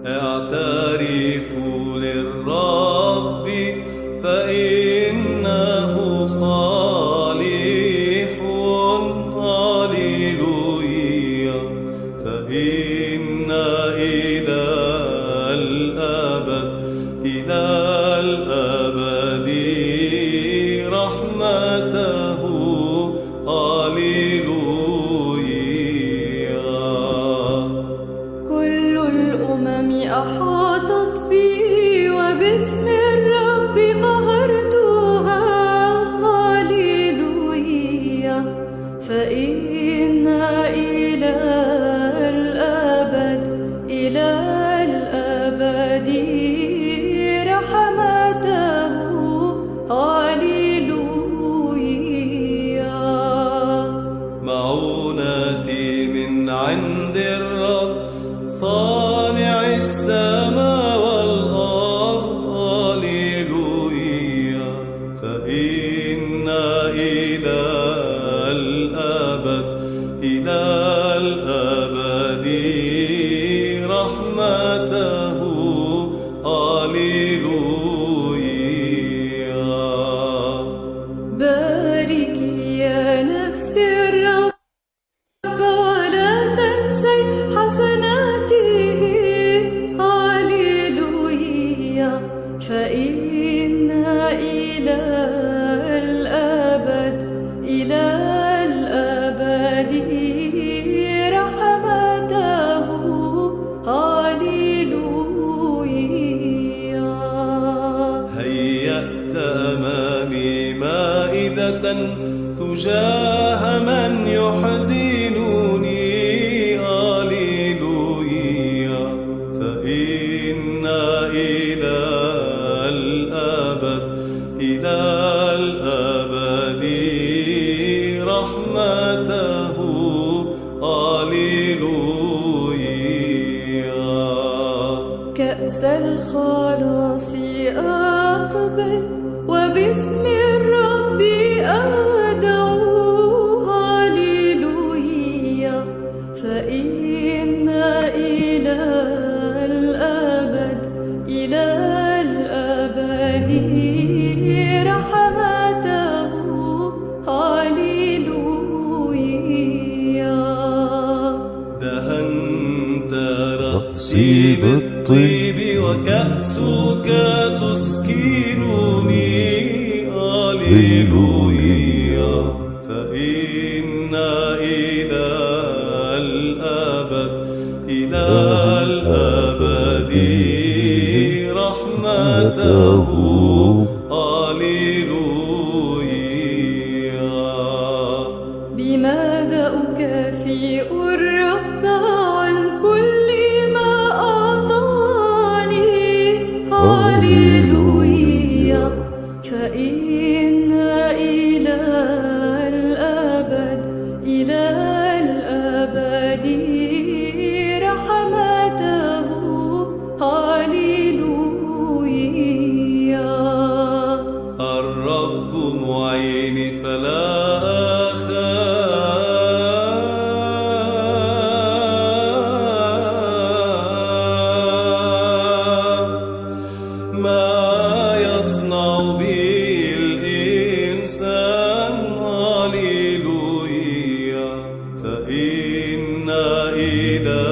اعترفوا للرب فإنه صالح، هاليلويا، فإن إلى الأبد، إلى الأبد رحمته، هاليلويا. كل الأمم أحاطت بي وباسم الرب قهرتها، هاليلويا، فإن إلى الأبد، إلى الأبد رحمته، هاليلويا. معونتي من عند الرب صانع السماء والأرض، هاليلويا، فإن إلى الأبد، إلى الأبد رحمته، هاليلويا. باركي يا نفس الرب ولا تنسي حسناته، هاليلويا، فإن إلى الأبد، إلى الأبد رحمته، هاليلويا. هيأت أمامي مائدة تجاه من يحزنني، هاليلويا، فإن إلى الأبد، إلى الأبد رحمته، هاليلويا. كأس الخلاص أقبل وباسم الرب أدعو، هاليلويا، فإن إلى الأبد، إلى الأبد رحمته، هاليلويا. دهنت رأسي بالطيب وكأسك تسكرني، هاليلويا، فإن إلى الأبد، إلى الأبد رحمته، هاليلويا. بماذا أكافئ الرب عن كل ما أعطاني، هاليلويا، فإن إلى الأبد، إلى الأبد رحمته، هاليلويا. الرب معيني فلا أخاف، ما يصنع بي الإنسان، هاليلويا، فإن إلى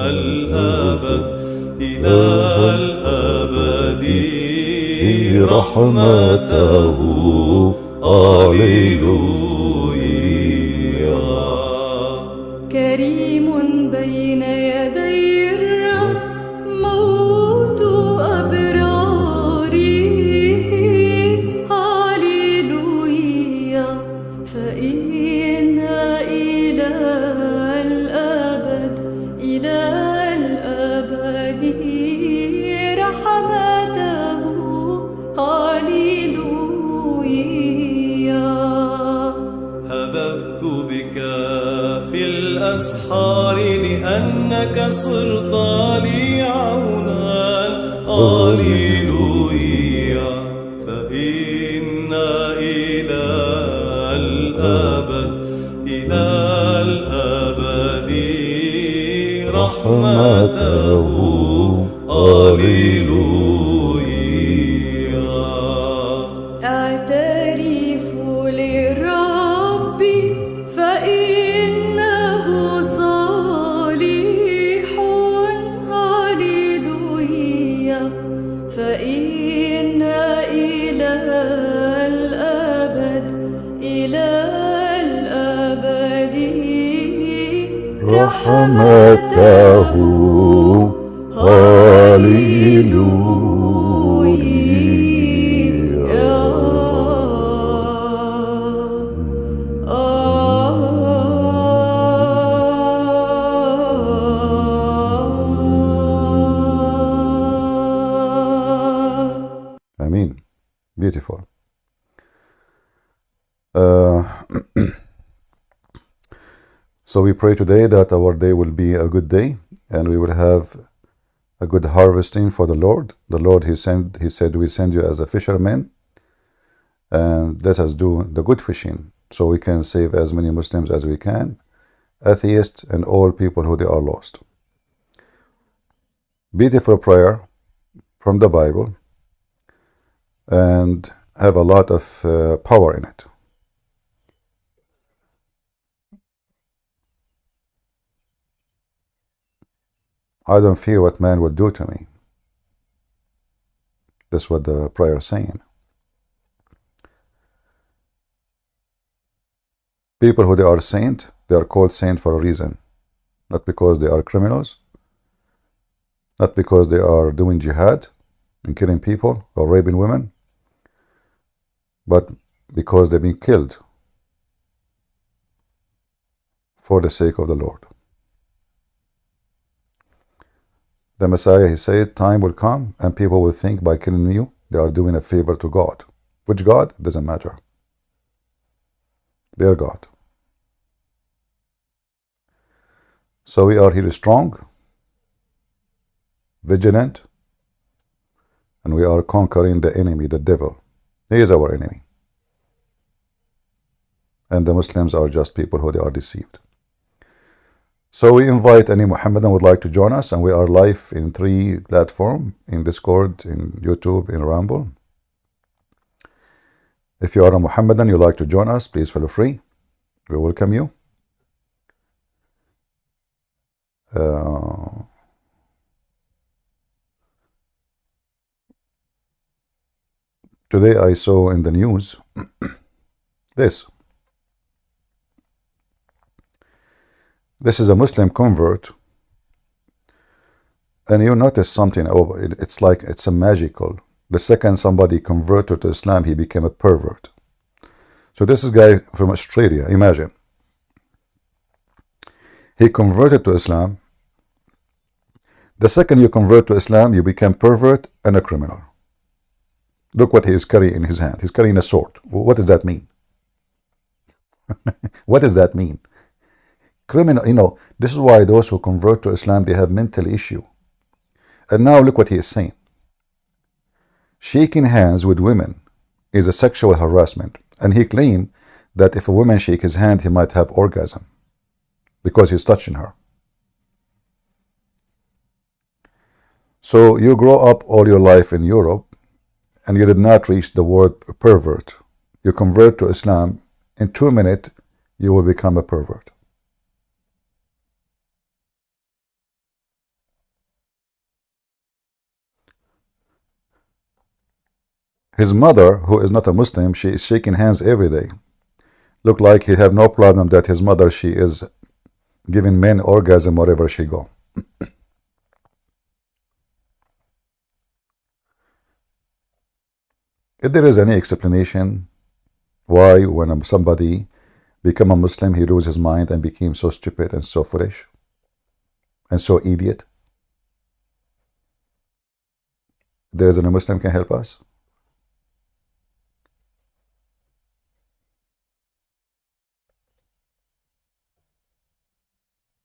الأبد، إلى الأبد رحمته، هاليلويا. كريم بين يدي الرب موت أبراره، هاليلويا، فإن إلى الأبد، إلى الأبد رحمته، هاليلويا. هببت بك في الأسحار لأنك صرت لي عونا، هاليلويا، فإن إلى الأبد، إلى الأبد رحمته، هاليلويا. أعترف للرب فإنه صالح، هاليلويا، فإن إلى الأبد، إلى الأبد رحمته Amen. Beautiful. So we pray today that our day will be a good day and we will have a good harvesting for the Lord. The Lord, He said, we send you as a fisherman, and let us do the good fishing so we can save as many Muslims as we can, atheists and all people who they are lost. Beautiful prayer from the Bible and have a lot of power in it. I don't fear what man will do to me. That's what the prayer is saying. People who they are saint, they are called saint for a reason. Not because they are criminals, not because they are doing jihad and killing people or raping women, but because they've been killed for the sake of the Lord. The Messiah, he said, time will come and people will think by killing you, they are doing a favor to God. Which God? Doesn't matter. Their God. So we are here strong, vigilant, and we are conquering the enemy, the devil. He is our enemy. And the Muslims are just people who they are deceived. So we invite any Muhammadan who would like to join us, and we are live in 3 platforms, in Discord, in YouTube, in Rumble. If you are a Muhammadan, you like to join us, please feel free. We welcome you. Today I saw in the news this. This is a Muslim convert, and you notice something. Oh, it's like it's a magical. The second somebody converted to Islam, he became a pervert. So this is a guy from Australia. Imagine. He converted to Islam. The second you convert to Islam, you become pervert and a criminal. Look what he is carrying in his hand. He's carrying a sword. What does that mean? What does that mean? Criminal, you know, this is why those who convert to Islam, they have mental issue. And now look what he is saying. Shaking hands with women is a sexual harassment. And he claimed that if a woman shakes his hand, he might have orgasm because he's touching her. So you grow up all your life in Europe and you did not reach the word pervert. You convert to Islam, in 2 minutes you will become a pervert. His mother, who is not a Muslim, she is shaking hands every day. Look like he have no problem that his mother, she is giving men orgasm wherever she go. If there is any explanation why when somebody become a Muslim, he lose his mind and became so stupid and so foolish and so idiot, there is a Muslim can help us.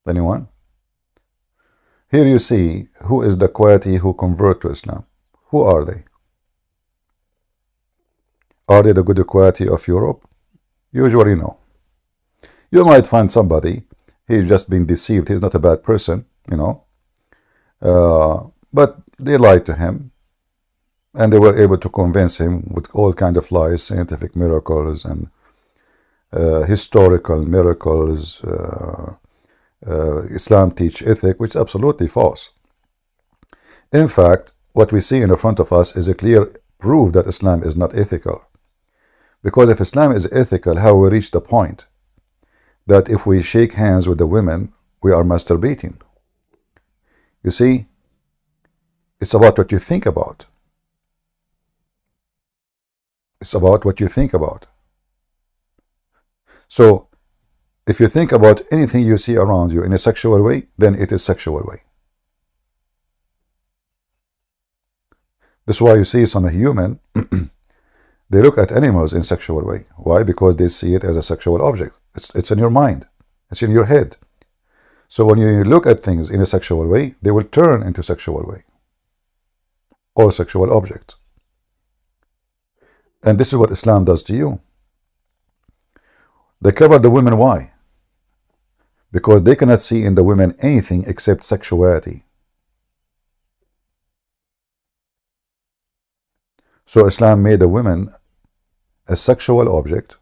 Anyone? Here you see who is the Kuwaiti who convert to Islam. Who are they? Are they the good Kuwaiti of Europe? Usually no. You might find somebody, he's just been deceived, he's not a bad person, you know. But they lied to him, and they were able to convince him with all kinds of lies, scientific miracles and historical miracles. Islam teach ethic, which is absolutely false. In fact, what we see in front of us is a clear proof that Islam is not ethical. Because if Islam is ethical, how we reach the point that if we shake hands with the women, we are masturbating? You see, it's about what you think about. It's about what you think about. So, if you think about anything you see around you in a sexual way, then it is sexual way. That's why you see some human, they look at animals in sexual way. Why? Because they see it as a sexual object. It's in your mind. It's in your head. So when you look at things in a sexual way, they will turn into sexual way or sexual object. And this is what Islam does to you. They cover the women. Why? Because they cannot see in the women anything except sexuality. So Islam made the women a sexual object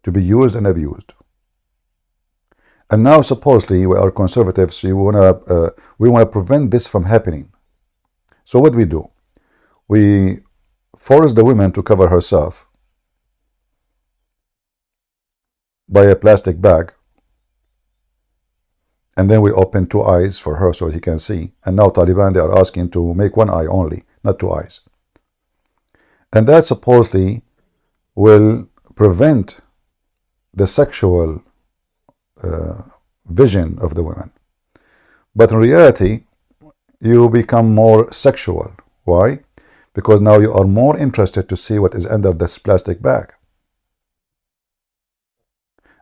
to be used and abused. And now supposedly we are conservatives, so we want to prevent this from happening. So what do? We force the woman to cover herself by a plastic bag, and then we open 2 eyes for her so he can see. And now Taliban, they are asking to make 1 eye only, not 2 eyes. And that supposedly will prevent the sexual vision of the women. But in reality, you become more sexual. Why? Because now you are more interested to see what is under this plastic bag.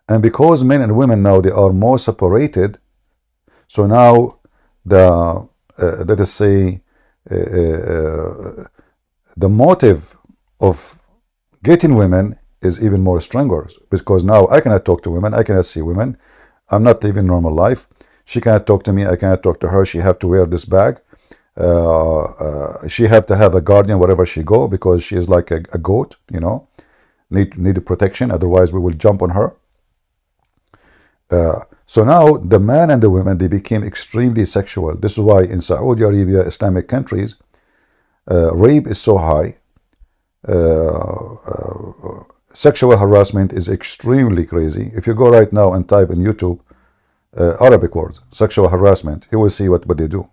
And because men and women now, they are more separated, so now the let us say the motive of getting women is even more stronger, because now I cannot talk to women, I cannot see women, I'm not living normal life. She cannot talk to me, I cannot talk to her. She have to wear this bag. She have to have a guardian wherever she go, because she is like a goat, you know, need protection, otherwise we will jump on her. So now the man and the women, they became extremely sexual. This is why in Saudi Arabia, Islamic countries, rape is so high. Sexual harassment is extremely crazy. If you go right now and type in YouTube Arabic words, sexual harassment, you will see what they do.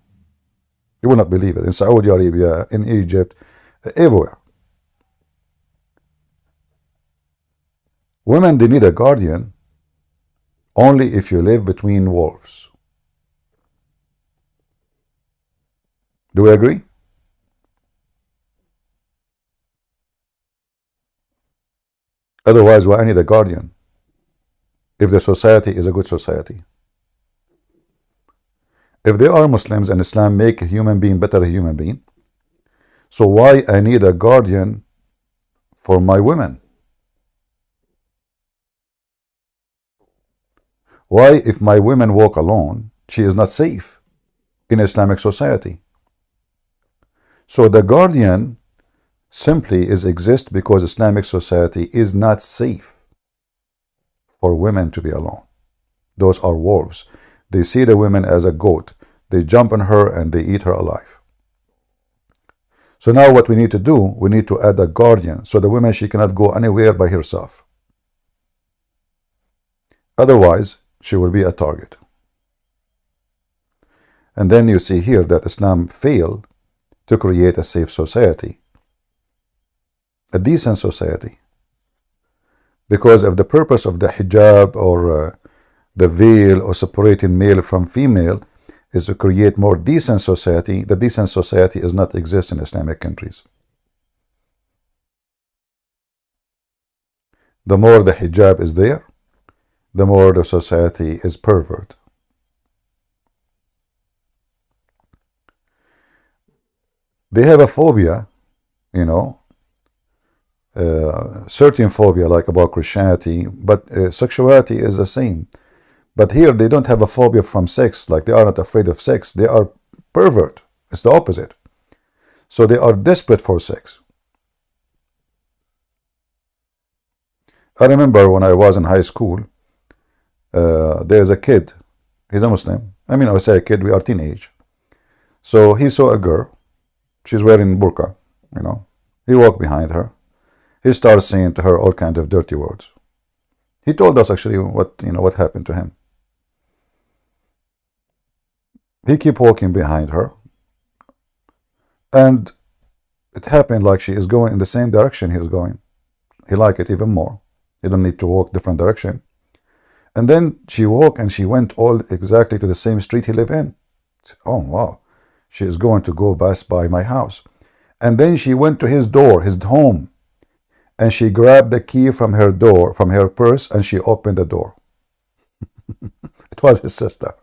You will not believe it. In Saudi Arabia, in Egypt, everywhere. Women, they need a guardian only if you live between wolves. Do we agree? Otherwise, why I need a guardian if the society is a good society? If they are Muslims and Islam make a human being better a human being, so why I need a guardian for my women? Why, if my women walk alone, she is not safe in Islamic society? So the guardian simply exists because Islamic society is not safe for women to be alone. Those are wolves. They see the women as a goat. They jump on her and they eat her alive. So now what we need to do, we need to add a guardian, so the woman, she cannot go anywhere by herself. Otherwise, she will be a target. And then you see here that Islam failed to create a safe society, a decent society. Because if the purpose of the hijab or the veil or separating male from female is to create more decent society, the decent society does not exist in Islamic countries. The more the hijab is there, the more the society is pervert. They have a phobia, you know, certain phobia like about Christianity, but sexuality is the same. But here they don't have a phobia from sex, like they are not afraid of sex. They are pervert. It's the opposite. So they are desperate for sex. I remember when I was in high school, there's a kid. He's a Muslim. I mean, I say a kid, we are teenage. So he saw a girl. She's wearing burqa, you know. He walked behind her. He starts saying to her all kinds of dirty words. He told us actually what happened to him. He kept walking behind her, and it happened like she is going in the same direction he is going. He liked it even more. He don't need to walk different direction. And then she walked and she went all exactly to the same street he lived in. Oh wow, she is going to go pass by my house. And then she went to his door, his home, and she grabbed the key from her door, from her purse, and she opened the door. It was his sister.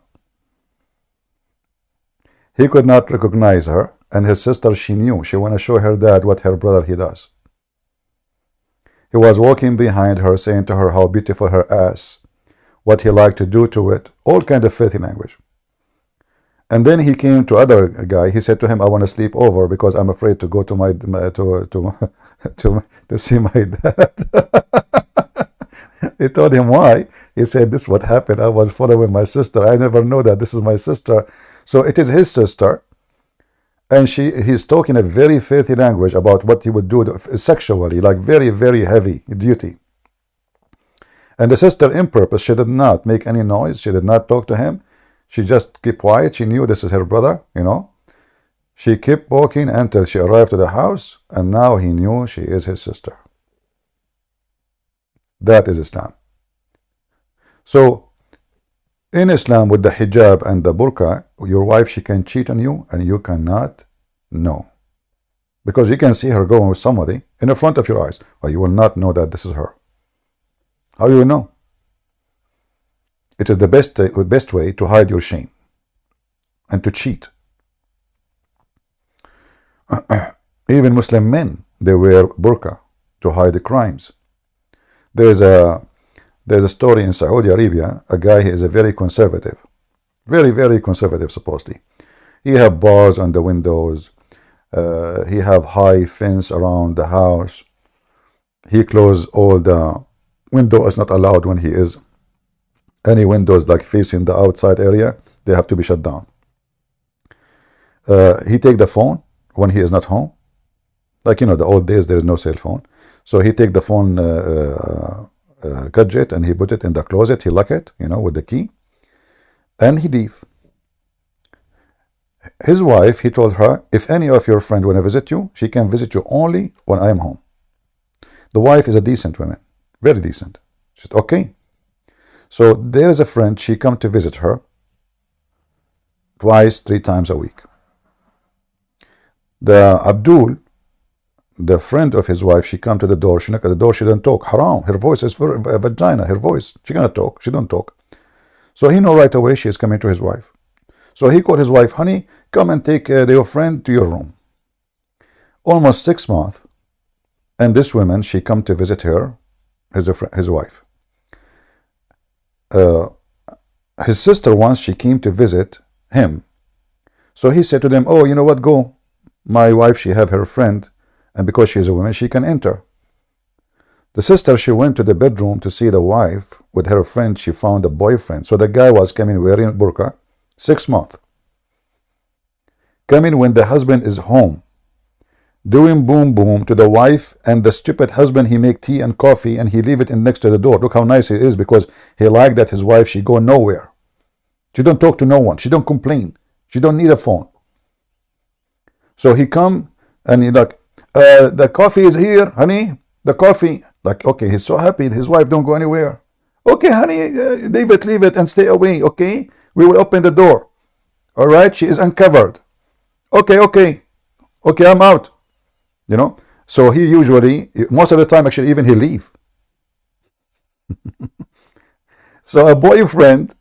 He could not recognize her, and his sister, she knew. She wanted to show her dad what her brother he does. He was walking behind her, saying to her how beautiful her ass, what he liked to do to it, all kind of filthy language. And then he came to other guy. He said to him, I want to sleep over because I'm afraid to go to my to see my dad. He told him why. He said, this is what happened. I was following my sister. I never know that this is my sister. So it is his sister. And he's talking a very filthy language about what he would do sexually, like very, very heavy duty. And the sister, in purpose, she did not make any noise. She did not talk to him. She just kept quiet. She knew this is her brother, you know. She kept walking until she arrived to the house, and now he knew she is his sister. That is Islam. So, in Islam, with the hijab and the burqa, your wife, she can cheat on you, and you cannot know. Because you can see her going with somebody in the front of your eyes, but you will not know that this is her. How you will know? It is the best way to hide your shame and to cheat. Even Muslim men, they wear burqa to hide the crimes. There's a story in Saudi Arabia. A guy, he is a very conservative, very, very conservative supposedly. He have bars on the windows. He have high fence around the house. He close all the window is not allowed when he is. Any windows like facing the outside area, they have to be shut down. He take the phone when he is not home. Like, you know, the old days, there is no cell phone. So he take the phone gadget and he put it in the closet. He lock it, you know, with the key. And he leave. His wife, he told her, if any of your friends want to visit you, she can visit you only when I am home. The wife is a decent woman. Very decent. She said, okay. So there is a friend, she come to visit her twice, 3 times a week. The Abdul, the friend of his wife, she come to the door, she knock at the door, she don't talk. Haram, her voice is for a vagina, her voice. She cannot talk, she don't talk. So he know right away she is coming to his wife. So he called his wife, honey, come and take your friend to your room. Almost 6 months. And this woman, she come to visit her, his wife. His sister once, she came to visit him. So he said to them, oh, you know what, go. My wife, she have her friend, and because she is a woman, she can enter. The sister, she went to the bedroom to see the wife with her friend. She found a boyfriend. So the guy was coming wearing burqa, 6 months. Coming when the husband is home, doing boom boom to the wife, and the stupid husband, he make tea and coffee and he leave it in next to the door. Look how nice he is, because he like that his wife, she go nowhere. She don't talk to no one. She don't complain. She don't need a phone. So he come and he like, the coffee is here, honey. The coffee. Like, okay, he's so happy. His wife don't go anywhere. Okay, honey, leave it and stay away, okay? We will open the door. All right, she is uncovered. Okay, I'm out. You know, so he usually, most of the time, actually, even he leave. So a boyfriend,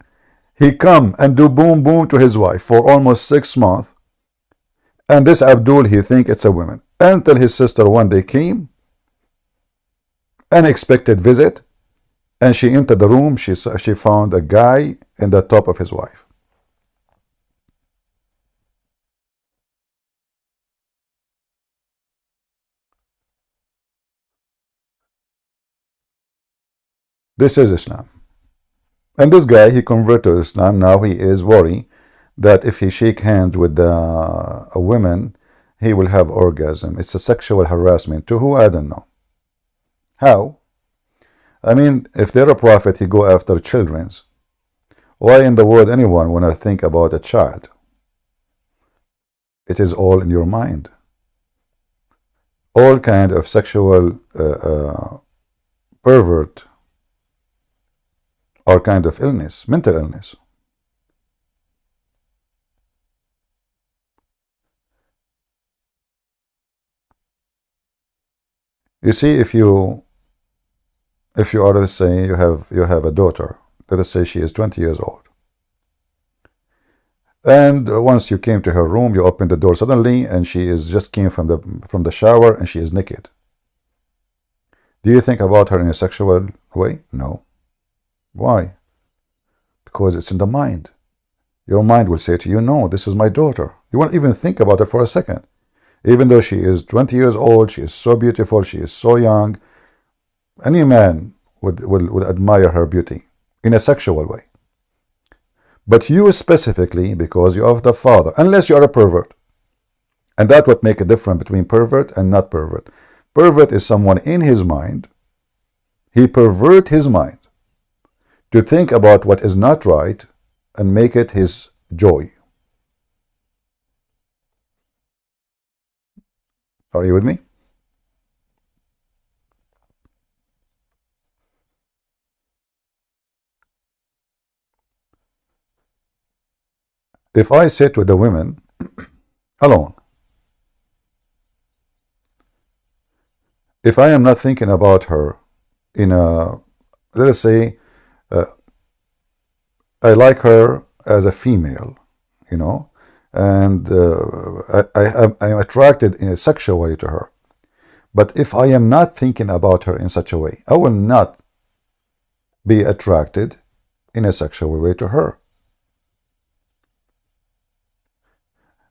he come and do boom boom to his wife for almost 6 months. And this Abdul, he think it's a woman. Until his sister one day came, unexpected visit, and she entered the room. She found a guy in the top of his wife. This is Islam. And this guy, he converted to Islam. Now he is worried that if he shake hands with a woman, he will have orgasm. It's a sexual harassment. To who? I don't know. How? I mean, if they're a prophet, he go after children's. Why in the world anyone want to think about a child? It is all in your mind. All kind of sexual pervert or kind of illness, mental illness. You see, if you are, let's say, you have a daughter, let us say she is 20 years old, and once you came to her room, you opened the door suddenly, and she is just came from the shower, and she is naked. Do you think about her in a sexual way? No. Why? Because it's in the mind. Your mind will say to you, no, this is my daughter. You won't even think about it for a second. Even though she is 20 years old, she is so beautiful, she is so young, any man would admire her beauty in a sexual way. But you specifically, because you are the father, unless you are a pervert. And that's what makes a difference between pervert and not pervert. Pervert is someone in his mind, he pervert his mind to think about what is not right and make it his joy. Are you with me? If I sit with the women alone, if I am not thinking about her in a, let us say, I like her as a female, you know, and I'm attracted in a sexual way to her. But if I am not thinking about her in such a way, I will not be attracted in a sexual way to her.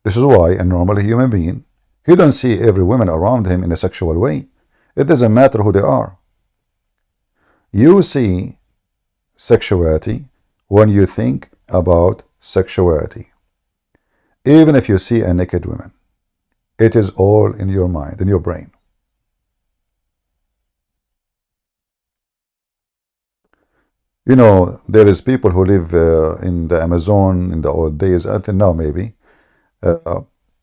This is why a normal human being, he don't see every woman around him in a sexual way. It doesn't matter who they are. You see sexuality when you think about sexuality. Even if you see a naked woman, it is all in your mind, in your brain. You know, there is people who live in the Amazon in the old days, until now maybe,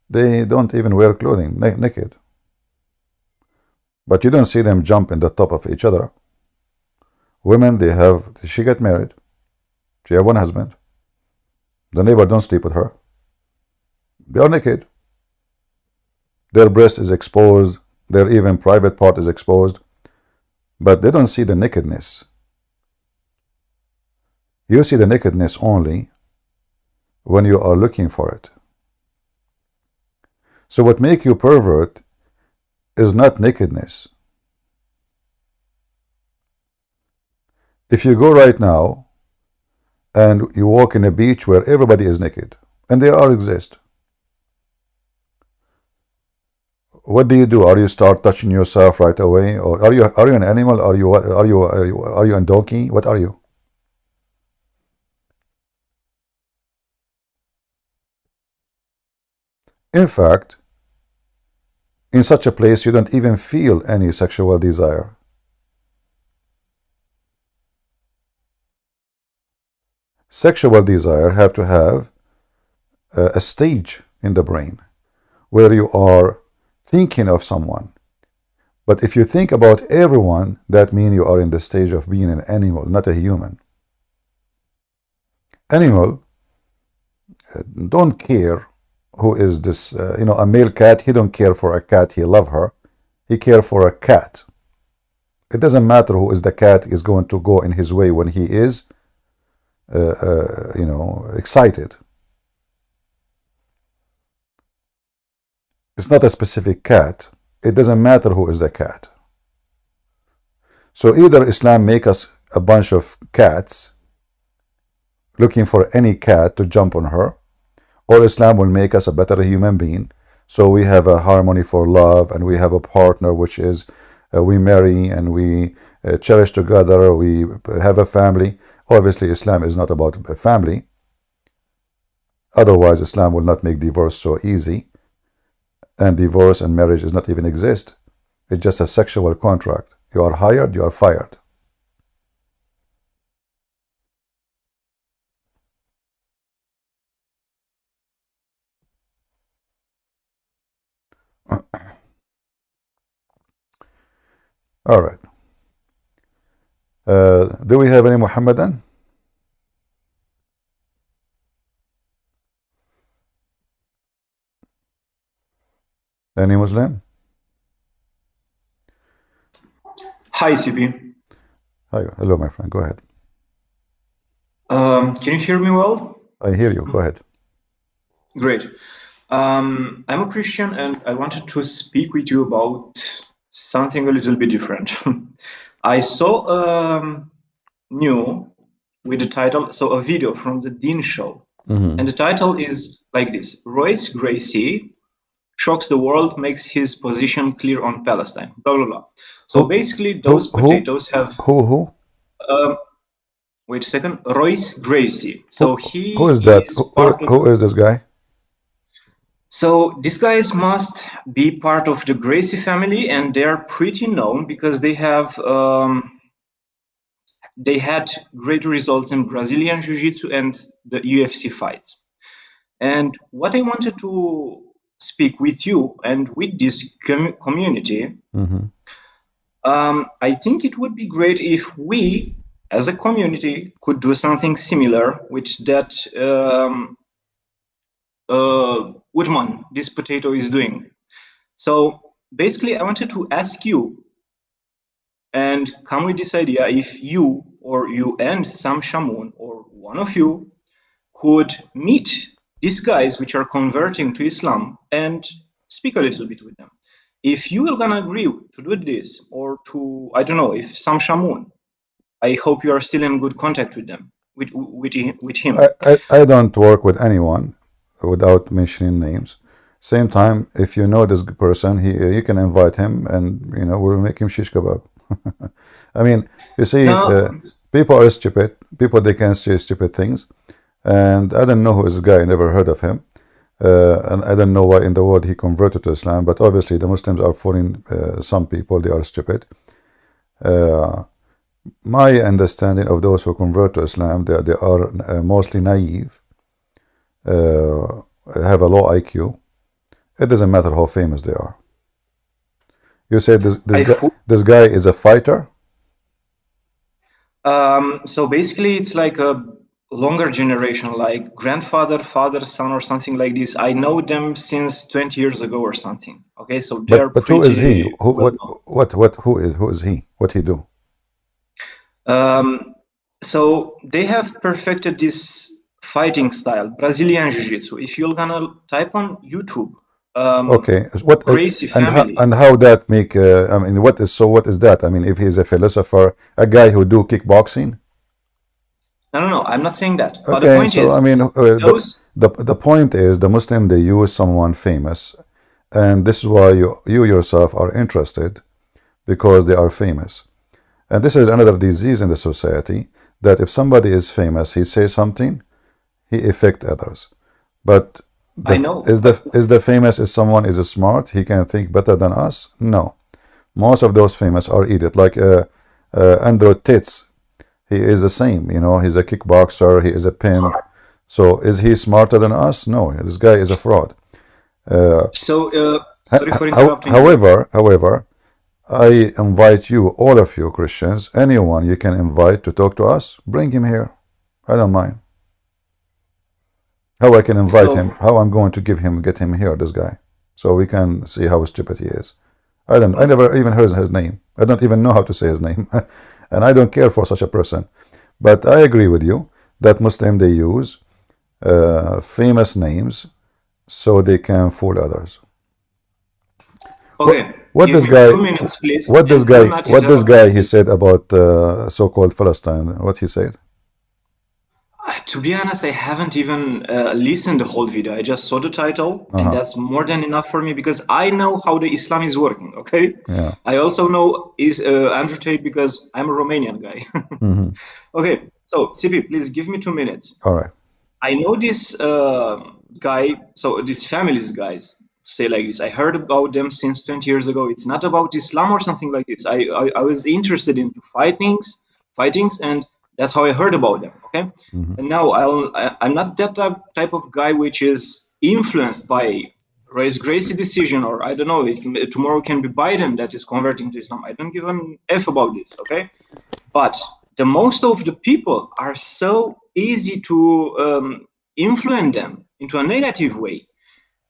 they don't even wear clothing, naked. But you don't see them jump in the top of each other. Women, she get married. She have one husband. The neighbor don't sleep with her. They are naked. Their breast is exposed. Their even private part is exposed. But they don't see the nakedness. You see the nakedness only when you are looking for it. So what makes you pervert is not nakedness. If you go right now and you walk in a beach where everybody is naked, and they all exist, what do? Are you start touching yourself right away, or are you an animal? Are you a donkey? What are you? In fact, in such a place, you don't even feel any sexual desire. Sexual desire have to have a stage in the brain where you are thinking of someone. But if you think about everyone, that means you are in the stage of being an animal, not a human. Animal don't care who is this, a male cat, he don't care for a cat, he love her. He care for a cat. It doesn't matter who is the cat is going to go in his way when he is, excited. It's not a specific cat. It doesn't matter who is the cat. So either Islam make us a bunch of cats looking for any cat to jump on her, or Islam will make us a better human being. So we have a harmony for love, and we have a partner which is we marry and we cherish together, we have a family. Obviously, Islam is not about a family. Otherwise, Islam will not make divorce so easy. And divorce and marriage does not even exist. It's just a sexual contract. You are hired, you are fired. All right. Do we have any Muhammadan? Any Muslim? Hi, CB. Hi. Hello, my friend. Go ahead. Can you hear me well? I hear you. Go ahead. Great. I'm a Christian and I wanted to speak with you about something a little bit different. I saw new with the title, so a video from the Dean show. And the title is like this: Royce Gracie shocks the world, makes his position clear on Palestine, blah, blah, blah. So basically those potatoes have... Who? Wait a second. Royce Gracie. So who is that? Who is this guy? So these guys must be part of the Gracie family, and they're pretty known because they have they had great results in Brazilian Jiu-Jitsu and the UFC fights. And what I wanted to speak with you and with this community, I think it would be great if we, as a community, could do something similar, which that Woodman, this potato, is doing. So basically, I wanted to ask you and come with this idea if you or you and Sam Shamoun or one of you could meet these guys which are converting to Islam and speak a little bit with them. If you are gonna agree to do this, or to, I don't know, if Sam Shamoun, I hope you are still in good contact with them, with him. I don't work with anyone without mentioning names. Same time, if you know this person, you can invite him, and we'll make him shish kebab. I mean, you see, people are stupid. People, they can say stupid things, and I don't know who is this guy. I never heard of him, and I don't know why in the world he converted to Islam. But obviously, the Muslims are fooling some people. They are stupid. My understanding of those who convert to Islam, they are mostly naive, have a low IQ. It doesn't matter how famous they are. You said this guy is a fighter? So basically, it's like a longer generation, like grandfather, father, son, or something like this. I know them since 20 years ago or something. Okay, so they're but who is he? Who is he? What he do? So they have perfected this fighting style, Brazilian Jiu-Jitsu. If you're gonna type on YouTube, okay, what Gracie family. And how that make? I mean, what is that? I mean, if he's a philosopher, a guy who do kickboxing? No, I'm not saying that. Okay, but the point so is, I mean, the point is, the Muslim, they use someone famous, and this is why you yourself are interested, because they are famous. And this is another disease in the society, that if somebody is famous, he says something, he affects others. But I know. Is the famous, is someone is smart, he can think better than us? No. Most of those famous are idiots. Like Andrew Tate, he is the same. He's a kickboxer, he is a pimp. So is he smarter than us? No. This guy is a fraud. Sorry for interrupting. However, I invite you, all of you Christians, anyone you can invite to talk to us, bring him here. I don't mind. How I can invite him? How I'm going to get him here, this guy, so we can see how stupid he is. I never even heard his name. I don't even know how to say his name, and I don't care for such a person. But I agree with you that Muslims, they use famous names so they can fool others. Okay. What this guy he said about so-called Palestine? What he said? To be honest, I haven't even listened the whole video. I just saw the title, and that's more than enough for me because I know how the Islam is working. Okay. Yeah. I also know is Andrew Tate because I'm a Romanian guy. Okay. So CP, please give me 2 minutes. All right. I know this guy. So these families guys say like this. I heard about them since 20 years ago. It's not about Islam or something like this. I was interested in fightings, and that's how I heard about them. Okay. And now I'm not that type of guy which is influenced by Royce Gracie decision, or I don't know, tomorrow can be Biden that is converting to Islam. I don't give an F about this, okay? But the most of the people are so easy to influence them into a negative way.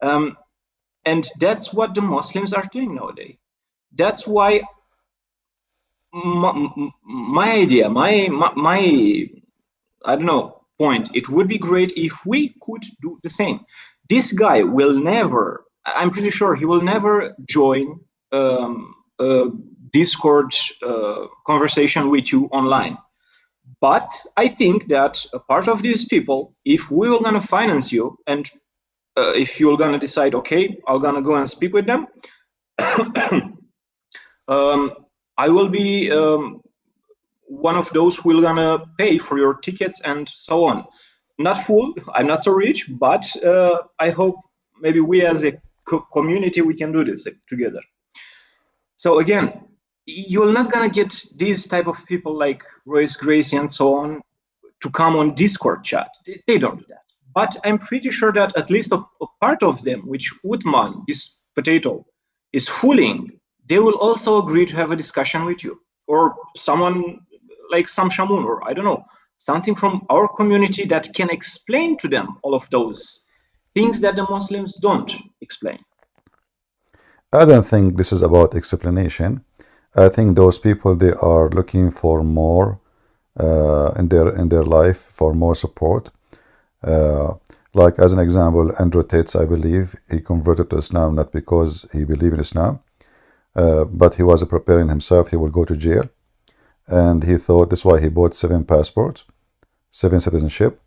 And that's what the Muslims are doing nowadays. That's why my idea, my I don't know, point, it would be great if we could do the same. This guy will never, I'm pretty sure he will never join a Discord conversation with you online. But I think that a part of these people, if we were gonna finance you, and if you're gonna decide, okay, I'm gonna go and speak with them, I will be one of those who will gonna pay for your tickets and so on. Not full, I'm not so rich, but I hope maybe we as a community, we can do this together. So again, you're not gonna get these type of people like Royce Gracie and so on to come on Discord chat. They don't do that. But I'm pretty sure that at least a part of them, which Uthman, this potato, is fooling, they will also agree to have a discussion with you, or someone like Sam Shamoun, or I don't know, something from our community that can explain to them all of those things that the Muslims don't explain. I don't think this is about explanation. I think those people, they are looking for more in their life, for more support. Like as an example, Andrew Tate, I believe, he converted to Islam not because he believed in Islam, but he was preparing himself. He will go to jail, and he thought that's why he bought 7 passports, 7 citizenship,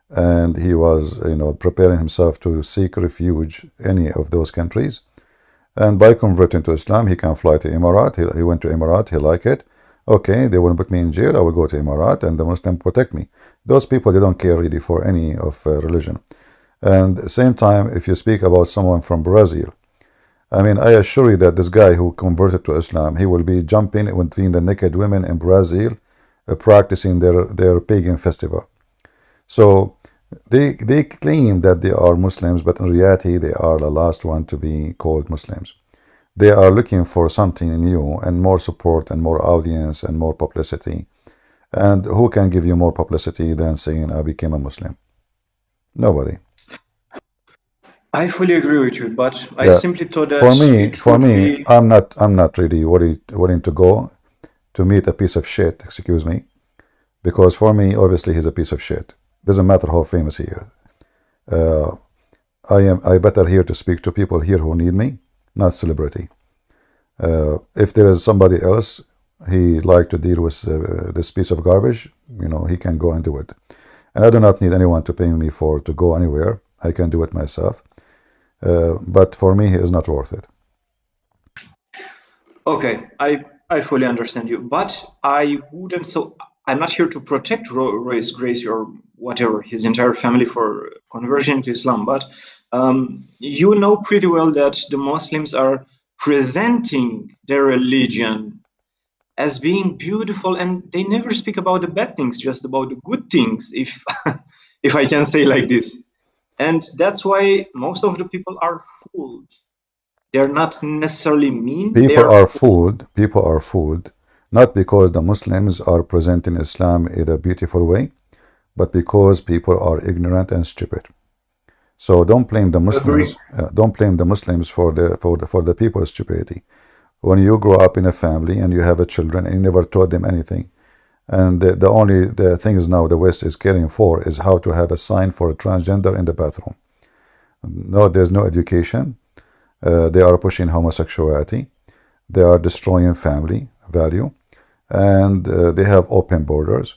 and he was, preparing himself to seek refuge any of those countries. And by converting to Islam, he can fly to Emirat. He went to Emirat. He liked it. Okay, they won't put me in jail. I will go to Emirat, and the Muslim protect me. Those people, they don't care really for any of religion. And at the same time, if you speak about someone from Brazil, I mean, I assure you that this guy who converted to Islam, he will be jumping between the naked women in Brazil, practicing their pagan festival. So they claim that they are Muslims, but in reality, they are the last one to be called Muslims. They are looking for something new and more support and more audience and more publicity. And who can give you more publicity than saying, I became a Muslim? Nobody. I fully agree with you, but I simply thought that for me, I'm not really willing to go to meet a piece of shit, excuse me, because for me, obviously, he's a piece of shit. Doesn't matter how famous he is. I better here to speak to people here who need me, not celebrity. If there is somebody else he like to deal with this piece of garbage, he can go and do it. And I do not need anyone to pay me to go anywhere. I can do it myself. But for me, he is not worth it. Okay, I fully understand you, but I wouldn't. So I'm not here to protect Royce Gracie or whatever, his entire family for conversion to Islam, but you know pretty well that the Muslims are presenting their religion as being beautiful, and they never speak about the bad things, just about the good things, if if I can say like this. And that's why most of the people are fooled. They're not necessarily mean. People are fooled, not because the Muslims are presenting Islam in a beautiful way, but because people are ignorant and stupid. So don't blame the Muslims. Don't blame the Muslims for the people's stupidity. When you grow up in a family and you have a children and you never taught them anything, and the things now the West is caring for is how to have a sign for a transgender in the bathroom. No, there's no education. They are pushing homosexuality. They are destroying family value, and they have open borders.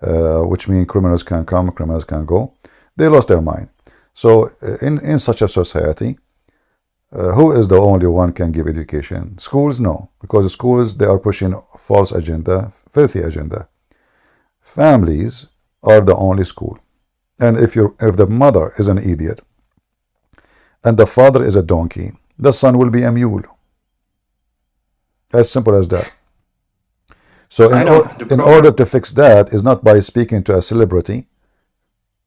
which means criminals can come, criminals can go. They lost their mind. So in such a society, who is the only one can give education? Schools? No, because schools, they are pushing false agenda, filthy agenda. Families are the only school. And if the mother is an idiot and the father is a donkey, the son will be a mule. As simple as that. So in order to fix that is not by speaking to a celebrity,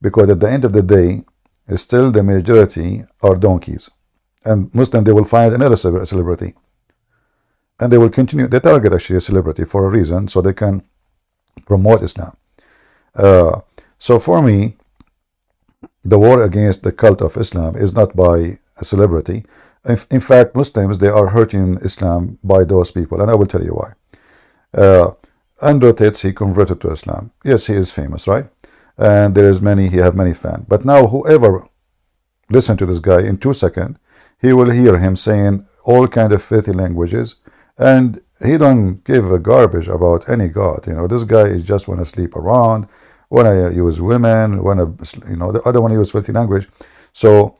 because at the end of the day, still the majority are donkeys. And Muslim, they will find another celebrity. And they will continue, they target actually a celebrity for a reason, so they can promote Islam. So for me, the war against the cult of Islam is not by a celebrity. In fact, Muslims, they are hurting Islam by those people, and I will tell you why. Andrew Tate, he converted to Islam. Yes, he is famous, right? And there is he have many fans. But now whoever listen to this guy in 2 seconds, he will hear him saying all kind of filthy languages, and he don't give a garbage about any God. You know, this guy is just want to sleep around, want to use women, the other one use filthy language. So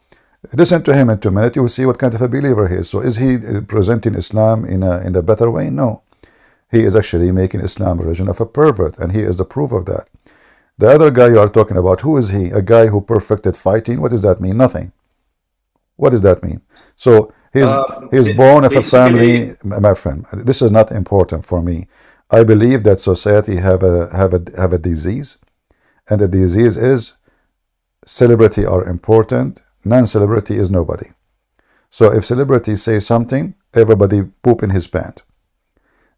listen to him in 2 minutes, you will see what kind of a believer he is. So is he presenting Islam in a better way? No. He is actually making Islam a religion of a pervert, and he is the proof of that. The other guy you are talking about, who is he? A guy who perfected fighting? What does that mean? Nothing. What does that mean? So he's born of a family, my friend. This is not important for me. I believe that society have a disease, and the disease is celebrity are important, non-celebrity is nobody. So if celebrity say something, everybody poop in his pant.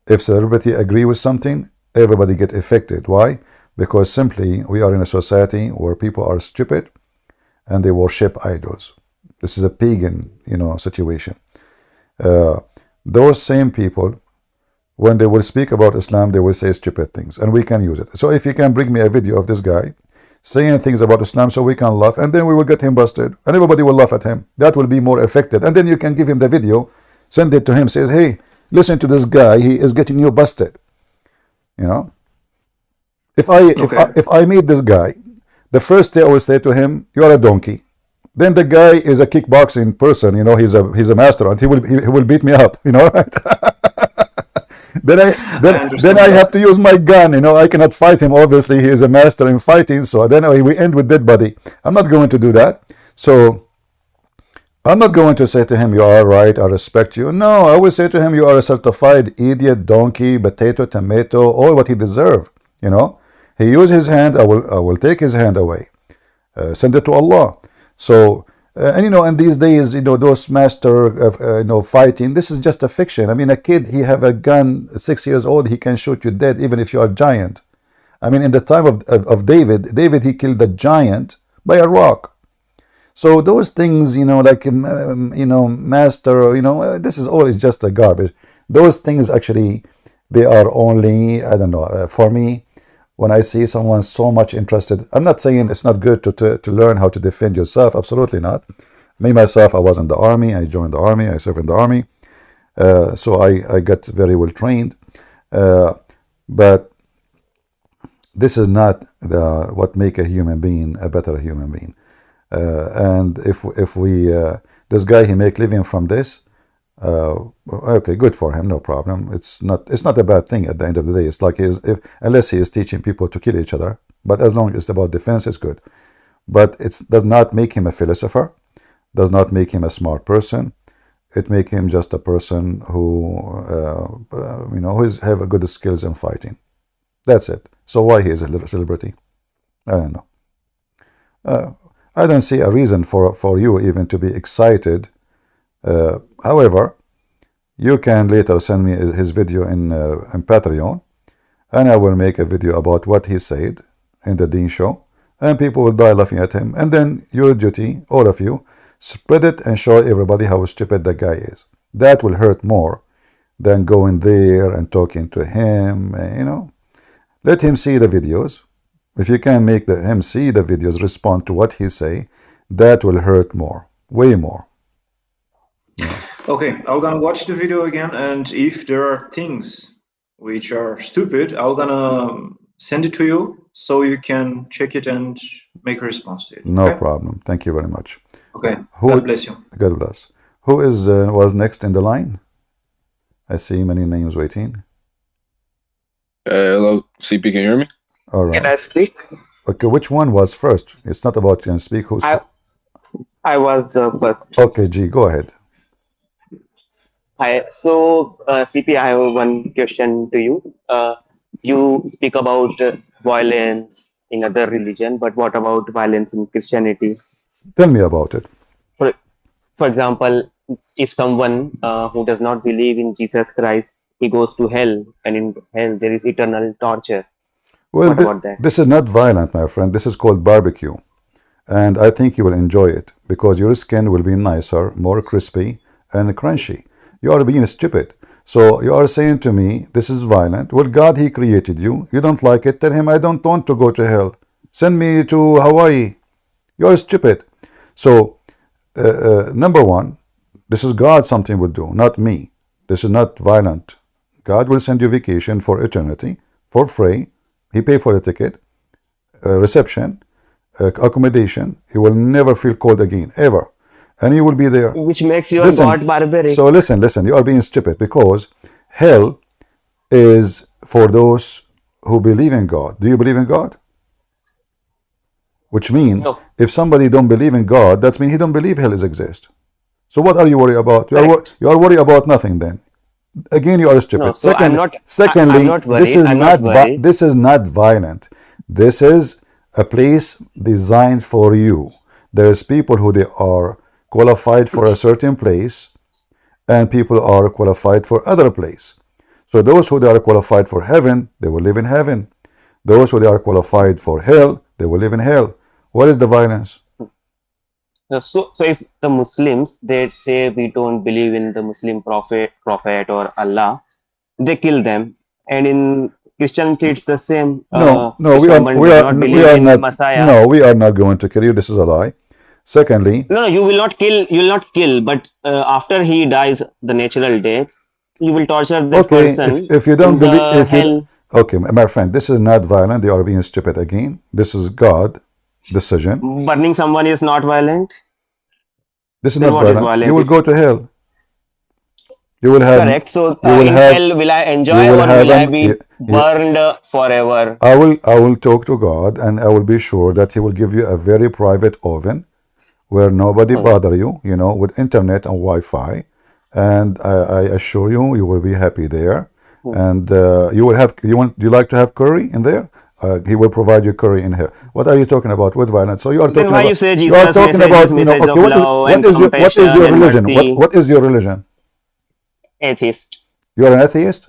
If celebrity agree with something, everybody get affected. Why? Because simply we are in a society where people are stupid and they worship idols. This is a pagan, situation. Those same people, when they will speak about Islam, they will say stupid things, and we can use it. So if you can bring me a video of this guy saying things about Islam, so we can laugh, and then we will get him busted, and everybody will laugh at him. That will be more effective. And then you can give him the video, send it to him, says, hey, listen to this guy, he is getting you busted. If I meet this guy, the first day I will say to him, you are a donkey. Then the guy is a kickboxing person, he's a master, and he will beat me up, right? then I have to use my gun, I cannot fight him. Obviously, he is a master in fighting, so then we end with dead body. I'm not going to do that. So I'm not going to say to him, you are right, I respect you. No, I will say to him, you are a certified idiot, donkey, potato, tomato, all what he deserves. He used his hand, I will take his hand away. Send it to Allah. So, and these days, those master, fighting, this is just a fiction. I mean, a kid, he have a gun, 6 years old, he can shoot you dead, even if you are a giant. I mean, in the time of David, he killed the giant by a rock. So those things, like, master, this is all is just a garbage. Those things actually, they are only, I don't know, for me, when I see someone so much interested, I'm not saying it's not good to learn how to defend yourself. Absolutely not. Me, myself, I was in the army. I joined the army. I served in the army. So I got very well trained. But this is not what make a human being a better human being. And if we, this guy, he make living from this, okay, good for him, no problem. It's not a bad thing at the end of the day. It's like unless he is teaching people to kill each other, but as long as it's about defense, it's good. But it does not make him a philosopher, does not make him a smart person. It make him just a person who who have a good skills in fighting. That's it. So why he is a celebrity? I don't know. I don't see a reason for you even to be excited. However, you can later send me his video in Patreon, and I will make a video about what he said in the Deen show, and people will die laughing at him. And then your duty, all of you, spread it and show everybody how stupid that guy is. That will hurt more than going there and talking to him. Let him see the videos. If you can make him see the videos, respond to what he say, that will hurt more, way more. Okay, I'm gonna watch the video again, and if there are things which are stupid, I'm gonna send it to you so you can check it and make a response to it. No Okay? problem. Thank you very much. Okay. Who- God bless you. God bless. Who is was next in the line? I see many names waiting. Hello, CP, can you hear me? All right. Can I speak? Okay, which one was first? It's not about can speak. Who's I was the first. okay? G, go ahead. Hi. So, CP, I have one question to you. You speak about violence in other religion, but what about violence in Christianity? Tell me about it. For, for example, if someone who does not believe in Jesus Christ, he goes to hell, and in hell there is eternal torture. Well, What about that? this is not violent, my friend. This is called barbecue. And I think you will enjoy it because your skin will be nicer, more crispy, and crunchy. You are being stupid. So you are saying to me, this is violent. Well, God, He created you. You don't like it. Tell Him, I don't want to go to hell. Send me to Hawaii. You are stupid. So, number one, this is God something will do, not me. This is not violent. God will send you vacation for eternity, for free. He pay for the ticket, reception, accommodation. He will never feel cold again, ever. And he will be there. Which makes your Listen, God barbaric. So listen, you are being stupid because hell is for those who believe in God. Do you believe in God? Which means No. if somebody don't believe in God, that means he don't believe hell is exist. So what are you worried about? You are worried about nothing then. Again, you are stupid. No, so I'm not- secondly, I'm not worried. this is I'm not not worried. this is not violent. This is a place designed for you. There is people who they are qualified for a certain place, and people are qualified for other place. So those who they are qualified for heaven, they will live in heaven. Those who they are qualified for hell, they will live in hell. What is the violence? So if the Muslims they say we don't believe in the Muslim prophet or Allah, they kill them. And in Christianity it's the same. No, If we someone does not believe in not. Messiah, No, we are not going to kill you. This is a lie. Secondly, no, you will not kill. You will not kill. But after he dies the natural death, you will torture that okay, person. if you don't in believe, the if hell. you, okay, my friend, this is not violent. They are being stupid again. This is God decision. Burning someone is not violent. This is Then not what is violent. violent? You will go to hell. You will have. Correct. So You will in have. hell, will I enjoy you will or have will I an- be you- burned forever? I will talk to God and I will be sure that He will give you a very private oven where nobody bother you, with internet and Wi-Fi, and I assure you, you will be happy there. And you will have do you like to have curry in there? He will provide you curry in here. What are you talking about with violence? So you are Then talking why about you say you are Jesus talking message about is message okay. of love and What is your compassion and religion? mercy? What is your religion? Atheist. You are an atheist.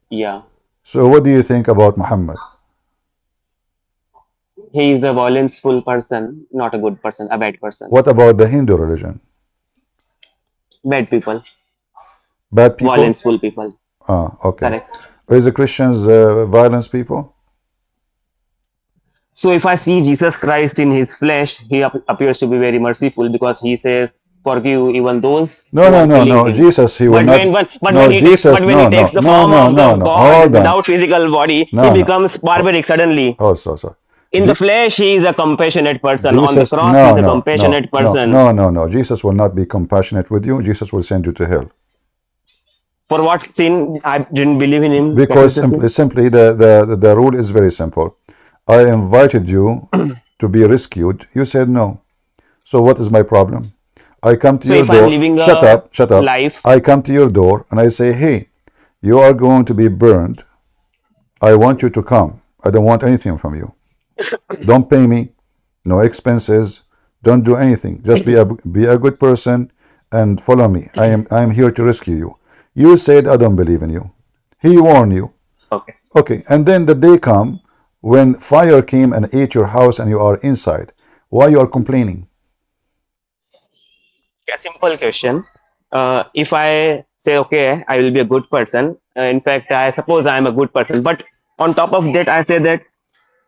Yeah. So what do you think about Muhammad? He is a violenceful person, not a good person, a bad person. What about the Hindu religion? Bad people, Bad people. violenceful people. Ah, okay. Correct. Is the Christians violence people? So if I see Jesus Christ in his flesh, he appears to be very merciful because he says, "Forgive even those No, who no, are no, killing no. him." Jesus, he will But not. when he takes Jesus, he takes the form of the God Hold on. without physical body, No, he no. becomes barbaric suddenly. Oh, so. In the flesh, he is a compassionate person. On the Jesus, cross, no, he is a no, compassionate person. no. Jesus will not be compassionate with you. Jesus will send you to hell. For what sin I didn't believe in him? Because That is the sin. simply the rule is very simple. I invited you to be rescued. You said no. So what is my problem? I come to So your if I'm door. living Shut a up. life- I come to your door and I say, hey, you are going to be burned. I want you to come. I don't want anything from you. Don't pay me. No expenses. Don't do anything. Just be a good person and follow me. I am here to rescue you. You said I don't believe in you. He warned you. Okay. Okay, and then the day come when fire came and ate your house and you are inside. Why you are complaining? A simple question. If I say, okay, I will be a good person. In fact, I suppose I am a good person. But on top of that, I say that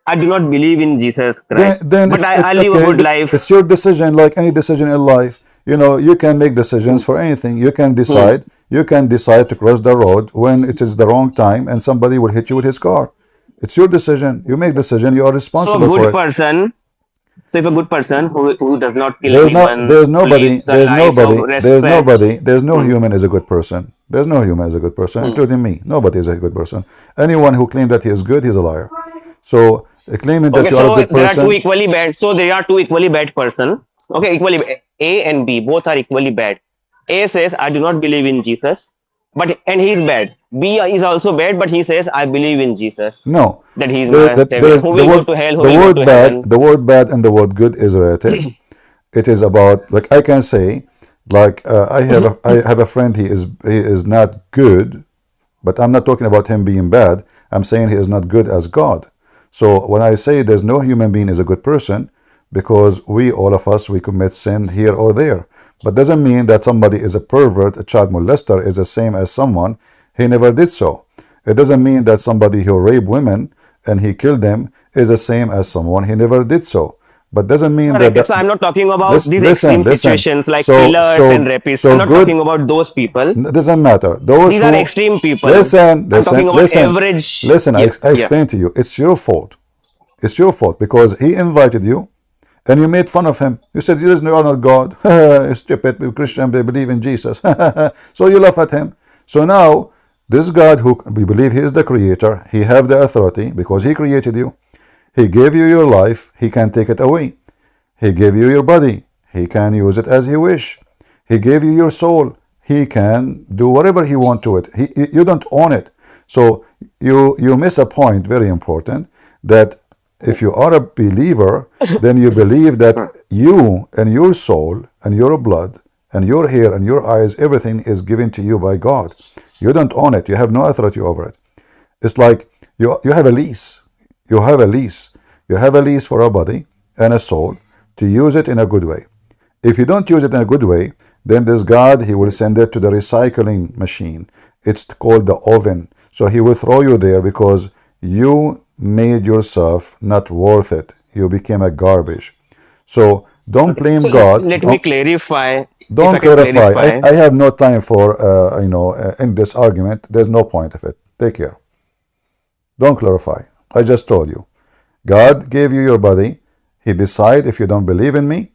I do not believe in Jesus Christ. Then but it's I live okay. a good life. It's your decision, like any decision in life. You can make decisions for anything. You can decide to cross the road when it is the wrong time and somebody will hit you with his car. It's your decision. You make decision. You are So a responsible for good it. person. So if a good person who does not kill There's anyone, there's who nobody, lives a life of respect. there's no Hmm. human is a good person. There's no human is a good person, Hmm. including me. Nobody is a good person. Anyone who claims that he is good, he's a liar. So claiming that Okay, you are a so good there are two person, equally bad. So there are two equally bad person. Okay, A and B both are equally bad. A says I do not believe in Jesus, and he is bad. B is also bad, but he says I believe in Jesus, no. that he is my savior. There's Who will go to hell? Who will go to heaven? the word bad and the word good is relative. It is about, like I can say, like I have a friend. He is not good, but I'm not talking about him being bad. I'm saying he is not good as God. So when I say there's no human being is a good person, because all of us, we commit sin here or there. But doesn't mean that somebody is a pervert, a child molester, is the same as someone he never did so. It doesn't mean that somebody who raped women and he killed them is the same as someone he never did so. But doesn't mean that, Correct. So I'm not talking about these extreme listen. situations like So killers and rapists. I'm not good. talking about those people. It doesn't matter. Those These are who extreme people. listen, I'm talking listen, about listen, average. listen. Yeah, I yeah. explained to you. It's your fault. It's your fault because he invited you, and you made fun of him. You said you are not God. You're stupid. We're Christian. They believe in Jesus. So you laugh at him. So now this God, who we believe he is the creator, he have the authority because he created you. He gave you your life. He can take it away. He gave you your body. He can use it as he wish. He gave you your soul. He can do whatever he want to it. You don't own it. So you miss a point, very important, that if you are a believer, then you believe that you and your soul and your blood and your hair and your eyes, everything is given to you by God. You don't own it. You have no authority over it. It's like you have a lease. You have a lease. You have a lease for a body and a soul to use it in a good way. If you don't use it in a good way, then this God, he will send it to the recycling machine. It's called the oven. So he will throw you there because you made yourself not worth it. You became a garbage. So don't Okay. blame So God. let me clarify. If Don't I can clarify. clarify. I have no time for in this argument. There's no point of it. Take care. Don't clarify. I just told you. God gave you your body. He decide if you don't believe in me,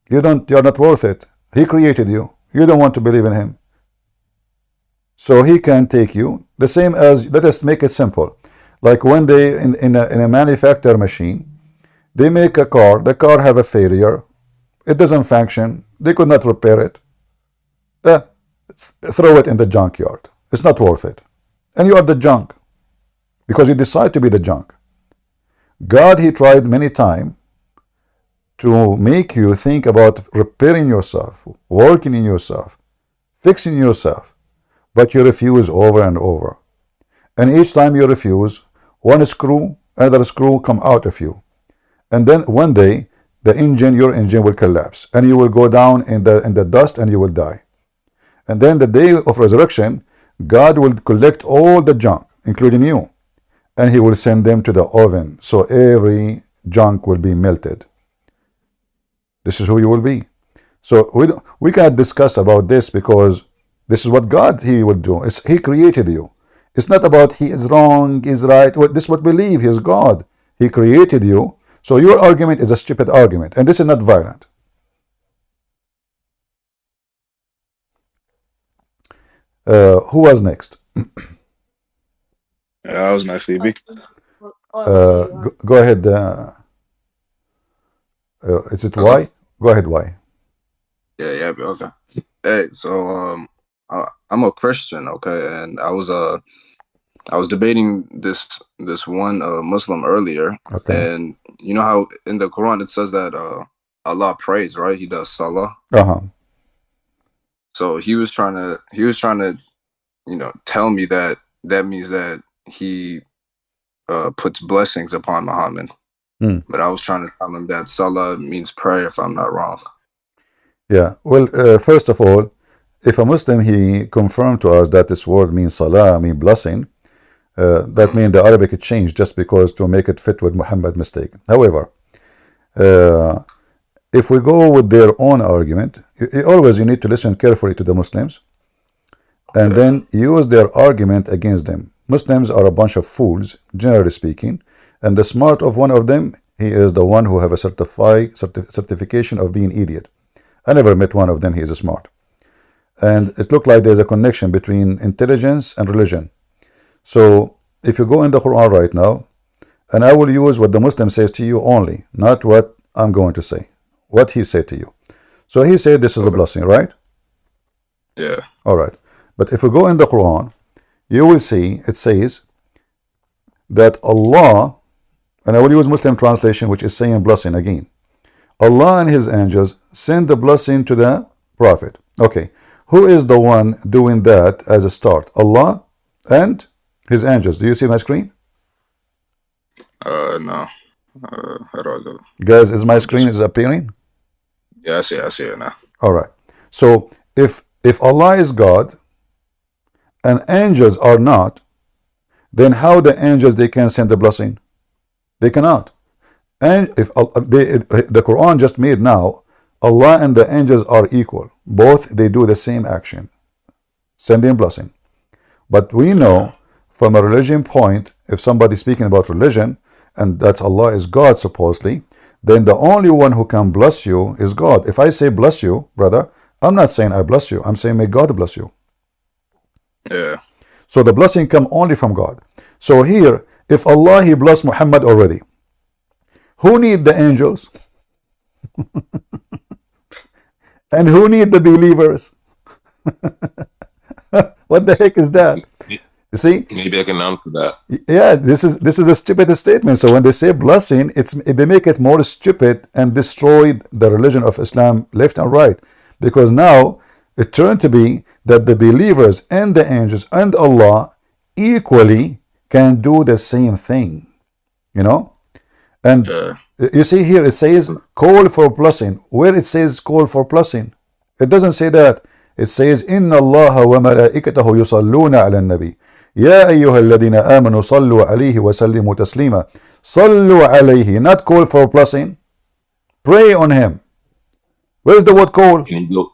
you're not worth it. He created you. You don't want to believe in him. So he can take you. The same as, let us make it simple. Like when they in a manufacturer machine, they make a car. The car have a failure. It doesn't function. They could not repair it. Throw it in the junkyard. It's not worth it. And you are the junk because you decide to be the junk. God, he tried many times to make you think about repairing yourself, working in yourself, fixing yourself, but you refuse over and over. And each time you refuse, one screw, another screw come out of you. And then one day, your engine will collapse, and you will go down in the dust and you will die. And then the day of resurrection, God will collect all the junk, including you, and he will send them to the oven. So every junk will be melted. This is who you will be. So we cannot discuss about this because this is what God, he will do. He created you. It's not about he is wrong, he is right. This is what we believe. He is God. He created you. So your argument is a stupid argument. And this is not violent. Who was next? That was nice, EB. Go ahead. Is it Okay. Y? Go ahead, Y. Yeah, okay. Hey, so I'm a Christian, okay, and I was debating this one Muslim earlier, Okay. and you know how in the Quran it says that Allah prays, right? He does salah. Uh-huh. So he was trying to tell me that means that he puts blessings upon Muhammad. But I was trying to tell him that salah means prayer, if I'm not wrong. Yeah. Well, first of all, if a Muslim, he confirmed to us that this word means salah, mean blessing, that means the Arabic changed just because to make it fit with Muhammad mistake. However, if we go with their own argument, you need to listen carefully to the Muslims and then use their argument against them. Muslims are a bunch of fools, generally speaking, and the smart of one of them, he is the one who have a certification of being idiot. I never met one of them. He is smart. And it looked like there's a connection between intelligence and religion. So if you go in the Quran right now, and I will use what the Muslim says to you only, not what I'm going to say, what he said to you. So he said this is a blessing, right? Yeah. All right. But if you go in the Quran, you will see it says that Allah, and I will use Muslim translation, which is saying blessing again. Allah and his angels send the blessing to the Prophet. Okay. Who is the one doing that as a start? Allah and his angels. Do you see my screen? No. How do I go? Guys, is my screen is appearing? Yeah, I see it now. All right. So if Allah is God and angels are not, then how the angels they can send the blessing? They cannot. And if the Quran just made now, Allah and the angels are equal. Both they do the same action, sending blessing. But we know from a religion point, if somebody speaking about religion and that Allah is God supposedly, then the only one who can bless you is God. If I say bless you, brother, I'm not saying I bless you. I'm saying may God bless you. Yeah. So the blessing come only from God. So here, if Allah he blessed Muhammad already, who need the angels? And who need the believers? What the heck is that? You see? Maybe I can answer that. Yeah, this is a stupid statement. So when they say blessing, they make it more stupid and destroy the religion of Islam left and right. Because now it turned to be that the believers and the angels and Allah equally can do the same thing. You know? And you see here it says call for blessing. Where it says call for blessing? It doesn't say that. It says Inna Allah wa malaikatahu yusalluna ala nabi. Ya ayyuha alladhina amanu sallu alayhi wa sallimu taslima. Sallu alayhi, not call for blessing. Pray on him. Where is the word call? Can you go?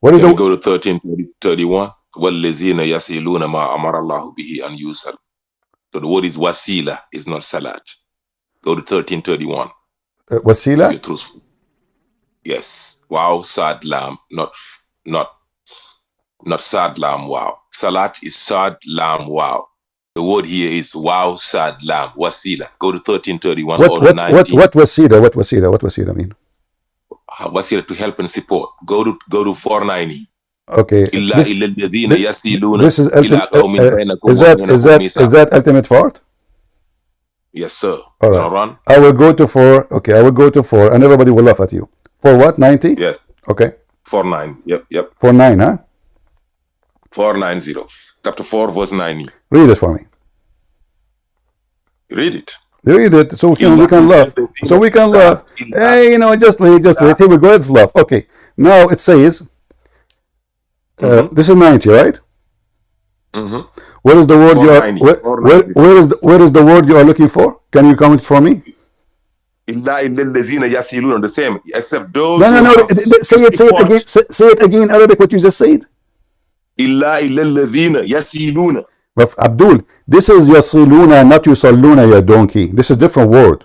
What is Can the you go to 13:31? وَالَّذِينَ يَصِلُونَ مَا أَمَرَ اللَّهُ بِهِ أَنْ يُوصَلَ. So the word is wasila, is not salat. Go to 13:31. wasila? You're truthful. Yes. Wow, sad lam, not sad lam wow. Salat is sad lam wow. The word here is wow, sad lam, wasila. Go to 13:31 or 19. What wasila? What wasila? What wasila mean? Wasila to help and support. Go to 490. Okay. This is that ultimate part? Yes, sir. All right. I will go to 4. Okay, I will go to 4, and everybody will laugh at you. For what? 90? Yes. Okay. 49. Yep. 49, huh? 490. Chapter 4, verse 90. Read it for me. Read it. Read it so we can laugh. So we can laugh. Hey, you know, just wait. Here we go. Let's laugh. Okay. Now it says, this is 90, right? Where is the word you are? Where is the word you are looking for? Can you comment for me? The same, except those. No. Say it again. Say it again in Arabic. What you just said. But Abdul, this is yasiluna, not yusalluna, ya donkey. This is different word.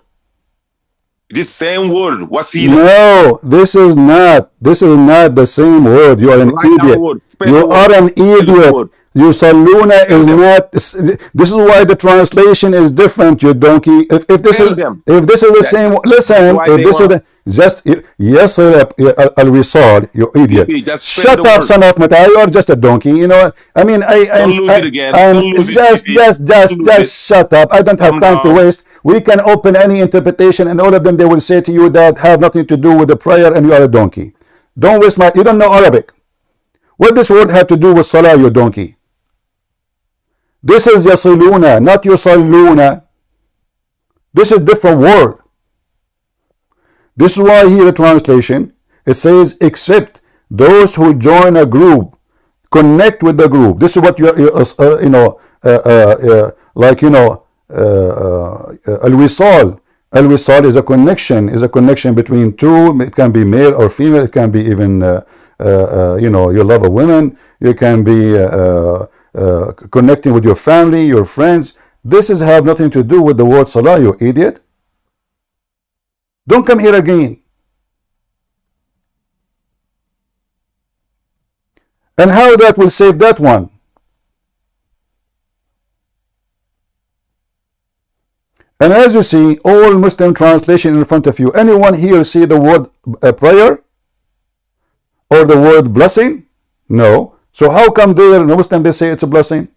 This same word, wasila. No, this is not the same word. You are an idiot. You are an idiot. Yusalluna is not. This is why the translation is different, you donkey. If this is the same, listen. If this is just yes, al-wisal, you idiot. Shut up, son of Mata. You are just a donkey. You know. I mean, just shut up. I don't have time to waste. We can open any interpretation, and all of them they will say to you that have nothing to do with the prayer, and you are a donkey. Don't waste my. You don't know Arabic. What does this word have to do with salah, you donkey? This is yasiluna, not yusalluna. This is different word. This is why here the translation it says except those who join a group, connect with the group. This is what al-wisal. Al-wisal is a connection between two. It can be male or female. It can be even you love a woman. You can be connecting with your family, your friends. This is have nothing to do with the word salah, you idiot. Don't come here again. And how that will save that one? And as you see, all Muslim translation in front of you. Anyone here see the word prayer or the word blessing? No. So how come there, no Muslim, they say it's a blessing?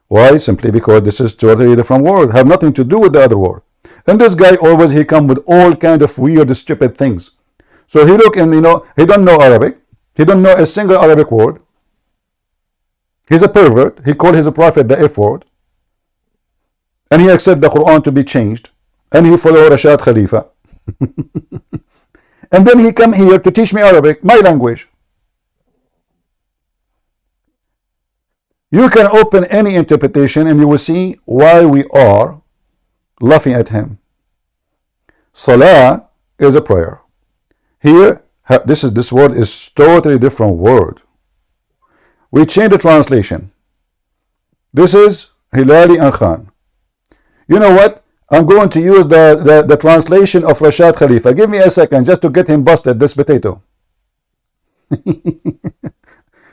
Why? Simply because this is totally different word, have nothing to do with the other word. And this guy always, he come with all kind of weird, stupid things. So he look and, he don't know Arabic. He don't know a single Arabic word. He's a pervert. He called his prophet the F word. And he accept the Quran to be changed. And he follow Rashad Khalifa. And then he come here to teach me Arabic, my language. You can open any interpretation and you will see why we are laughing at him. Salah is a prayer. Here, this word is totally different word. We change the translation. This is Hilali and Khan. You know what? I'm going to use the translation of Rashad Khalifa. Give me a second just to get him busted, this potato.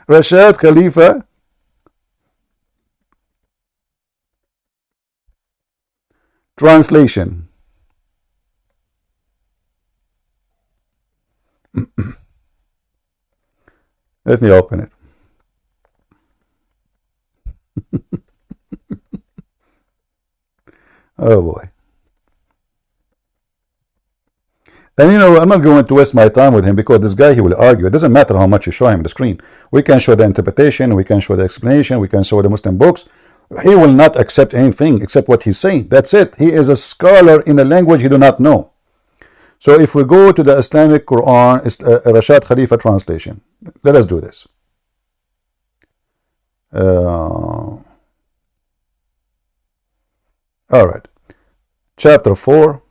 Rashad Khalifa. Translation. Let me open it. Oh boy. And I'm not going to waste my time with him because this guy, he will argue. It doesn't matter how much you show him the screen. We can show the interpretation, we can show the explanation, we can show the Muslim books. He will not accept anything except what he's saying. That's it. He is a scholar in a language he do not know. So if we go to the Islamic Quran, Rashad Khalifa translation, let us do this. All right. Chapter 4.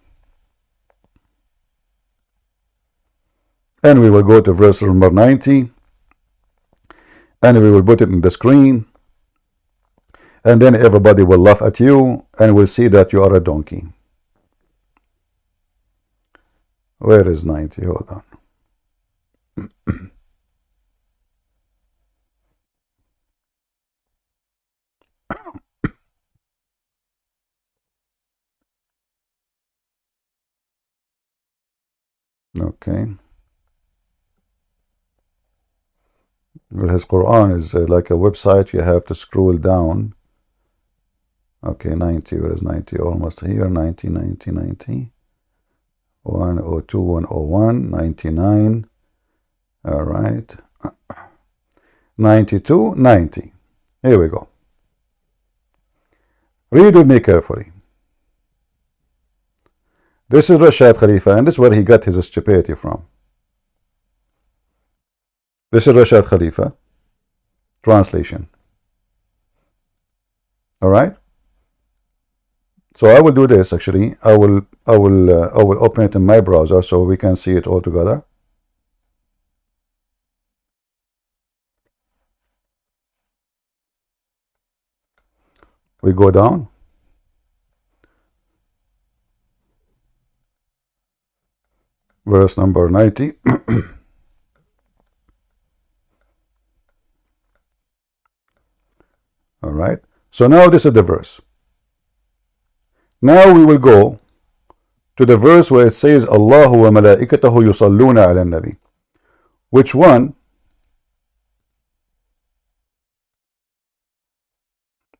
And we will go to verse number 90. And we will put it in the screen. And then everybody will laugh at you and will see that you are a donkey. Where is 90? Hold on. Okay. Well, his Quran is like a website. You have to scroll down. Okay, 90. Where is 90? Almost here. 90, 90, 90. 102, 101, 99. All right. 92, 90. Here we go. Read with me carefully. This is Rashad Khalifa, and this is where he got his stupidity from. This is Rashad Khalifa translation. All right. So I will do this actually. I will open it in my browser so we can see it all together. We go down. Verse number 90. All right. So now this is the verse. Now we will go to the verse where it says Allahu wa malaikatahu yusalluna ala nabi. Which one?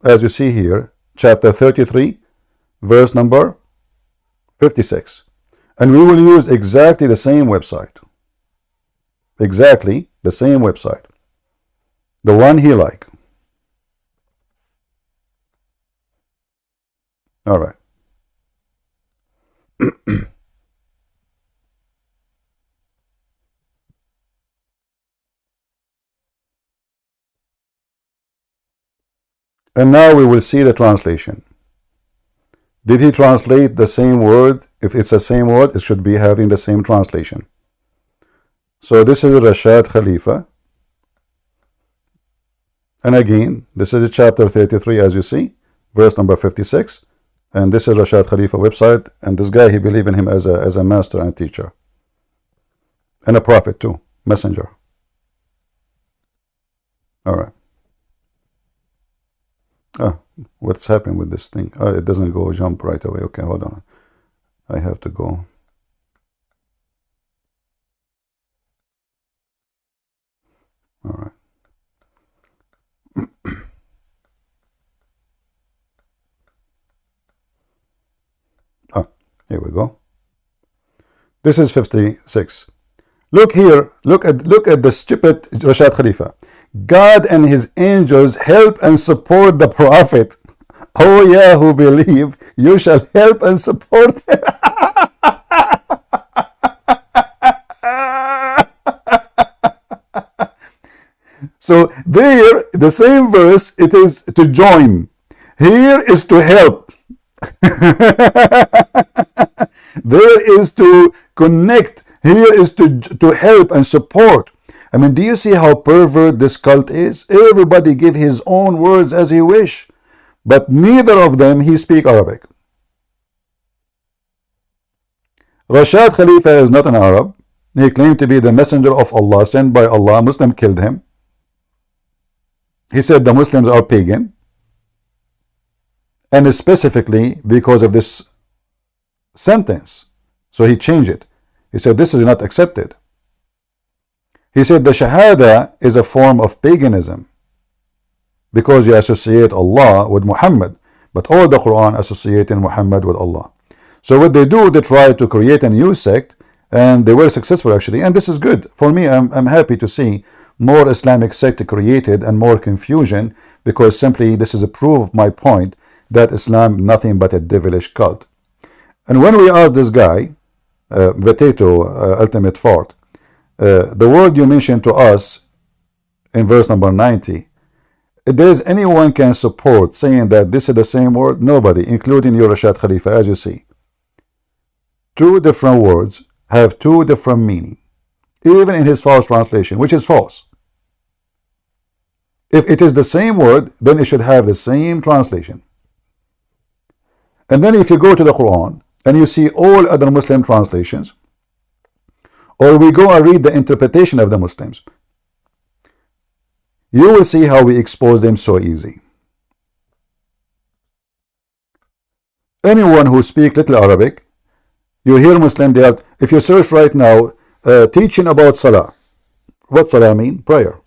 As you see here, chapter 33, verse number 56. And we will use exactly the same website. Exactly the same website. The one he like. All right. And now we will see the translation. Did he translate the same word? If it's the same word, it should be having the same translation. So this is Rashad Khalifa. And again, this is chapter 33, as you see, verse number 56. And this is Rashad Khalifa website. And this guy, he believed in him as a master and teacher. And a prophet too, messenger. All right. Oh, what's happened with this thing? Oh, it doesn't go jump right away. Okay, hold on. I have to go. All right. Oh, here we go. This is 56. Look here. Look at the stupid Rashad Khalifa. God and his angels help and support the prophet. Oh yeah, who believe, you shall help and support him. So there, the same verse, it is to join. Here is to help. There is to connect. Here is to help and support. I mean, do you see how pervert this cult is? Everybody give his own words as he wish, but neither of them he speak Arabic. Rashad Khalifa is not an Arab. He claimed to be the messenger of Allah, sent by Allah. Muslim killed him. He said the Muslims are pagan, and specifically because of this sentence. So he changed it. He said this is not accepted. He said the Shahada is a form of paganism because you associate Allah with Muhammad, but all the Quran associating Muhammad with Allah. So what they do, they try to create a new sect, and they were successful actually, and this is good. For me, I'm happy to see more Islamic sect created and more confusion, because simply this is a proof of my point that Islam nothing but a devilish cult. And when we ask this guy, Potato Ultimate Fort, the word you mentioned to us in verse number 90, there's anyone can support saying that this is the same word? Nobody, including your Rashad Khalifa, as you see. Two different words have two different meaning, even in his false translation, which is false. If it is the same word, then it should have the same translation. And then if you go to the Quran and you see all other Muslim translations, or we go and read the interpretation of the Muslims, you will see how we expose them so easy. Anyone who speaks little Arabic, you hear Muslim, they are, if you search right now, teaching about Salah. What Salah mean? Prayer.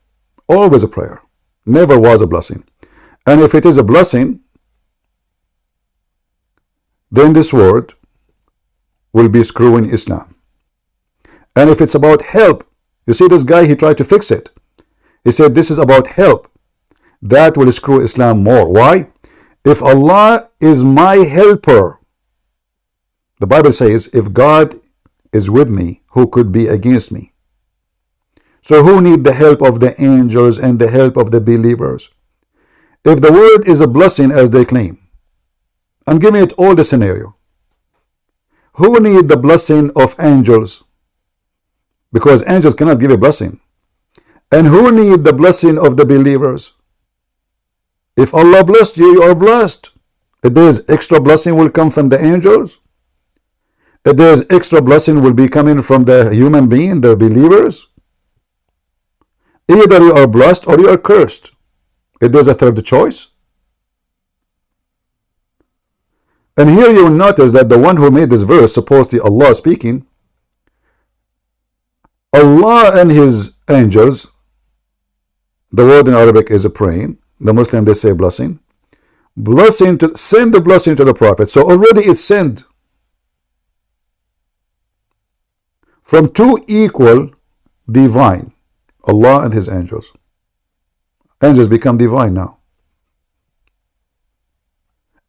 Always a prayer. Never was a blessing. And if it is a blessing, then this word will be screwing Islam. And if it's about help, you see this guy, he tried to fix it. He said this is about help. That will screw Islam more. Why? If Allah is my helper, the Bible says, if God is with me, who could be against me? So who need the help of the angels and the help of the believers? If the word is a blessing as they claim, I'm giving it all the scenario. Who need the blessing of angels? Because angels cannot give a blessing. And who need the blessing of the believers? If Allah blessed you, you are blessed. If there is extra blessing will come from the angels. If there is extra blessing will be coming from the human being, the believers. Either you are blessed or you are cursed. If there is a third choice. And here you will notice that the one who made this verse, supposedly Allah speaking, Allah and his angels, the word in Arabic is a praying, the Muslim they say blessing, blessing to send the blessing to the Prophet. So already it's sent from two equal divine, Allah and his angels. Angels become divine now.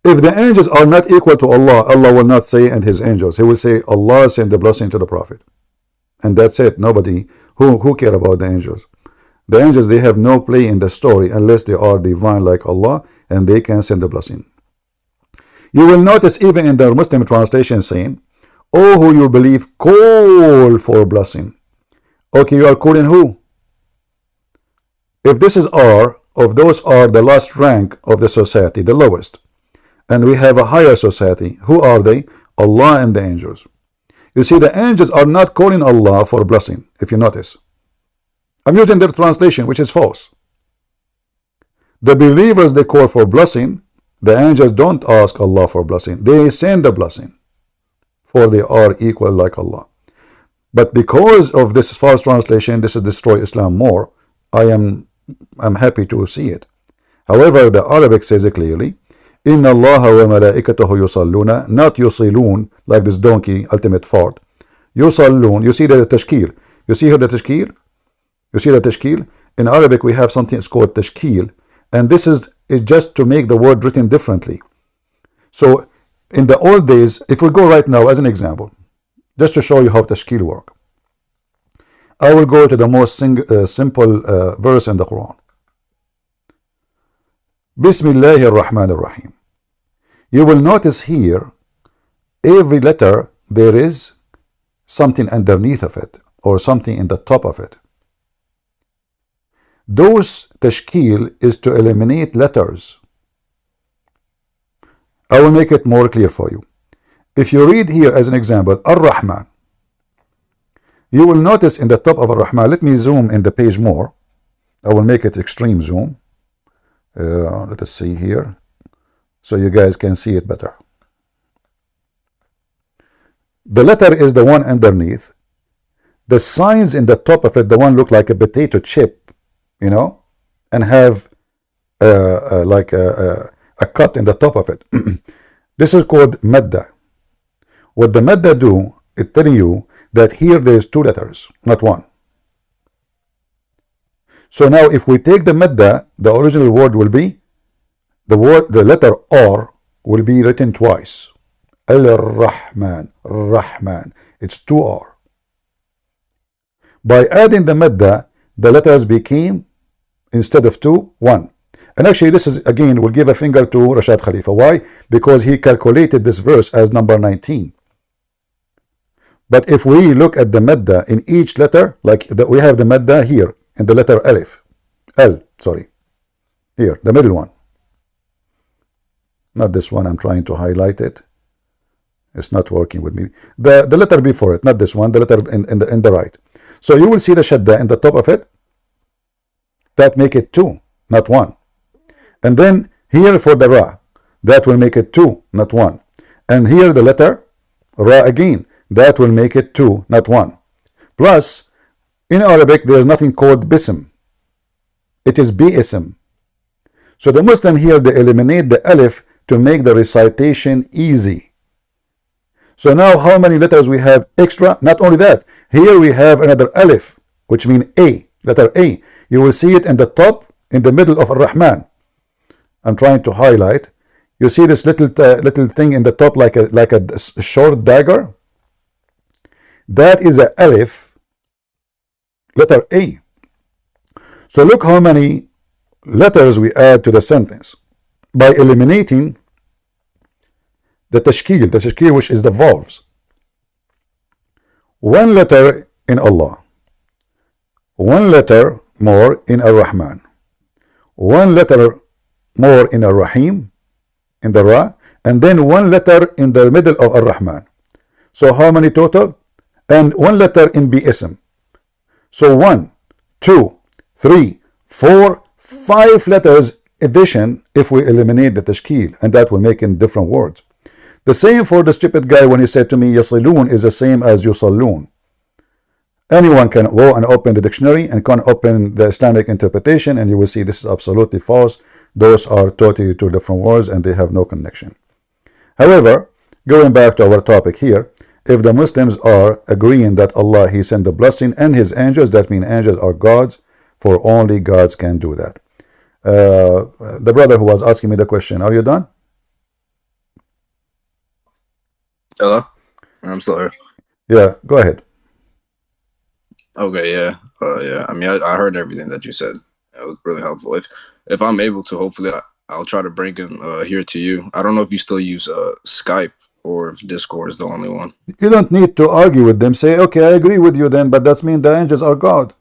If the angels are not equal to Allah, Allah will not say and his angels. He will say Allah send the blessing to the Prophet. And that's it. Nobody who care about the angels. The angels, they have no play in the story unless they are divine like Allah, and they can send the blessing. You will notice even in the Muslim translation saying, oh, who you believe, call for blessing. Okay, you are calling who? If this is R, of those are the last rank of the society, the lowest. And we have a higher society. Who are they? Allah and the angels. You see, the angels are not calling Allah for blessing, if you notice. I'm using their translation, which is false. The believers, they call for blessing. The angels don't ask Allah for blessing. They send the blessing, for they are equal like Allah. But because of this false translation, this is destroy Islam more. I'm happy to see it. However, the Arabic says it clearly. Inna Allah wa malaikatahu yusalluna, not yusilun, like this donkey, ultimate fart. Yusallun, you see the tashkil. You see here the tashkil? You see the tashkil? In Arabic, we have something called tashkil. And this is just to make the word written differently. So, in the old days, if we go right now as an example, just to show you how tashkil work, I will go to the most simple verse in the Quran. Bismillahir Rahmanir Rahim. You will notice here, every letter, there is something underneath of it, or something in the top of it. Those tashkil is to eliminate letters. I will make it more clear for you. If you read here as an example, Ar-Rahman, you will notice in the top of Ar-Rahman, let me zoom in the page more. I will make it extreme zoom. Let us see here, so you guys can see it better. The letter is the one underneath. The signs in the top of it, the one look like a potato chip, you know, and have like a cut in the top of it. This is called madda. What the madda do, it telling you that here there is two letters, not one. So now if we take the madda, the original word will be, the letter R will be written twice. Al-Rahman, Rahman. It's 2R. By adding the madda, the letters became, instead of 2, 1. And actually this is, again, we'll give a finger to Rashad Khalifa. Why? Because he calculated this verse as number 19. But if we look at the madda in each letter, like we have the madda here, in the letter Alif. Here, the middle one. Not this one, I'm trying to highlight it. It's not working with me. The letter before it, not this one, the letter in the right. So you will see the shadda in the top of it. That make it 2, not 1. And then here for the ra, that will make it 2, not 1. And here the letter ra again, that will make it 2, not 1. Plus, in Arabic, there is nothing called bism. It is bi-ism. So the Muslim here, they eliminate the alif to make the recitation easy. So now how many letters we have extra? Not only that, here we have another alif, which means A, letter A. You will see it in the top, in the middle of Ar-Rahman. I'm trying to highlight. You see this little thing in the top like a short dagger? That is a alif, letter A. So look how many letters we add to the sentence by eliminating the tashkil which is the vowels. One letter in Allah, one letter more in Ar-Rahman, one letter more in Ar-Rahim, in the Ra, and then one letter in the middle of Ar-Rahman. So how many total? And one letter in bi-ism. So 1, 2, 3, 4, 5 letters addition if we eliminate the tashkil, and that will make in different words. The same for the stupid guy when he said to me, yasilun is the same as yusallun. Anyone can go and open the dictionary and can open the Islamic interpretation, and you will see this is absolutely false. Those are totally two different words and they have no connection. However, going back to our topic here, if the Muslims are agreeing that Allah, He sent the blessing and His angels, that means angels are gods, for only gods can do that. The brother who was asking me the question, are you done? Hello? I'm sorry. Yeah, go ahead. Okay, yeah. Yeah, I mean, I heard everything that you said. It was really helpful. If I'm able to, hopefully I'll try to bring him here to you. I don't know if you still use Skype or if Discord is the only one. You don't need to argue with them. Say, okay, I agree with you then, but that means the angels are God.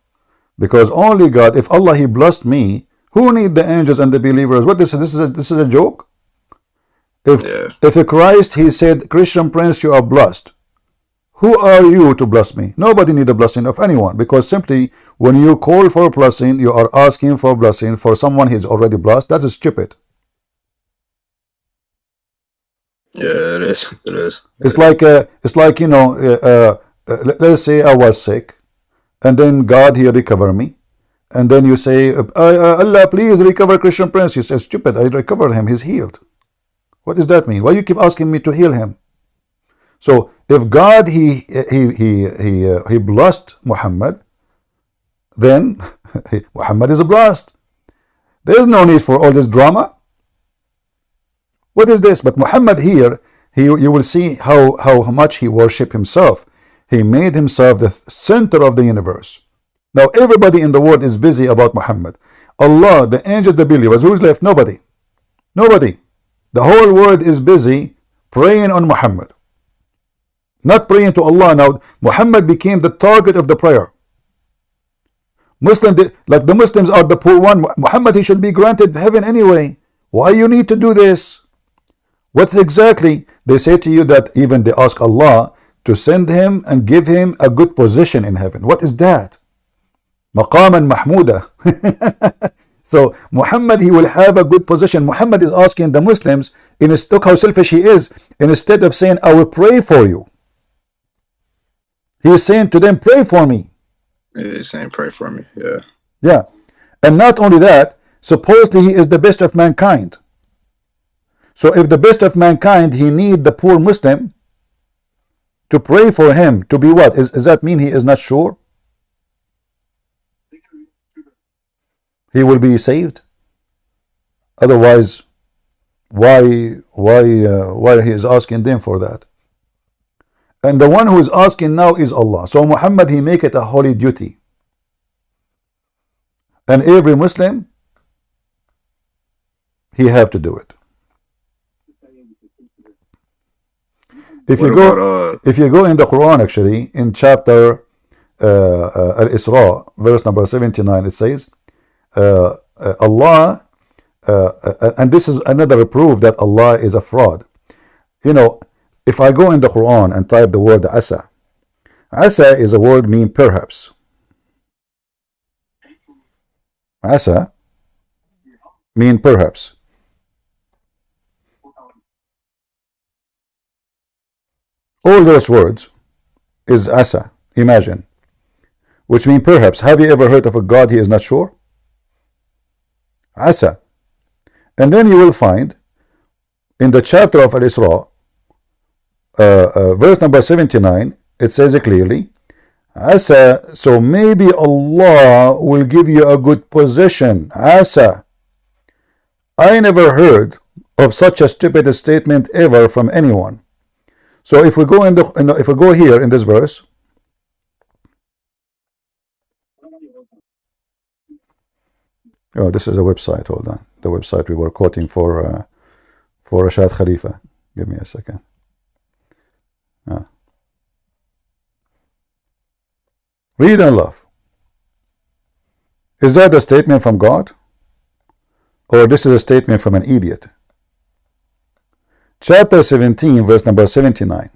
Because only God, if Allah, He blessed me, Who need the angels and the believers? What this is a joke? If a Christ, he said, Christian Prince, you are blessed. Who are you to bless me? Nobody need the blessing of anyone, because simply when you call for a blessing, you are asking for a blessing for someone who is already blessed. That is stupid. Yeah, it is. It is. It's like you know, let's say I was sick, and then God, he recover me, and then you say, Allah, please recover Christian Prince. He says, stupid, I recovered him, he's healed. What does that mean? Why you keep asking me to heal him? So if God he blessed Muhammad, then Muhammad is blessed. There is no need for all this drama. What is this? But Muhammad here, you will see how much he worshiped himself. He made himself the center of the universe. Now everybody in the world is busy about Muhammad. Allah, the angels, the believers, who's left? Nobody. Nobody. The whole world is busy praying on Muhammad, not praying to Allah. Now Muhammad became the target of the prayer. Like the Muslims are the poor one. Muhammad, he should be granted heaven anyway. Why you need to do this? What's exactly? They say to you that even they ask Allah to send him and give him a good position in heaven. What is that? Maqaman Mahmuda. So Muhammad, he will have a good position. Muhammad is asking the Muslims, look how selfish he is. Instead of saying, I will pray for you, he is saying to them, pray for me. He's saying, pray for me. Yeah. Yeah. And not only that, supposedly he is the best of mankind. So if the best of mankind, he need the poor Muslim to pray for him to be what? Does that mean he is not sure he will be saved? Otherwise, why he is asking them for that? And the one who is asking now is Allah. So Muhammad, he make it a holy duty, and every Muslim, he have to do it. If you go in the Quran, actually in chapter Al-Isra, verse number 79, it says, Allah, and this is another proof that Allah is a fraud. You know, if I go in the Quran and type the word asa, asa is a word mean perhaps. Asa mean perhaps. All those words is asa, imagine, which mean perhaps. Have you ever heard of a God he is not sure? Asa. And then you will find in the chapter of Al-Isra, verse number 79, it says it clearly, Asa, so maybe Allah will give you a good position. Asa. I never heard of such a stupid statement ever from anyone. So if we go if we go here in this verse, oh, this is a website. Hold on, the website we were quoting for Rashad Khalifa. Give me a second. Read and love. Is that a statement from God, or this is a statement from an idiot? Chapter 17, verse number 79.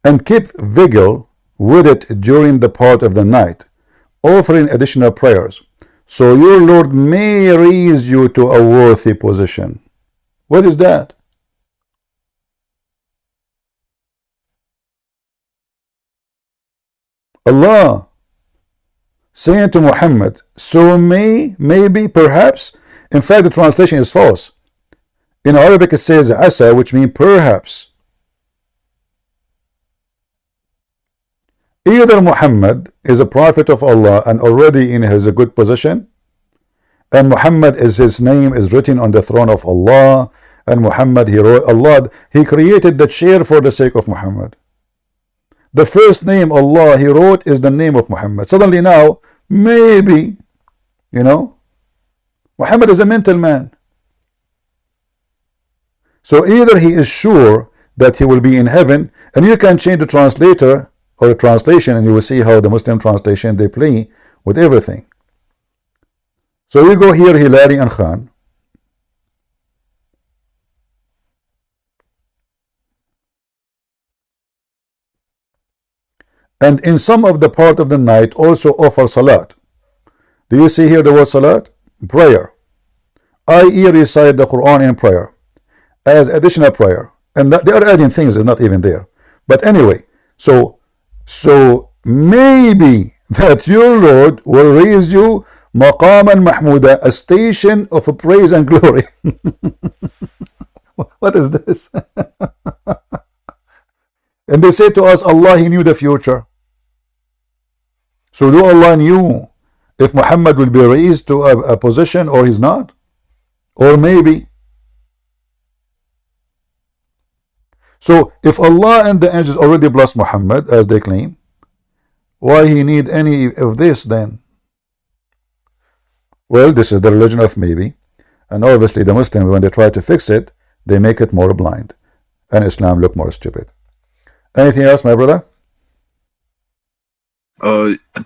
And keep vigil with it during the part of the night, offering additional prayers, so your Lord may raise you to a worthy position. What is that? Allah saying to Muhammad, so maybe, perhaps. In fact, the translation is false. In Arabic it says asa, which means perhaps. Either Muhammad is a prophet of Allah and already in his good position, and Muhammad is his name is written on the throne of Allah, and Muhammad, he created the chair for the sake of Muhammad. The first name Allah he wrote is the name of Muhammad. Suddenly now, maybe, you know, Muhammad is a mental man. So either he is sure that he will be in heaven, and you can change the translator or the translation, and you will see how the Muslim translation, they play with everything. So we go here, Hilary and Khan. And in some of the part of the night also offer salat. Do you see here the word salat? Prayer. I.e. recite the Quran in prayer as additional prayer. And that they are adding things is not even there. But anyway, so maybe that your Lord will raise you maqaman mahmuda, a station of praise and glory. What is this? And they say to us, Allah, He knew the future. So do Allah knew if Muhammad will be raised to a position or he's not? Or maybe. So if Allah and the angels already blessed Muhammad, as they claim, why he need any of this then? Well, this is the religion of maybe. And obviously the Muslims, when they try to fix it, they make it more blind. And Islam look more stupid. Anything else, my brother?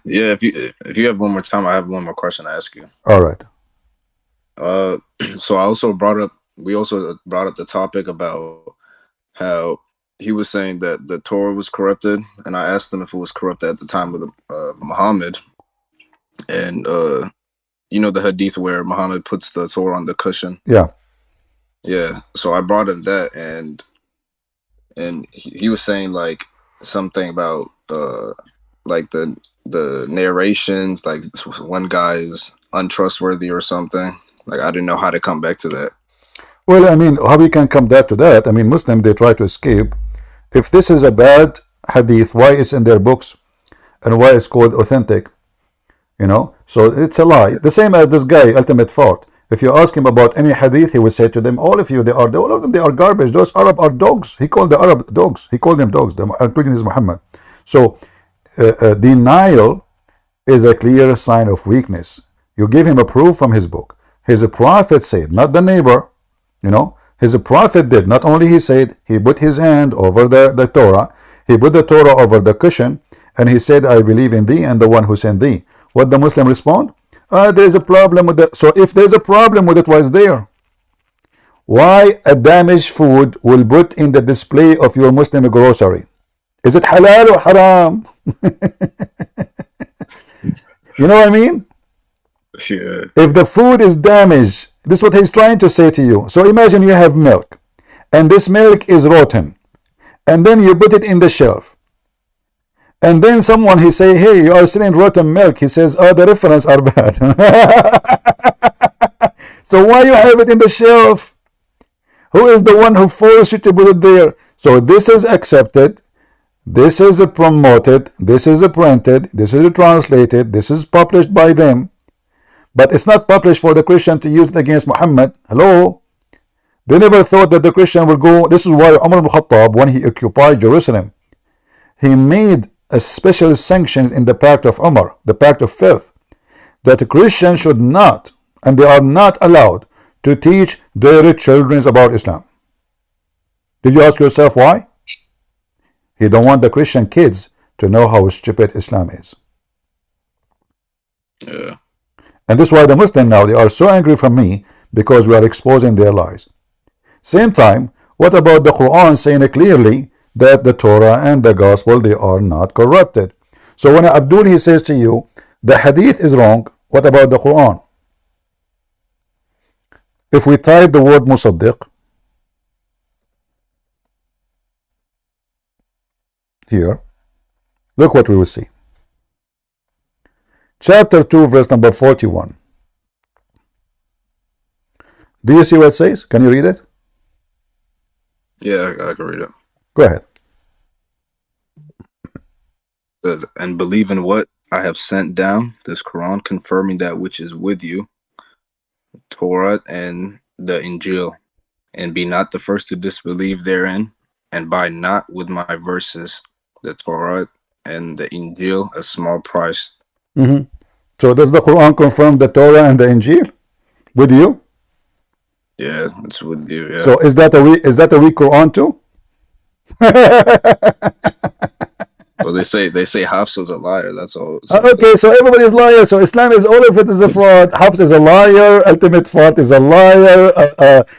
Yeah, if you have one more time, I have one more question to ask you. All right. So we also brought up the topic about how he was saying that the Torah was corrupted, and I asked him if it was corrupted at the time of Muhammad. And you know the hadith where Muhammad puts the Torah on the cushion. Yeah. Yeah. So I brought him that, and he was saying like something about like the narrations, like one guy is untrustworthy or something. Like I didn't know how to come back to that. Well, I mean, how we can come back to that? I mean, Muslims, they try to escape. If this is a bad hadith, why it's in their books and why it's called authentic? You know, so it's a lie. The same as this guy, Ultimate Fort. If you ask him about any hadith, he would say to them, all of them, they are garbage. Those Arab are dogs. He called the Arab dogs. He called them dogs, including his Muhammad. So denial is a clear sign of weakness. You give him a proof from his book. His prophet said, not the neighbor. You know, his prophet did. Not only he said, he put his hand over the Torah. He put the Torah over the cushion. And he said, I believe in thee and the one who sent thee. What the Muslim respond? There is a problem with that. So if there's a problem with it, why is there? Why a damaged food will put in the display of your Muslim grocery? Is it halal or haram? You know what I mean? Yeah. If the food is damaged, this is what he's trying to say to you. So imagine you have milk, and this milk is rotten, and then you put it in the shelf. And then someone, he say, hey, you are selling rotten milk. He says, oh, the reference are bad. So why you have it in the shelf? Who is the one who forced you to put it there? So this is accepted. This is promoted. This is printed. This is translated. This is published by them. But it's not published for the Christian to use it against Muhammad. Hello? They never thought that the Christian will go. This is why Umar ibn Khattab, when he occupied Jerusalem, he made a special sanctions in the Pact of Umar, the Pact of Faith, that a Christian should not, and they are not allowed to teach their children about Islam. Did you ask yourself why? He don't want the Christian kids to know how stupid Islam is. Yeah. And this is why the Muslims now, they are so angry from me, because we are exposing their lies. Same time, what about the Quran saying clearly that the Torah and the Gospel, they are not corrupted? So when Abdul, he says to you, the Hadith is wrong, what about the Quran? If we type the word Musaddiq here, look what we will see. Chapter 2, verse number 41. Do you see what it says? Can you read it? Yeah, I can read it. Go ahead. It says, and believe in what I have sent down, this Quran, confirming that which is with you, Torah and the Injil, and be not the first to disbelieve therein, and buy not with my verses, the Torah and the Injil, a small price. So does the Quran confirm the Torah and the Injil with you? Yeah, it's with you. Yeah. So is that a weak Quran too? Well, they say Hafsa's a liar. That's all. Okay, so everybody is liar. So Islam is all of it is a fraud. Hafs is a liar. Ultimate Fard is a liar.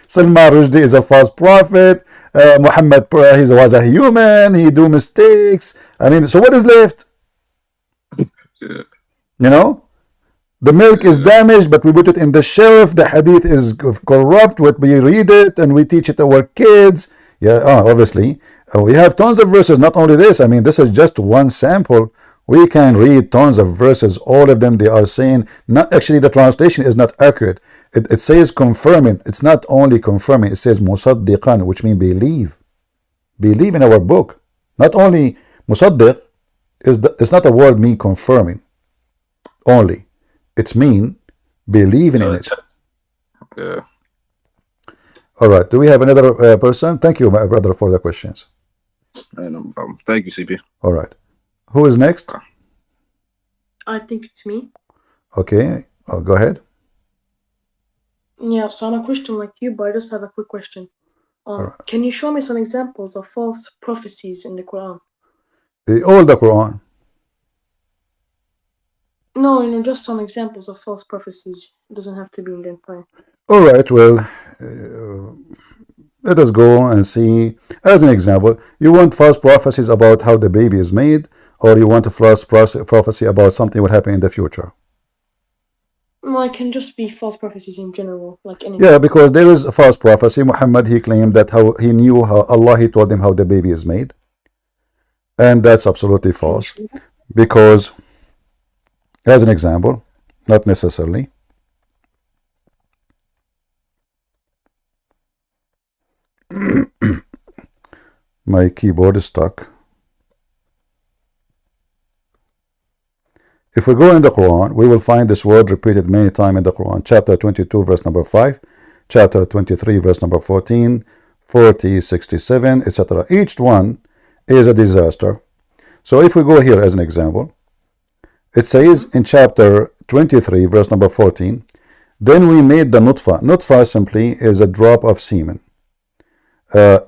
Salman Rushdie is a false prophet. Muhammad he was a human. He do mistakes. I mean, so what is left? Yeah. You know, the milk is damaged, but we put it in the shelf. The hadith is corrupt. We read it and we teach it to our kids. Yeah, obviously. We have tons of verses. Not only this, I mean, this is just one sample. We can read tons of verses. All of them, they are saying, not actually, the translation is not accurate. It says confirming. It's not only confirming. It says musaddiqan, which means believe. Believe in our book. Not only musaddiq, it's not a word mean confirming only. It's mean believing in it. Yeah. All right. Do we have another person? Thank you, my brother, for the questions. No problem. Thank you, CP. All right. Who is next? I think it's me. Okay. Go ahead. Yeah, so I'm a Christian like you, but I just have a quick question. right. Can you show me some examples of false prophecies in the Quran? All the Quran. No, just some examples of false prophecies. It doesn't have to be in the entire. All right. Well, let us go and see. As an example, you want false prophecies about how the baby is made, or you want a false prophecy about something will happen in the future? No, it can just be false prophecies in general, like anything. Yeah, because there is a false prophecy. Muhammad, he claimed that how he knew how Allah, he told him how the baby is made. And that's absolutely false. Because, as an example, not necessarily. My keyboard is stuck. If we go in the Quran, we will find this word repeated many times in the Quran. Chapter 22, verse number 5, chapter 23, verse number 14, 40, 67, etc. Each one is a disaster. So if we go here as an example, it says in chapter 23, verse number 14, then we made the nutfa. Nutfa simply is a drop of semen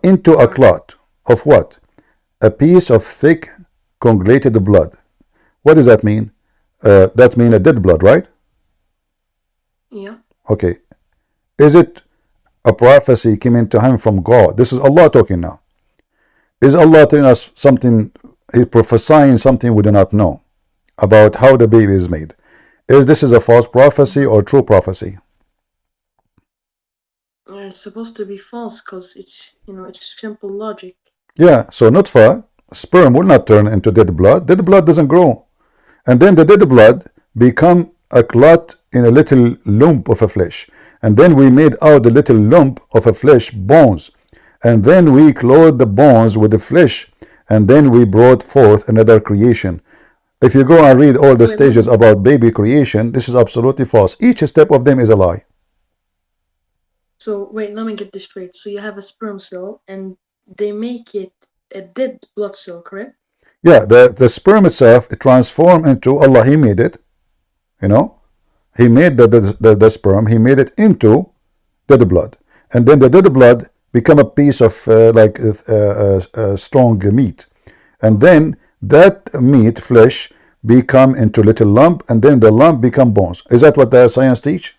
into a clot of what? A piece of thick, coagulated blood. What does that mean? That means a dead blood, right? Yeah. Okay. Is it a prophecy coming to him from God? This is Allah talking now. Is Allah telling us something, He's prophesying something we do not know about how the baby is made? Is this a false prophecy or true prophecy? It's supposed to be false because it's simple logic. Yeah, so nutfa, sperm will not turn into dead blood. Dead blood doesn't grow. And then the dead blood become a clot in a little lump of a flesh. And then we made out the little lump of a flesh bones. And then we clothed the bones with the flesh. And then we brought forth another creation. If you go and read all the stages about baby creation, this is absolutely false. Each step of them is a lie. So wait, let me get this straight. So you have a sperm cell and they make it a dead blood cell, correct? Yeah, the sperm itself, it transformed into Allah. He made it, He made the sperm. He made it into dead blood. And then the dead blood become a piece of strong meat. And then that meat, flesh, become into little lump. And then the lump become bones. Is that what the science teach?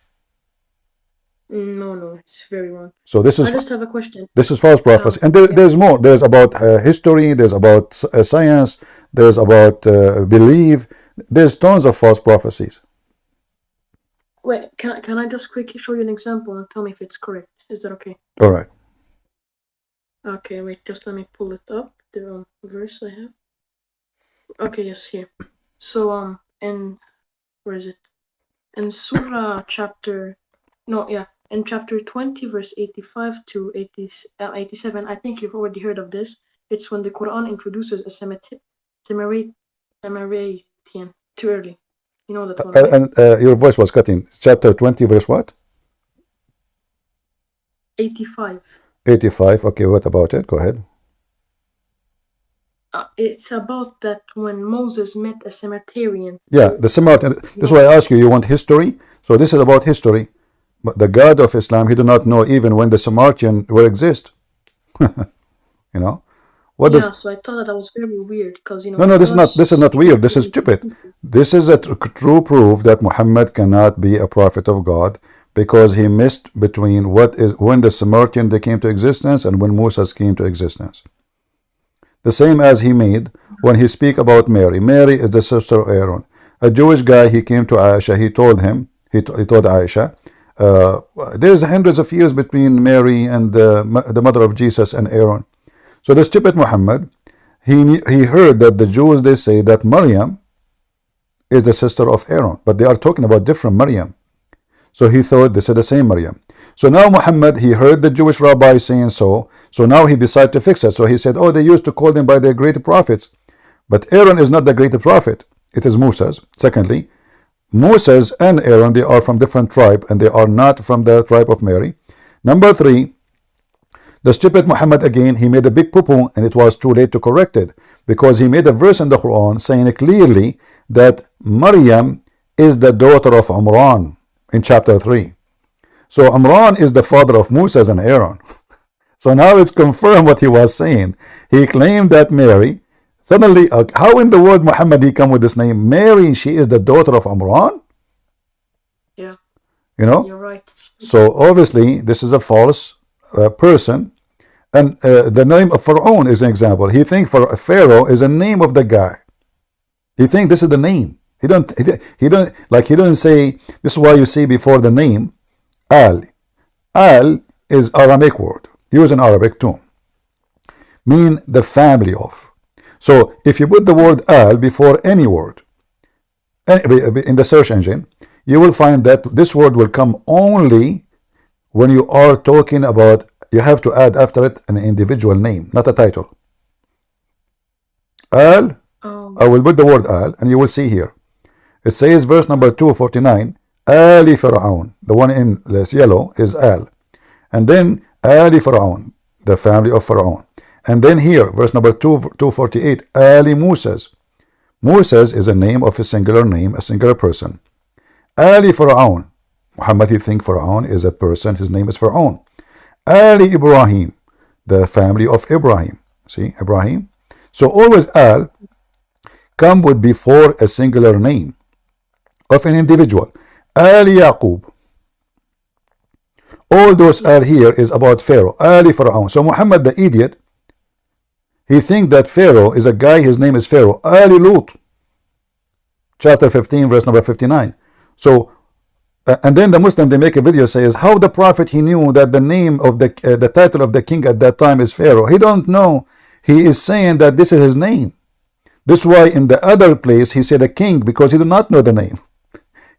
No, it's very wrong. So this is. I just have a question. This is false prophecy, and there's more. There's about history. There's about science. There's about belief. There's tons of false prophecies. Wait, can I just quickly show you an example and tell me if it's correct? Is that okay? All right. Okay, wait. Just let me pull it up. The verse I have. Okay, yes, here. So where is it? In Surah chapter. No, yeah. In chapter 20, verse 85 to 87, I think you've already heard of this. It's when the Quran introduces a Samaritan. Too early. You know that one, right? And your voice was cutting. Chapter 20, verse what? 85. 85. Okay, what about it? Go ahead. It's about that when Moses met a Samaritan. Yeah, the Samaritan. This is why I ask you. You want history? So this is about history. But the God of Islam, he do not know even when the Samaritan will exist. What Yeah, does? so I thought that was very weird because No, I no, thought this is not weird. This is stupid. This is a true proof that Muhammad cannot be a prophet of God, because he missed between when the Samaritan they came to existence and when Moses came to existence. The same as he made when he speak about Mary. Mary is the sister of Aaron. A Jewish guy, he came to Aisha. He told Aisha, there's hundreds of years between Mary and the mother of Jesus and Aaron. So the stupid Muhammad, he heard that the Jews, they say that Maryam is the sister of Aaron, but they are talking about different Maryam. So he thought this is the same Maryam. So now Muhammad, he heard the Jewish rabbi saying so now he decided to fix it. So he said, oh, they used to call them by their great prophets, but Aaron is not the great prophet, it is Moses. Secondly, Moses and Aaron, they are from different tribe, and they are not from the tribe of Mary. Number three, the stupid Muhammad again, he made a big poo-poo, and it was too late to correct it, because he made a verse in the Quran saying clearly that Maryam is the daughter of Imran in chapter 3. So Imran is the father of Moses and Aaron. So now it's confirmed what he was saying. He claimed that Mary, suddenly, how in the world Muhammad he come with this name? Mary, she is the daughter of Imran? Yeah. You're right. So obviously this is a false person. And the name of Pharaoh is an example. He thinks Pharaoh is a name of the guy. He thinks this is the name. He don't say. This is why you see before the name Al. Al is Aramaic word, used in Arabic too, mean the family of. So if you put the word Al before any word in the search engine, you will find that this word will come only when you are talking about, you have to add after it an individual name, not a title. Al, I will put the word Al, and you will see here. It says verse number 249, Ali Pharaoh, the one in this yellow is Al. And then Ali Pharaoh, the family of Pharaoh. And then here, verse number 248, Ali Moses. Moses is a name of a singular name, a singular person. Ali Pharaoh, Muhammad, he think Pharaoh is a person, his name is Pharaoh. Ali Ibrahim, the family of Ibrahim. See, Ibrahim. So always Al come with before a singular name of an individual. Ali Yaqub. All those are here is about Pharaoh. Ali Pharaoh. So Muhammad the idiot, he think that Pharaoh is a guy, his name is Pharaoh. Ali Lut. Chapter 15, verse number 59. So and then the Muslim, they make a video, says how the prophet he knew that the name of the title of the king at that time is Pharaoh. He don't know. He is saying that this is his name. This is why in the other place he said a king, because he did not know the name.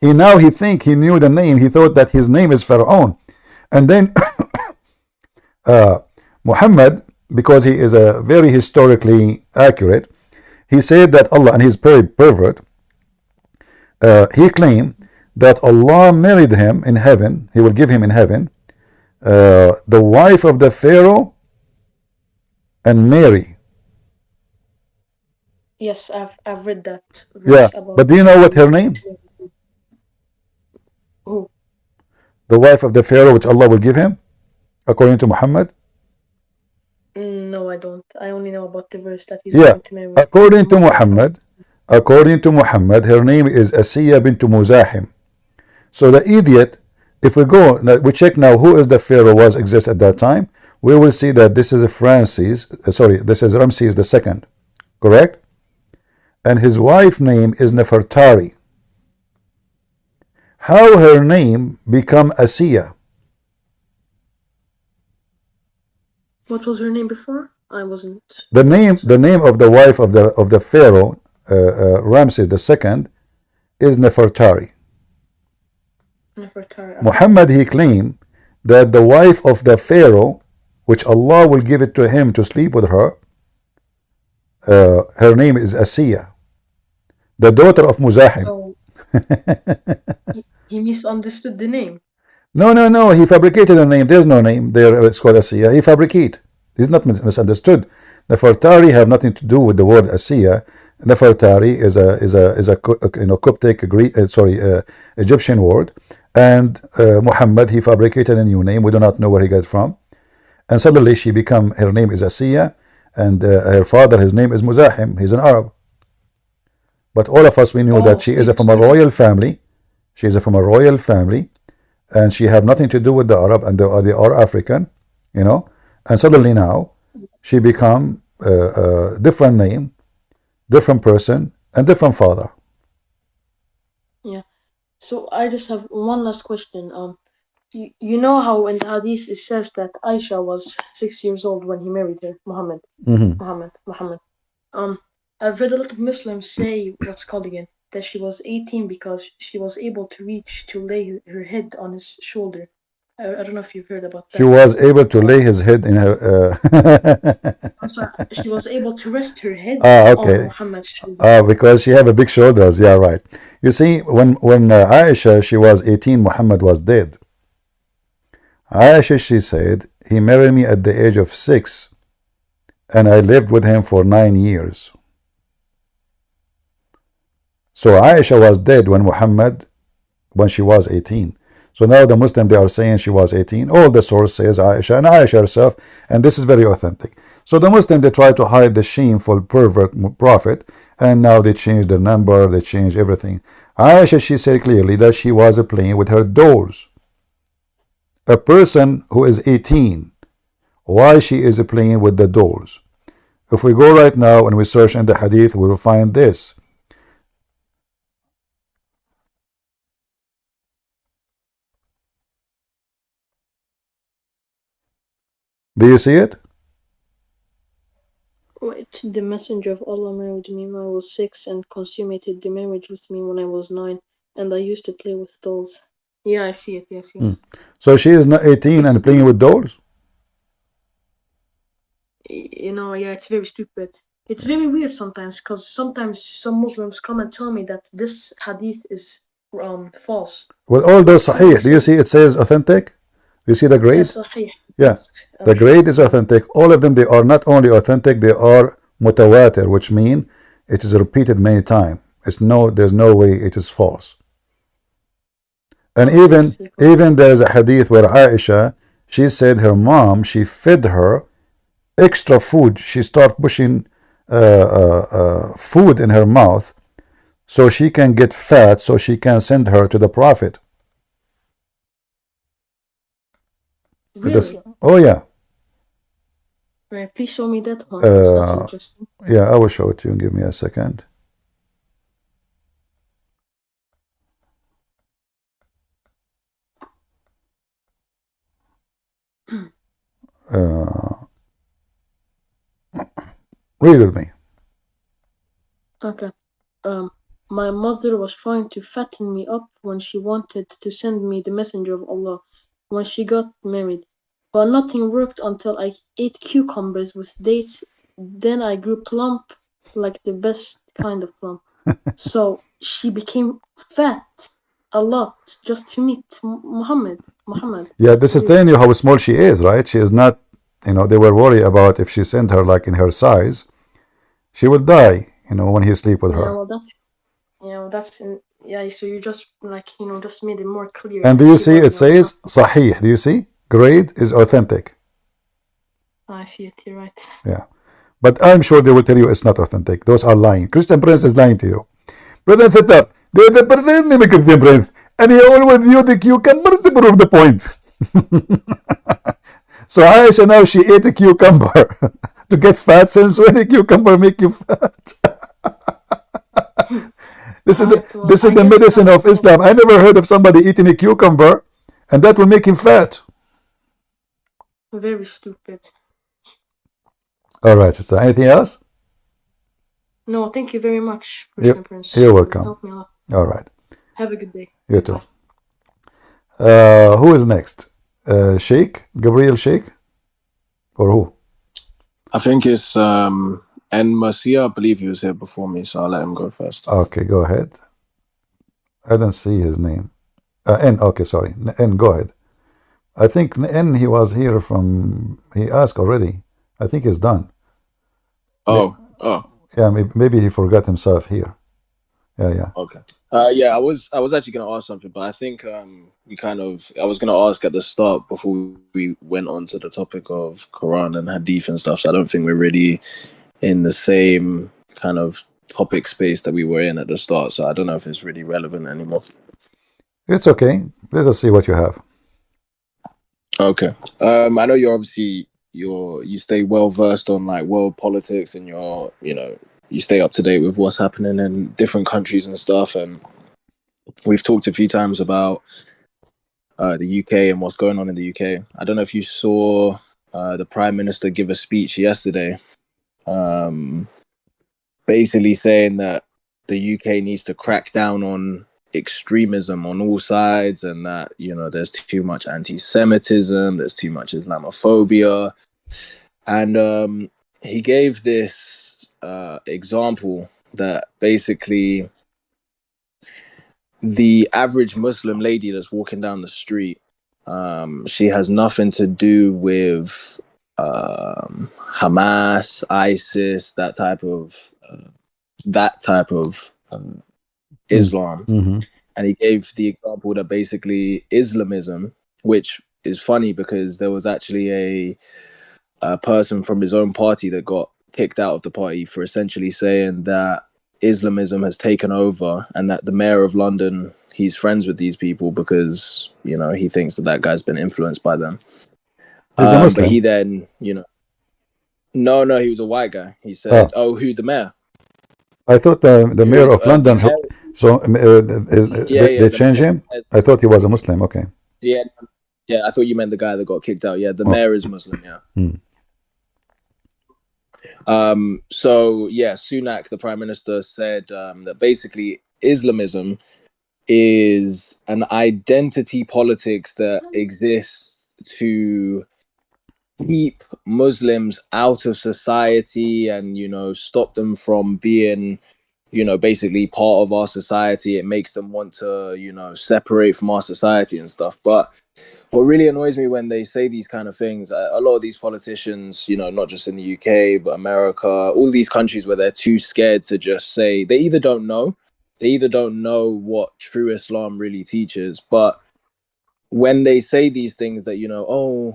He think he knew the name. He thought that his name is Pharaoh. And then Muhammad, because he is a very historically accurate, he said that Allah, and he's very pervert, he claimed that Allah married him in heaven, he will give him in heaven the wife of the Pharaoh and Mary. Yes, I've read that verse. Yeah, but do you know what her name? Who? The wife of the Pharaoh which Allah will give him, according to Muhammad? No, I don't. I only know about the verse that he's going to marry. According to Muhammad, her name is Asiya bint Muzahim. So the idiot, if we go, we check now who is the Pharaoh was exist at that time, we will see that this is this is Ramses II, correct? And his wife name is Nefertari. How her name become Asiya? What was her name before? I wasn't. The name of the wife of the Pharaoh, Ramses II, is Nefertari. Nefertari. Muhammad, he claimed that the wife of the Pharaoh, which Allah will give it to him to sleep with her, her name is Asiya, the daughter of Muzahim. Oh. He misunderstood the name. No, he fabricated a name. There's no name there. It's called Asiya. He fabricated. He's not misunderstood. Nefertari have nothing to do with the word Asiya. Nefertari is a Coptic Egyptian word, and Muhammad, he fabricated a new name. We do not know where he got it from, and suddenly her name is Asiya, and her father, his name is Muzahim, he's an Arab. But all of us, we knew that she is from a royal family. She is from a royal family, and she have nothing to do with the Arab, and they are African, you know. And suddenly now, she become a different name, different person, and different father. Yeah. So I just have one last question. You know how in the hadith it says that Aisha was 6 years old when he married her, Muhammad. Muhammad. I've read a lot of Muslims say what's called again, that she was 18 because she was able to reach to lay her head on his shoulder. I don't know if you've heard about that. She was able to lay his head in her. I'm sorry, she was able to rest her head on Muhammad's shoulder. Because she have a big shoulders. Yeah, right. You see, when Aisha, she was 18, Muhammad was dead. Aisha, she said, he married me at the age of 6, and I lived with him for 9 years. So Aisha was dead when she was 18. So now the Muslim, they are saying she was 18. All the source says Aisha, and Aisha herself, and this is very authentic. So the Muslim, they try to hide the shameful pervert prophet, and now they change the number, they change everything. Aisha, she said clearly that she was playing with her dolls. A person who is 18, why she is playing with the dolls? If we go right now and we search in the hadith, we will find this. Do you see it? Wait, the messenger of Allah married me when I was 6 and consummated the marriage with me when I was 9, and I used to play with dolls. Yeah, I see it. Yes. So she is not 18 and playing with dolls? You know, yeah, it's very stupid. It's very weird sometimes, because sometimes some Muslims come and tell me that this hadith is false. With all those sahih, do you see it says authentic? Do you see the grade? Yeah, the grade is authentic. All of them, they are not only authentic, they are mutawatir, which mean it is repeated many times. There's no way it is false. And even there's a hadith where Aisha, she said her mom, she fed her extra food. She started pushing food in her mouth so she can get fat, so she can send her to the Prophet. Really? Oh yeah. Right, please show me that one. That's interesting. Yeah, I will show it to you. Give me a second. Read with me. Okay. My mother was trying to fatten me up when she wanted to send me the messenger of Allah when she got married. But nothing worked until I ate cucumbers with dates. Then I grew plump, like the best kind of plump. So she became fat a lot just to meet Muhammad. Yeah, this is telling you how small she is, right? She is not, they were worried about if she sent her like in her size, she would die, when he sleep with her. So you just just made it more clear. And do you see it says Sahih? Do you see? Grade is authentic. I see it, you're right. Yeah. But I'm sure they will tell you it's not authentic. Those are lying. Christian Prince is lying to you. Brother Sitter, the Christian Prince, and he always knew the cucumber to prove the point. So Aisha now she ate a cucumber to get fat, since when a cucumber make you fat? This is the medicine of Islam. I never heard of somebody eating a cucumber and that will make him fat. Very stupid. All right, sister. Anything else? No, thank you very much, Christian Prince. You're welcome. Help me a lot. All right. Have a good day. You too. Who is next? Sheikh? Gabriel Sheikh? Or who? I think it's N. Marcia. I believe he was here before me, so I'll let him go first. Okay, go ahead. I didn't see his name. N. Okay, sorry. N. Go ahead. I think N. He was here from. He asked already. I think he's done. Oh. Yeah, maybe he forgot himself here. Yeah. Okay. Yeah, I was actually going to ask something, but I think I was going to ask at the start before we went on to the topic of Quran and Hadith and stuff. So I don't think we're really in the same kind of topic space that we were in at the start. So I don't know if it's really relevant anymore. It's okay. Let us see what you have. Okay. I know you're obviously you stay well versed on like world politics, and you stay up to date with what's happening in different countries and stuff. And we've talked a few times about the UK and what's going on in the UK. I don't know if you saw the Prime Minister give a speech yesterday, basically saying that the UK needs to crack down on extremism on all sides, and that there's too much anti-Semitism, there's too much Islamophobia, and he gave this example that basically the average Muslim lady that's walking down the street, she has nothing to do with Hamas, ISIS, that type of Islam. Mm-hmm. And he gave the example that basically Islamism, which is funny because there was actually a person from his own party that got kicked out of the party for essentially saying that Islamism has taken over, and that the mayor of London, he's friends with these people because he thinks that guy's been influenced by them. He's a Muslim. But he then no, he was a white guy. He said, who, the mayor? I thought the mayor of London. They changed him. I thought he was a Muslim. Okay. Yeah, I thought you meant the guy that got kicked out. Yeah, the mayor is Muslim. Yeah. So yeah, Sunak, the Prime Minister, said that basically Islamism is an identity politics that exists to keep Muslims out of society and stop them from being basically part of our society. It makes them want to separate from our society and stuff. But what really annoys me when they say these kind of things, a lot of these politicians, not just in the UK, but America, all these countries where they're too scared to just say, they either don't know what true Islam really teaches, but when they say these things that,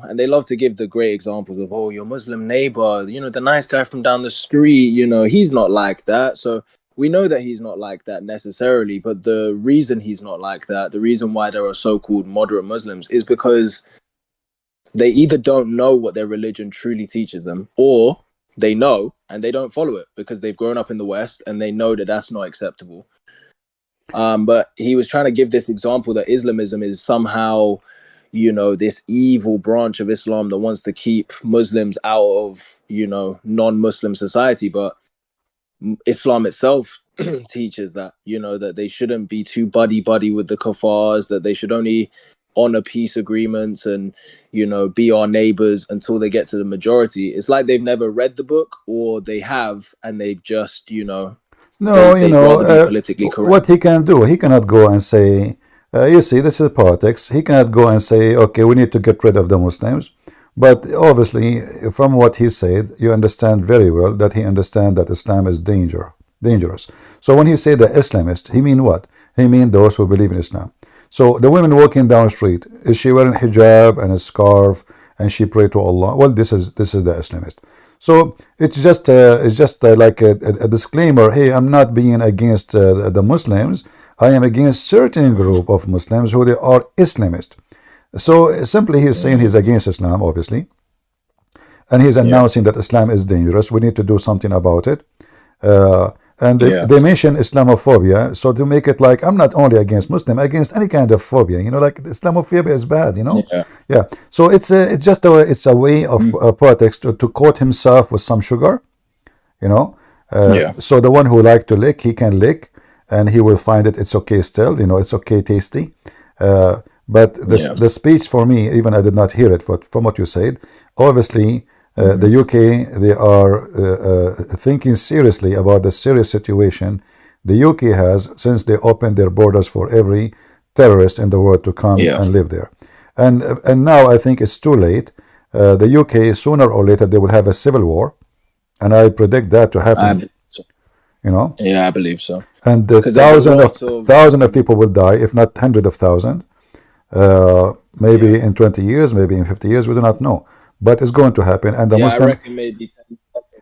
and they love to give the great examples of, your Muslim neighbor, the nice guy from down the street, he's not like that. So we know that he's not like that necessarily, but the reason he's not like that, the reason why there are so-called moderate Muslims, is because they either don't know what their religion truly teaches them, or they know and they don't follow it because they've grown up in the West and they know that that's not acceptable. But he was trying to give this example that Islamism is somehow, this evil branch of Islam that wants to keep Muslims out of, non-Muslim society. But Islam itself teaches that, that they shouldn't be too buddy-buddy with the kuffars, that they should only honor peace agreements and, be our neighbors until they get to the majority. It's like they've never read the book, or they have, and they've just, No, politically correct. What he can do, he cannot go and say, you see, this is politics. He cannot go and say, okay, we need to get rid of the Muslims. But obviously, from what he said, you understand very well that he understands that Islam is dangerous. So when he said the Islamist, he mean what? He mean those who believe in Islam. So the women walking down the street, is she wearing hijab and a scarf and she pray to Allah? Well, this is the Islamist. So it's just like a disclaimer. Hey, I'm not being against the Muslims. I am against certain group of Muslims who they are Islamist. So simply he's saying he's against Islam, obviously, and he's announcing that Islam is dangerous. We need to do something about it. They mention Islamophobia, so to make it like I'm not only against Muslim, against any kind of phobia. Like Islamophobia is bad. Yeah. So it's just a way of politics to coat himself with some sugar. So the one who like to lick, he can lick, and he will find it's okay still. It's okay, tasty. But the speech for me, even I did not hear it, but from what you said, obviously the UK, they are thinking seriously about the serious situation the UK has since they opened their borders for every terrorist in the world to come and live there. And now I think it's too late. The UK, sooner or later, they will have a civil war, and I predict that to happen. you know. Yeah, I believe so. And Because there's a lot thousands of people will die, if not hundreds of thousands. Maybe in 20 years, maybe in 50 years, we do not know. But it's going to happen. And the I Muslim reckon maybe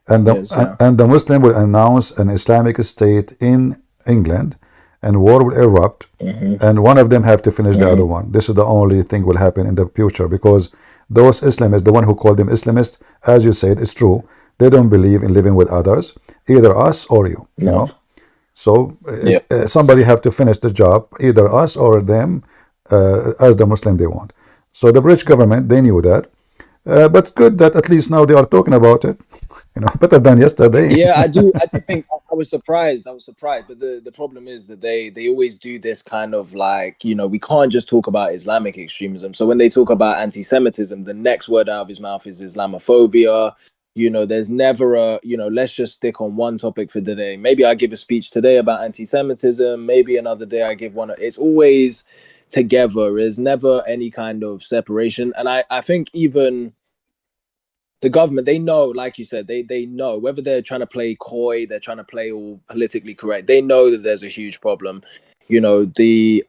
10 years, yeah. and the Muslim will announce an Islamic state in England, and war will erupt, and one of them have to finish the other one. This is the only thing will happen in the future, because those Islamists, the one who called them Islamists, as you said, it's true. They don't believe in living with others, either us or you. You know, so somebody have to finish the job, either us or them, as the Muslim they want. So the British government, they knew that, but good that at least now they are talking about it. You know, better than yesterday. Yeah, I do think I was surprised. But the problem is that they always do this kind of like, you know, we can't just talk about Islamic extremism. So when they talk about anti-Semitism, the next word out of his mouth is Islamophobia. You know, there's never a, you know, let's just stick on one topic for today. Maybe I give a speech today about anti-Semitism. Maybe another day I give one. It's always together. There's never any kind of separation. And I think even the government, they know, like you said, they know, whether they're trying to play coy, they're trying to play all politically correct, they know that there's a huge problem. You know, the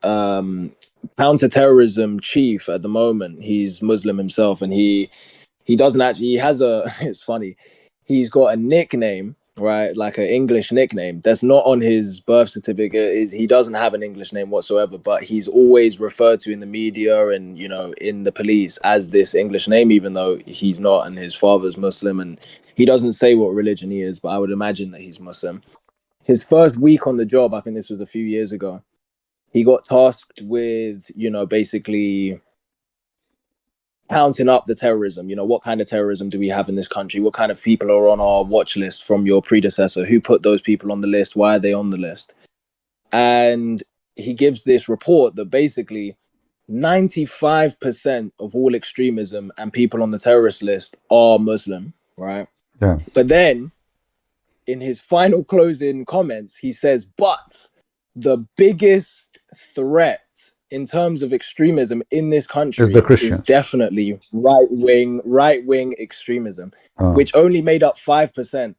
counterterrorism chief at the moment, he's Muslim himself, and he doesn't actually, he has a, it's funny, he's got a nickname, right, like an English nickname that's not on his birth certificate. He doesn't have an English name whatsoever, but he's always referred to in the media and, you know, in the police as this English name, even though he's not, and his father's Muslim, and he doesn't say what religion he is, but I would imagine that he's Muslim. His first week on the job, I think this was a few years ago, he got tasked with, you know, basically counting up the terrorism. You know, what kind of terrorism do we have in this country? What kind of people are on our watch list from your predecessor? Who put those people on the list? Why are they on the list? And he gives this report that basically 95% of all extremism and people on the terrorist list are Muslim, right? Yeah. But then in his final closing comments, he says, but the biggest threat in terms of extremism in this country is definitely right-wing extremism, which only made up 5%,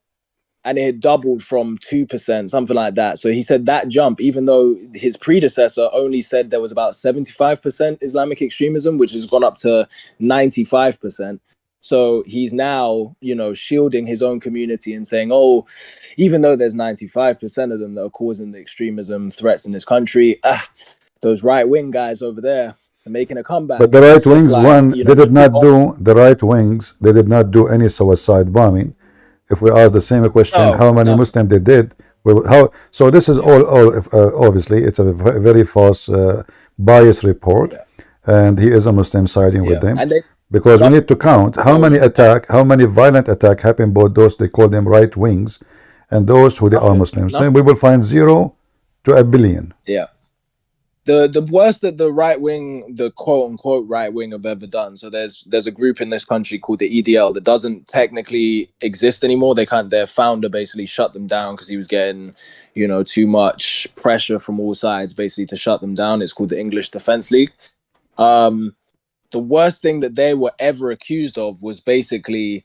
and it had doubled from 2%, something like that. So he said that jump, even though his predecessor only said there was about 75% Islamic extremism, which has gone up to 95%. So he's now, you know, shielding his own community and saying, oh, even though there's 95% of them that are causing the extremism threats in this country, those right-wing guys over there are making a comeback. But the right wings, like, they did not do, the right wings, they did not do any suicide bombing. If we ask the same question, how many Muslims they did, so this is all obviously, it's a very false, biased report, and he is a Muslim siding with them. Because we need to count how many violent attack happened, both those they call them right wings and those who they are Muslims. Then we will find 0 to a billion. Yeah. The worst that the right wing, the quote unquote right wing, have ever done. So there's a group in this country called the EDL that doesn't technically exist anymore. Their founder basically shut them down because he was getting, you know, too much pressure from all sides basically to shut them down. It's called the English Defence League. The worst thing that they were ever accused of was basically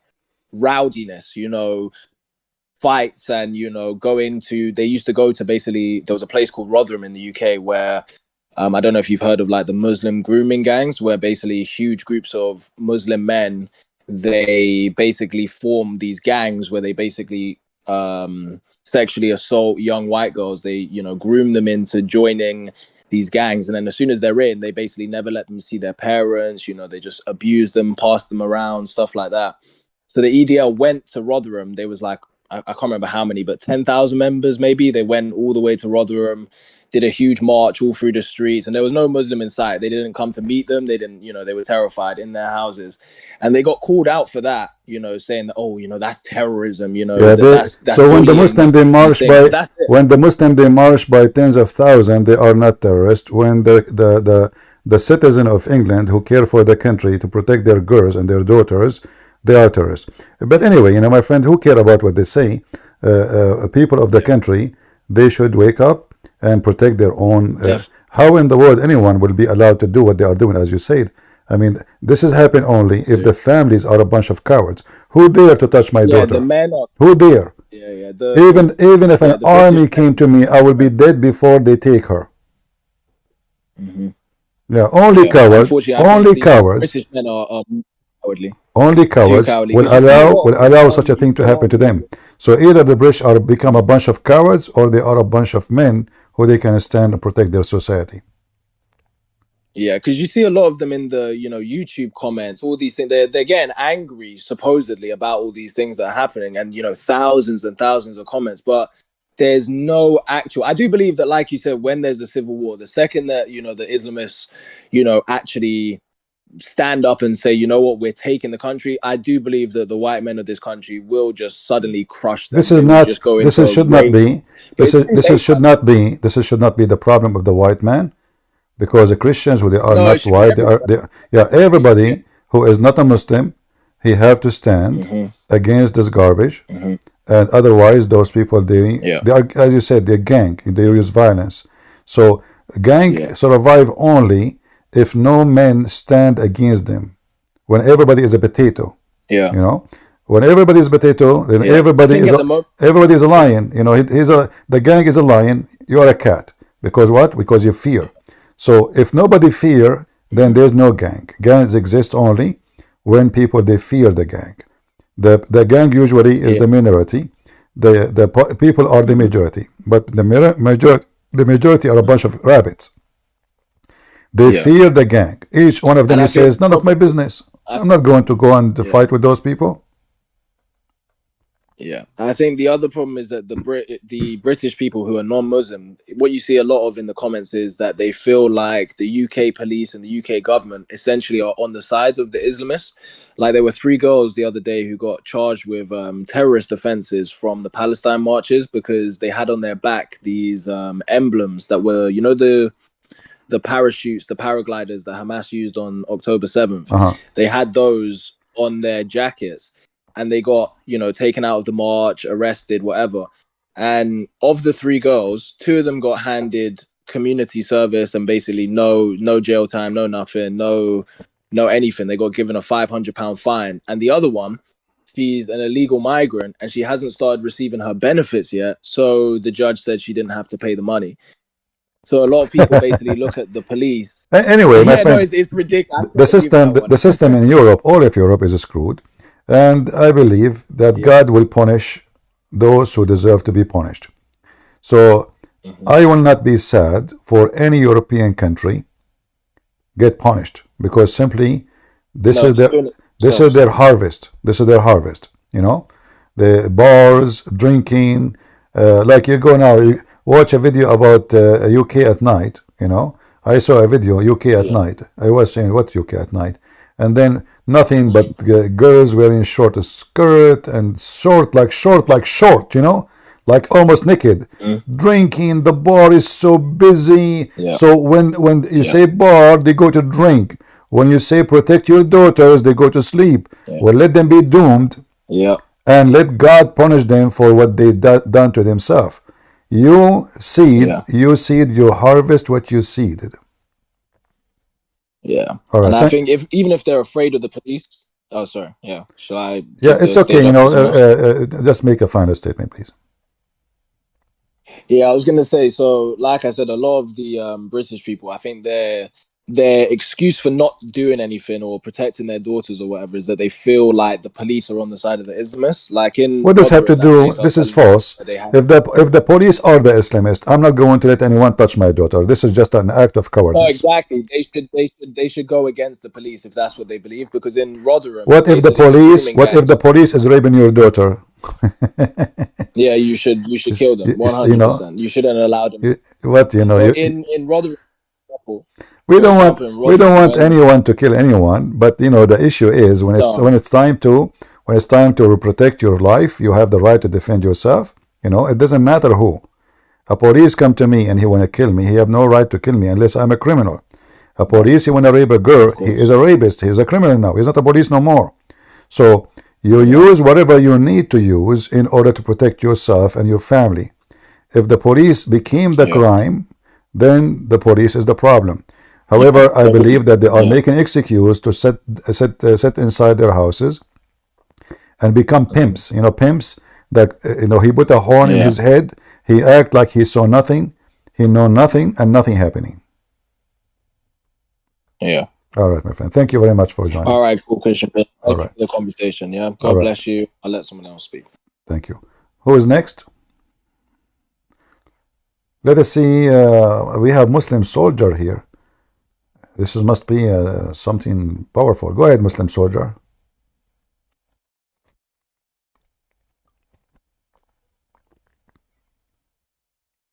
rowdiness, you know, fights, and, you know, they used to go to basically, there was a place called Rotherham in the UK where, I don't know if you've heard of like the Muslim grooming gangs, where basically huge groups of Muslim men, they basically form these gangs where they basically sexually assault young white girls. They, you know, groom them into joining these gangs, and then as soon as they're in, they basically never let them see their parents. You know, they just abuse them, pass them around, stuff like that. So the EDL went to Rotherham. They was like, I can't remember how many, but 10,000 members maybe. They went all the way to Rotherham, did a huge march all through the streets, and there was no Muslim in sight. They didn't come to meet them. They didn't, you know, they were terrified in their houses, and they got called out for that, you know, saying that, oh, you know, that's terrorism, you know. Yeah, that's so when the Muslim they march by tens of thousands, they are not terrorists. When the citizen of England who care for the country to protect their girls and their daughters, they are terrorists. But anyway, you know, my friend, who care about what they say? People of the country, they should wake up and protect their own. How in the world anyone will be allowed to do what they are doing, as you said? I mean, this has happened only if the families are a bunch of cowards. Who dare to touch my daughter? The men are, who dare? Yeah. Even if an the army British came to me, I will be dead before they take her. Mhm. Yeah, only Yeah, cowards, unfortunately, I think only the cowards, British men are cowardly, only too cowards cowardly. will Because you see a allow lot of such a thing to UK happen to army. them. So either the British are become a bunch of cowards, or they are a bunch of men who they can stand and protect their society. Yeah, because you see a lot of them in the YouTube comments, all these things. They're getting angry supposedly about all these things that are happening, and thousands and thousands of comments. But there's no actual. I do believe that, like you said, when there's a civil war, the second that the Islamists, actually stand up and say, what, we're taking the country. I do believe that the white men of this country will just suddenly crush them. This is They will not. just go This into is a should not rage. be. But This should not be. This should not be the problem of the white man, because the Christians, who they are no, it not should be white, yeah, everybody. everybody who is not a Muslim, he have to stand against this garbage, and otherwise those people they are, as you said, they're gang. They use violence. So gang survive only if no men stand against them. When everybody is a potato, when everybody is a potato, then everybody is a lion. The gang is a lion. You are a cat. Because what? Because you fear. So if nobody fear, then there's no gang. Gangs exist only when people they fear the gang. The gang usually is the minority. The people are the majority, but the majority are a bunch of rabbits. They fear the gang. Each one of them says, none of my business. I'm not going to go and fight with those people. Yeah, and I think the other problem is that the British people who are non-Muslim, what you see a lot of in the comments is that they feel like the UK police and the UK government essentially are on the sides of the Islamists. Like there were 3 girls the other day who got charged with terrorist offenses from the Palestine marches because they had on their back these emblems that were, the parachutes, the paragliders that Hamas used on October 7th. They had those on their jackets. And they got, taken out of the march, arrested, whatever. And of the 3 girls, 2 of them got handed community service and basically no jail time, no nothing, no anything. They got given a £500 fine. And the other one, she's an illegal migrant and she hasn't started receiving her benefits yet. So the judge said she didn't have to pay the money. So a lot of people basically look at the police. Anyway, my friend, it's ridiculous. The system in Europe, all of Europe is screwed. And I believe that God will punish those who deserve to be punished. So I will not be sad for any European country get punished, because simply this is their harvest. This is their harvest. The bars, drinking, like you go now, you watch a video about UK at night. I saw a video UK at night. I was saying, what UK at night? And then nothing but girls wearing short skirt and short, like almost naked, drinking. The bar is so busy. So when you say bar, they go to drink. When you say protect your daughters, they go to sleep. Well, let them be doomed, and let God punish them for what they done to themselves. You seed, you harvest what you seeded. Yeah. All right. And I think even if they're afraid of the police. Oh, sorry. Yeah. Shall I? Yeah, it's okay. Just make a final statement, please. Yeah, I was gonna say. So, like I said, a lot of the British people, I think their excuse for not doing anything or protecting their daughters or whatever is that they feel like the police are on the side of the Islamists. Like in what does have to do? This is false. If the police are the Islamists, I'm not going to let anyone touch my daughter. This is just an act of cowardice. No, exactly. They should go against the police if that's what they believe. Because in Rotherham, what if the police is raping your daughter? Yeah, you should kill them 100%. You shouldn't allow them. In Rotherham. We don't want anyone to kill anyone, but the issue is when it's time to protect your life, you have the right to defend yourself. It doesn't matter who. A police come to me and he want to kill me, he have no right to kill me unless I'm a criminal. A police, he want to rape a girl, he is a rapist, he is a criminal now. He's not a police no more. So you use whatever you need to use in order to protect yourself and your family. If the police became the crime, then the police is the problem. However, I believe that they are making excuse to sit inside their houses and become pimps. Pimps, that he put a horn in his head. He act like he saw nothing, he know nothing, and nothing happening. Yeah. All right, my friend. Thank you very much for joining. All right, cool, Christian. Thank All you right. for the conversation. Yeah. God bless you. I'll let someone else speak. Thank you. Who is next? Let us see. We have Muslim soldier here. This must be something powerful. Go ahead, Muslim soldier.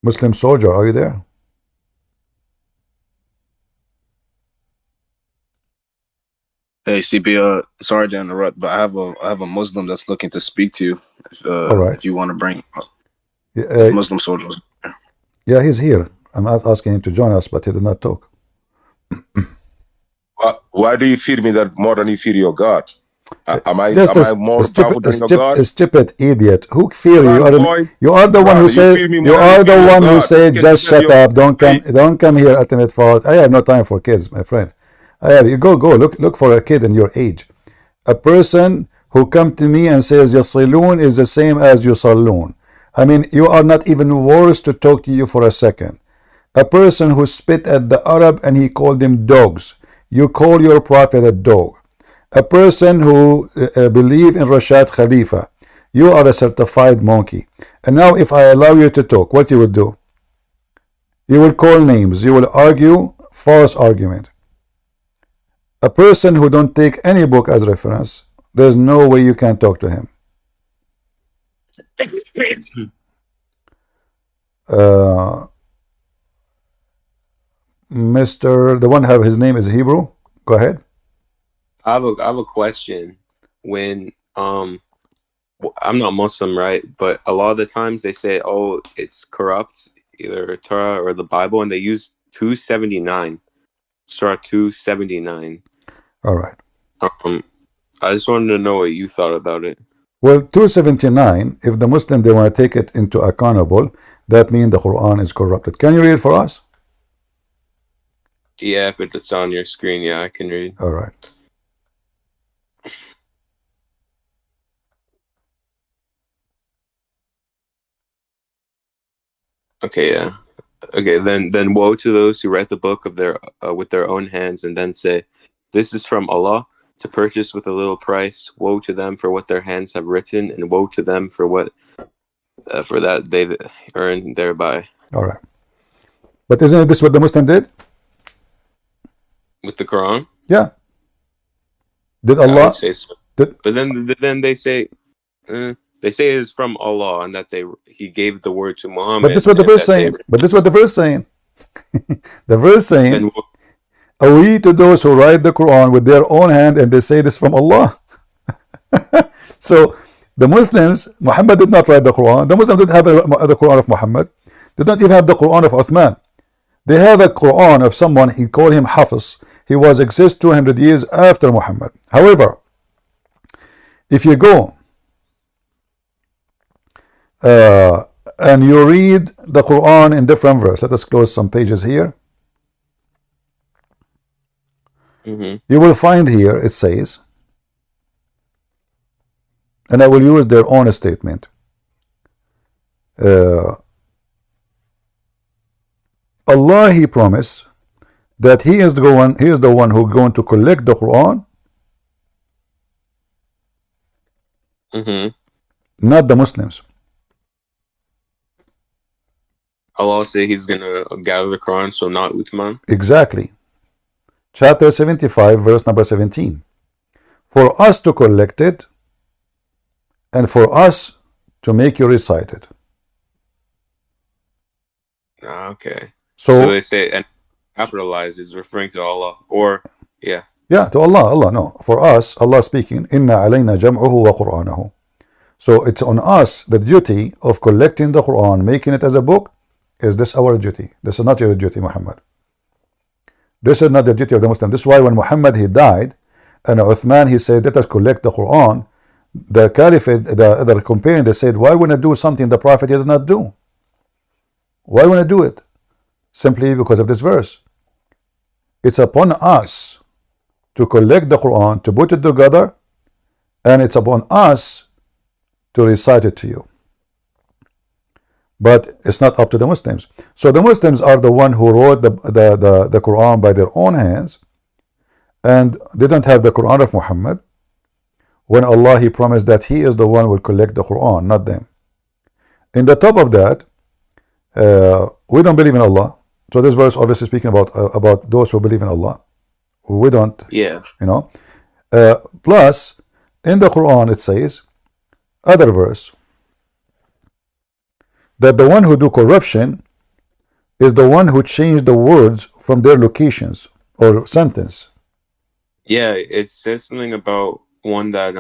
Muslim soldier, are you there? Hey, CP, sorry to interrupt, but I have a Muslim that's looking to speak to you. All right. If you want to bring Muslim soldiers. Yeah, he's here. I'm not asking him to join us, but he did not talk. Why do you fear me that more than you fear your God? Am I more powerful than your God? A stupid idiot. Who fear you? You are the one who said. You are the one who said, "Just shut up. Don't come here, ultimate fault." I have no time for kids, my friend. You go look for a kid in your age. A person who come to me and says Yasaloon is the same as Yusaloon. I mean, you are not even worth to talk to you for a second. A person who spit at the Arab and he called them dogs. You call your prophet a dog. A person who believe in Rashad Khalifa. You are a certified monkey. And now if I allow you to talk, what you will do? You will call names. You will argue false argument. A person who don't take any book as reference, there's no way you can talk to him. Mr. The one have his name is Hebrew. Go ahead. I have a question. When I'm not Muslim, right? But a lot of the times they say, "Oh, it's corrupt," either Torah or the Bible, and they use 279, Surah 279. All right. I just wanted to know what you thought about it. Well, 279. If the Muslim they want to take it into accountable, that means the Quran is corrupted. Can you read it for us? Yeah, if it's on your screen, yeah, I can read. All right. Okay, yeah. Okay, then woe to those who write the book of their with their own hands and then say, "This is from Allah to purchase with a little price. Woe to them for what their hands have written, and woe to them for what for that they earn thereby." All right. But isn't this what the Muslim did? With the Quran? Yeah. Did Allah say so. But then they say it's from Allah and that he gave the word to Muhammad. But this is what the verse saying. The verse saying, "Away to those who write the Quran with their own hand and they say this from Allah." So the Muslims, Muhammad did not write the Quran. The Muslims didn't have the Quran of Muhammad. They don't even have the Quran of Uthman. They have a Quran of someone, he called him Hafiz. He was exist 200 years after Muhammad. However, if you go and you read the Quran in different verses, let us close some pages here. You will find here it says, and I will use their own statement. Allah, he promised that he is the one who going to collect the Quran, not the Muslims. Allah say he's gonna gather the Quran, so not Uthman. Exactly. Chapter 75, verse number 17. For us to collect it, and for us to make you recite it. Okay. So they say, and capitalized is referring to Allah, or yeah. Yeah, to Allah. Allah, no. For us, Allah speaking, Inna alayna jam'uhu wa Qur'anahu. So it's on us the duty of collecting the Quran, making it as a book. Is this our duty? This is not your duty, Muhammad. This is not the duty of the Muslim. This is why when Muhammad he died, and Uthman he said, "Let us collect the Quran." The Caliphate, the companion, they said, "Why would I do something the Prophet did not do? Why would I do it?" Simply because of this verse. It's upon us to collect the Quran, to put it together, and it's upon us to recite it to you. But it's not up to the Muslims. So the Muslims are the one who wrote the Quran by their own hands, and didn't have the Quran of Muhammad, when Allah He promised that He is the one who will collect the Quran, not them. In the top of that, we don't believe in Allah. So this verse obviously speaking about those who believe in Allah. We don't. Yeah. You know. Plus, in the Quran it says, other verse, that the one who do corruption is the one who changed the words from their locations or sentence. Yeah, it says something about one that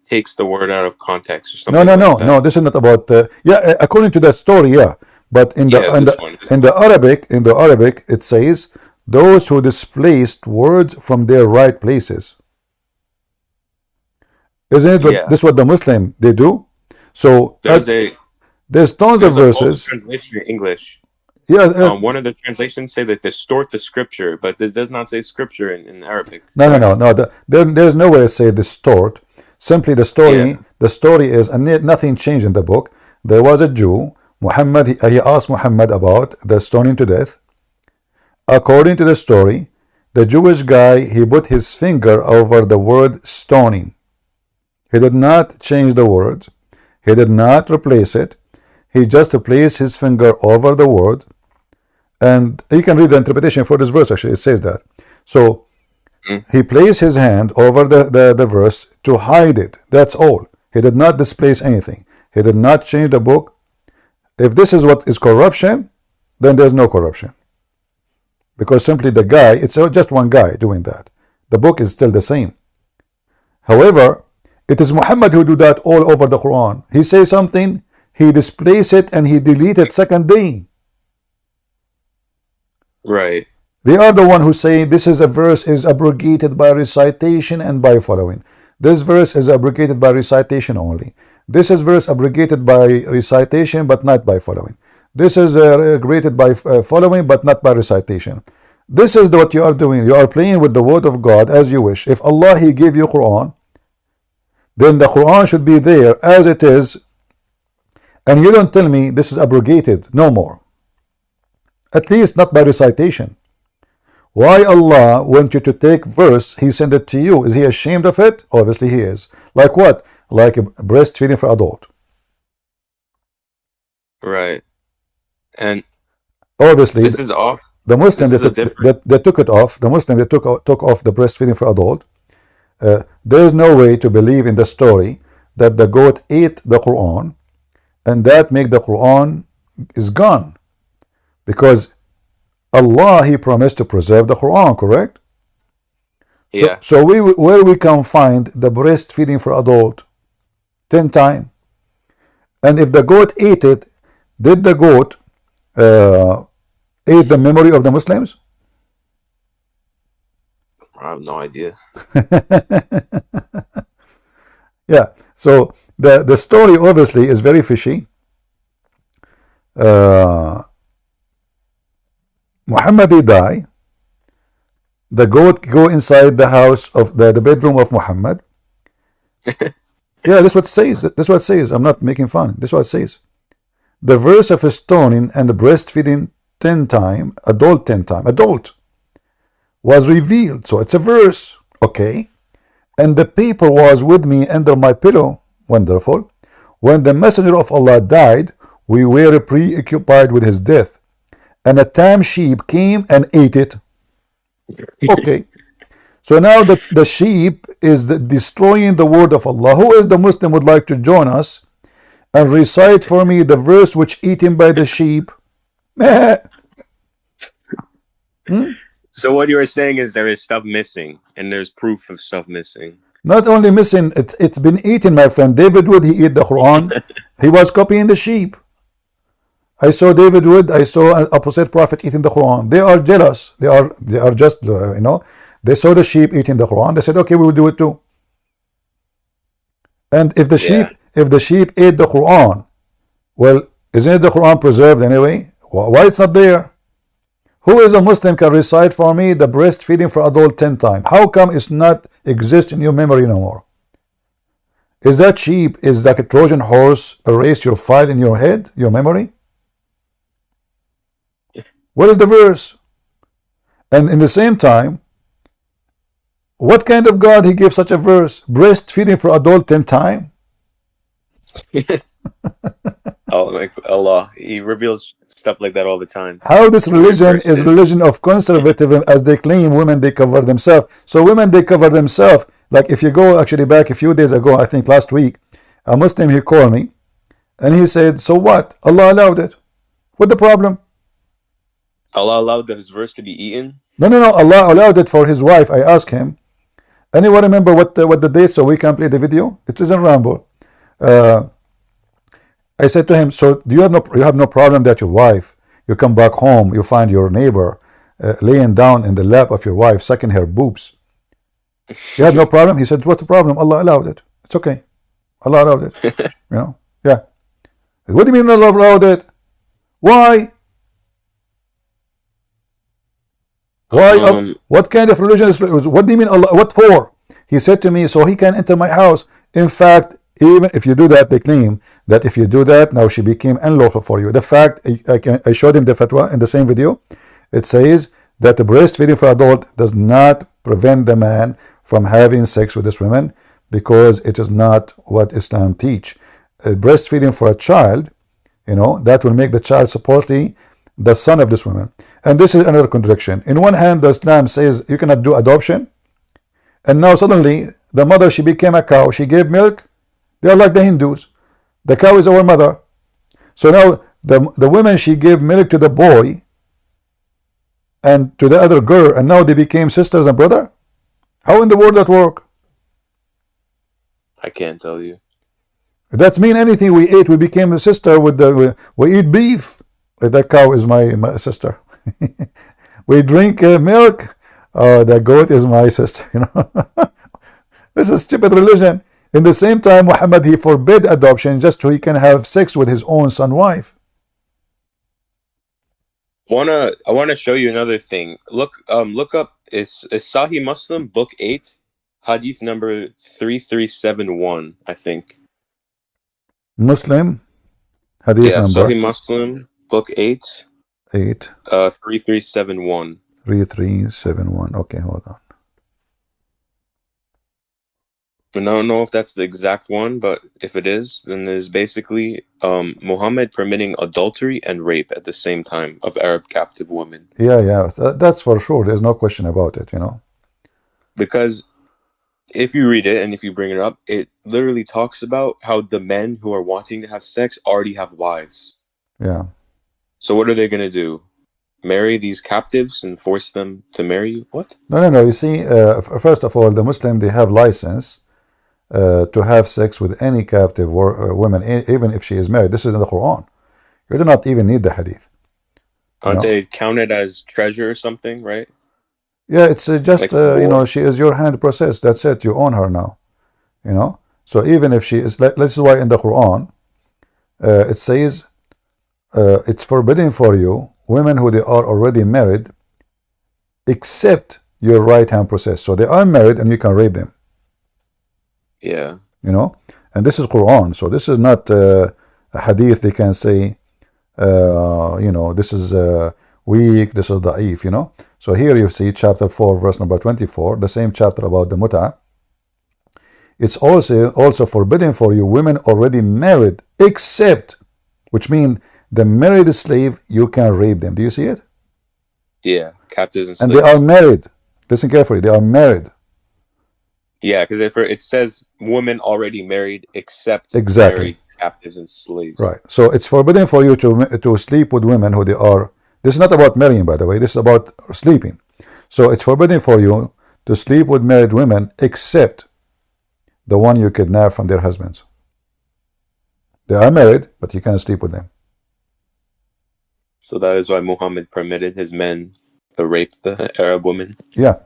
takes the word out of context or No, something. no. This is not about. Yeah, according to that story, yeah. But in the Arabic, it says those who displaced words from their right places. Isn't it? This is what the Muslim they do. So there's tons of verses. Translation in English. Yeah. One of the translations say that distort the scripture, but this does not say scripture in Arabic. No. There's no way to say distort. Simply the story. Yeah. The story is, and nothing changed in the book. There was a Jew, Muhammad. He asked Muhammad about the stoning to death. According to the story, the Jewish guy, he put his finger over the word stoning. He did not change the words. He did not replace it. He just placed his finger over the word. And you can read the interpretation for this verse, actually. It says that. So, he placed his hand over the verse to hide it. That's all. He did not displace anything. He did not change the book. If this is what is corruption, then there's no corruption. Because simply the guy, it's just one guy doing that. The book is still the same. However, it is Muhammad who do that all over the Quran. He says something, he displaces it, and he deletes it second day. Right. They are the one who say this is a verse is abrogated by recitation and by following. This verse is abrogated by recitation only. This is verse abrogated by recitation but not by following. This is abrogated by following but not by recitation. This is what you are doing. You are playing with the word of God as you wish. If Allah He gave you Quran, then the Quran should be there as it is, and you don't tell me this is abrogated no more. At least not by recitation. Why Allah wants you to take verse, He sent it to you? Is He ashamed of it? Obviously He is. Like what? Like breastfeeding for adult. Right. And obviously this is off. The Muslim that took it off, the Muslim that took off the breastfeeding for adult, there is no way to believe in the story that the goat ate the Quran and that make the Quran is gone. Because Allah He promised to preserve the Quran, correct? Yeah. So where we can find the breastfeeding for adult 10 times, and if the goat ate it, did the goat ate the memory of the Muslims? I have no idea. Yeah. So the story obviously is very fishy. Muhammad he die. The goat go inside the house of the bedroom of Muhammad. Yeah, that's what it says. That's what it says. I'm not making fun. That's what it says. The verse of stoning and the breastfeeding 10 times, adult 10 times, adult was revealed. So it's a verse. Okay. And the paper was with me under my pillow. Wonderful. When the messenger of Allah died, we were preoccupied with his death. And a tame sheep came and ate it. Okay. So now the sheep is destroying the word of Allah. Who is the Muslim would like to join us and recite for me the verse which eaten by the sheep? So what you are saying is there is stuff missing, and there's proof of stuff missing. Not only missing, it's been eaten, my friend. David Wood, he ate the Quran. He was copying the sheep. I saw David Wood, I saw an opposite prophet eating the Quran. They are jealous. They are just, they saw the sheep eating the Quran. They said, okay, we will do it too. And if the sheep ate the Quran, well, isn't the Quran preserved anyway? Why it's not there? Who is a Muslim can recite for me the breastfeeding for adult 10 times? How come it's not exist in your memory no more? Is that cheap? Is like a Trojan horse erase your file in your head, your memory? What is the verse? And in the same time, what kind of God he gives such a verse? Breastfeeding for adult 10 times? Oh, like Allah, He reveals stuff like that all the time. How this religion is religion of conservatism, as they claim women they cover themselves. So women they cover themselves. Like if you go actually back a few days ago, I think last week, a Muslim he called me and he said, so what? Allah allowed it. What the problem? Allah allowed His verse to be eaten? No, Allah allowed it for his wife. I asked him. Anyone remember what the date so we can play the video? It is in Rambo. I said to him, so do you have no problem that your wife, you come back home, you find your neighbor laying down in the lap of your wife, sucking her boobs. You have no problem? He said, what's the problem? Allah allowed it. It's okay. Allah allowed it. You know? Yeah. What do you mean Allah allowed it? Why? Why? What kind of religion is? What do you mean Allah? What for? He said to me, so he can enter my house. In fact, even if you do that, they claim that if you do that, now she became unlawful for you. The fact, I showed him the fatwa in the same video. It says that the breastfeeding for adult does not prevent the man from having sex with this woman because it is not what Islam teach. Breastfeeding for a child, you know, that will make the child supposedly the son of this woman. And this is another contradiction. In one hand, the Islam says you cannot do adoption, and now suddenly the mother, she became a cow, she gave milk. They are like the Hindus. The cow is our mother. So now the woman, she gave milk to the boy and to the other girl, and now they became sisters and brother. How in the world that work? I can't tell you. That mean anything we ate, we became a sister with the we eat beef. That cow is my sister. We drink milk. The goat is my sister. You know, this is stupid religion. In the same time, Muhammad, he forbid adoption just so he can have sex with his own son wife. I wanna show you another thing. Look up is Sahih Muslim book 8, hadith number 3371, I think. Muslim hadith number. Sahih Muslim book 8. 3371. 3371. Okay, hold on. I don't know if that's the exact one, but if it is, then there's basically Muhammad permitting adultery and rape at the same time of Arab captive women. Yeah, that's for sure. There's no question about it, you know. Because if you read it and if you bring it up, it literally talks about how the men who are wanting to have sex already have wives. Yeah. So what are they going to do? Marry these captives and force them to marry you? What? No. You see, first of all, the Muslim, they have license to have sex with any captive woman, even if she is married. This is in the Qur'an. You do not even need the hadith. Aren't they counted as treasure or something, right? Yeah, it's just, you know, she is your hand process. That's it. You own her now. You know? So even if she is, this is why in the Qur'an, it says, it's forbidden for you, women who they are already married, except your right hand process. So they are married and you can rape them. Yeah. You know, and this is Quran, so this is not a hadith. They can say, you know, this is weak, this is da'if, you know. So here you see chapter 4, verse number 24, the same chapter about the mut'ah. It's also forbidden for you, women already married, except, which means the married slave, you can rape them. Do you see it? Yeah, captives and slaves. And they are married. Listen carefully, they are married. Yeah, because if it says women already married except exactly married captives and slaves. Right. So it's forbidden for you to sleep with women who they are. This is not about marrying, by the way. This is about sleeping. So it's forbidden for you to sleep with married women except the one you kidnap from their husbands. They are married, but you can't sleep with them. So that is why Muhammad permitted his men to rape the Arab women. Yeah.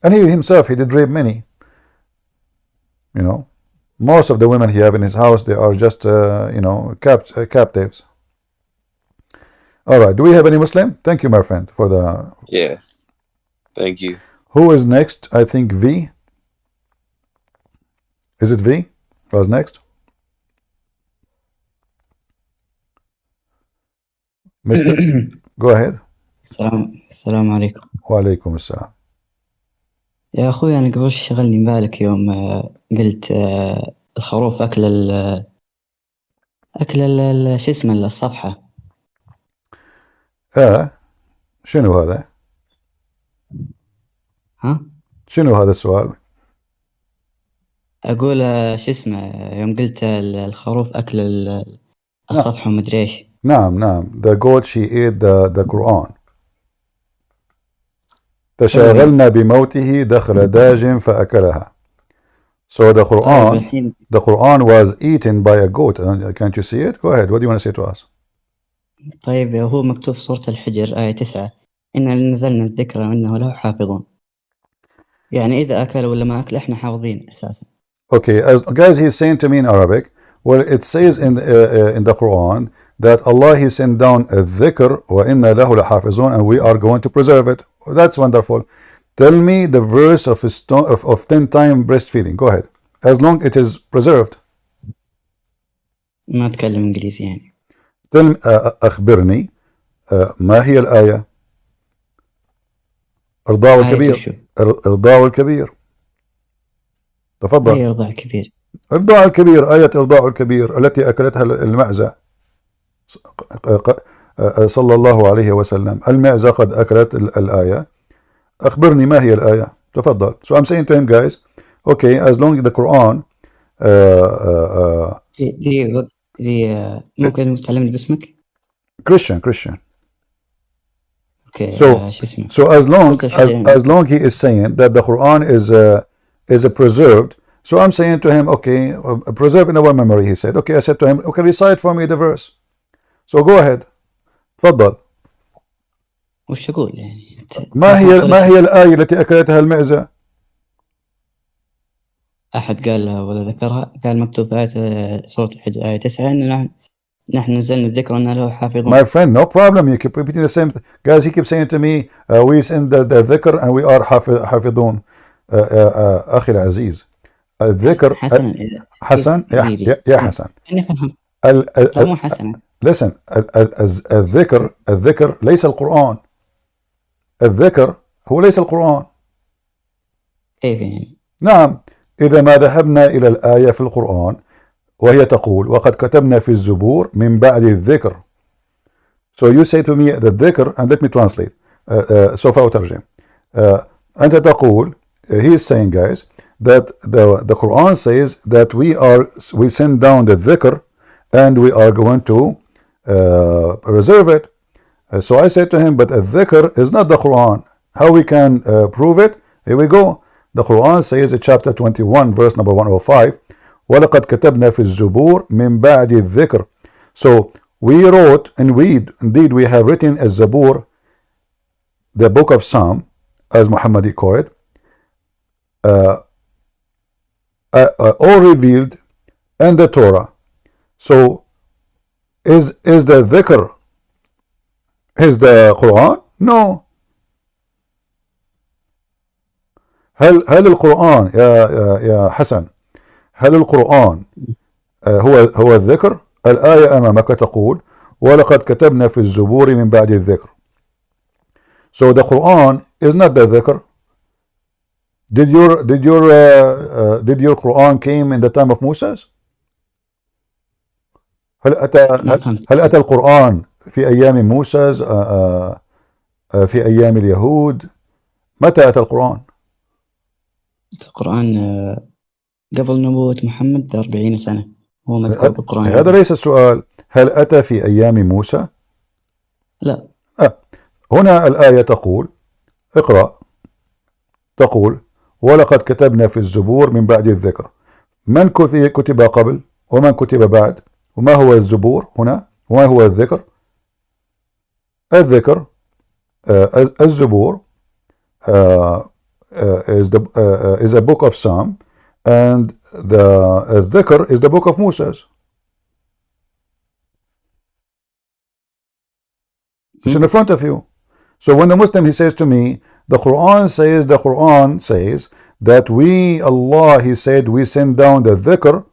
And he himself, he did rape many. You know, most of the women he have in his house, they are just, you know, captives. All right. Do we have any Muslim? Thank you, my friend, for the... Yeah. Thank you. Who is next? I think V. Is it V? What's next? Mr. Go ahead. السلام عليكم. وعليكم السلام. يا أخوي أنا قبل شغلني بالك يوم قلت الخروف أكل شو اسمه الصفحة. شنو هذا؟ ها؟ شنو هذا السؤال؟ أقول شو اسمه يوم قلت الخروف أكل الصفحة ومدري إيش. نعم. The goat she ate the Quran. تشاغلنا بموته دخل داج فأكلها. So the Quran was eaten by a goat. Can't you see it? Go ahead. What do you want to say to us? طيب هو مكتوب في سورة الحجر آية 9 إنا نزلنا الذكر وإنه له حافظون. يعني إذا أكل ولا ما أكل إحنا حافظين أساسا. Okay, guys, he's saying to me in Arabic, well, it says in the Quran that Allah he sent down a dhikr wa inna lahu lahafizun, and we are going to preserve it. That's wonderful. Tell me the verse of 10-time breastfeeding. Go ahead. As long it is preserved. ما أتكلم إنجليزي يعني. أخبرني ما هي الآية؟ إرضاء الكبير. إرضاء الكبير. تفضل. أي إرضاء الكبير؟ إرضاء الكبير، آية إرضاء الكبير التي أكلتها المعزة صلى الله عليه وسلم. المعزة قد أكلت الآية. أخبرني ما هي الآية. تفضل. So I'm saying to him, guys, okay, as long as the Quran ممكن تعلمني باسمك؟ Christian. Okay. So as long he is saying that the Quran is preserved, so I'm saying to him, okay, preserve in our memory. He said, okay. I said to him, okay, recite for me the verse. So go ahead. تفضل. وش أقول يعني؟ ما هي الآية التي أكلتها المعزة؟ أحد قالها ولا ذكرها؟ قال مكتوب في آية سورة الحج آية 9 إن نحن نزلنا الذكر وإنا له حافظون. My friend, no problem. You keep repeating the same. Guys, he keeps saying to me, we send the dhikr and we are حافظون. أخي العزيز. الذكر. حسن. يا حسن. أنا فهمت. مو حسن. Listen, الذكر ليس القرآن. الذكر هو ليس القرآن. كيف يعني؟ نعم. إذا ما ذهبنا إلى الآية في القرآن وهي تقول وقد كتبنا في الزبور من بعد الذكر. So you say to me the dhikr, and let me translate. سوف أترجم. أنت تقول, he is saying, guys, that the Quran says that we send down the dhikr and we are going to preserve it. So I said to him, but the dhikr is not the Quran. How we can prove it? Here we go. The Quran says in chapter 21, verse number 105, وَلَقَدْ كَتَبْنَا فِي الزُّبُورِ مِنْ بَعْدِ الذِّكْرِ. So we wrote, and indeed we have written as Zabur, the book of Psalm, as Muhammad called it, all revealed in the Torah. So is the dhikr is the Quran? No. هل القرآن يا حسن هل القرآن هو الذكر؟ الآية أمامك تقول ولقد كتبنا في الزبور من بعد الذكر. So the Quran is not the dhikr. Did your Quran came in the time of Moses? هل أتى القرآن في أيام موسى في أيام اليهود؟ متى أتى القرآن؟ القرآن قبل نبوة محمد 40 سنة هو مذكور بالقرآن. هذا ليس السؤال. هل أتى في أيام موسى؟ لا. هنا الآية تقول اقرأ تقول ولقد كتبنا في الزبور من بعد الذكر. من كتب قبل ومن كتب بعد؟ وما هو الزبور هنا؟ وما هو الذكر؟ الذكر الزبور is a book of Psalm, and the dhikr is the book of Moses. It's in front of you. So when the Muslim he says to me, the Quran says that we, Allah, He said, we send down the dhikr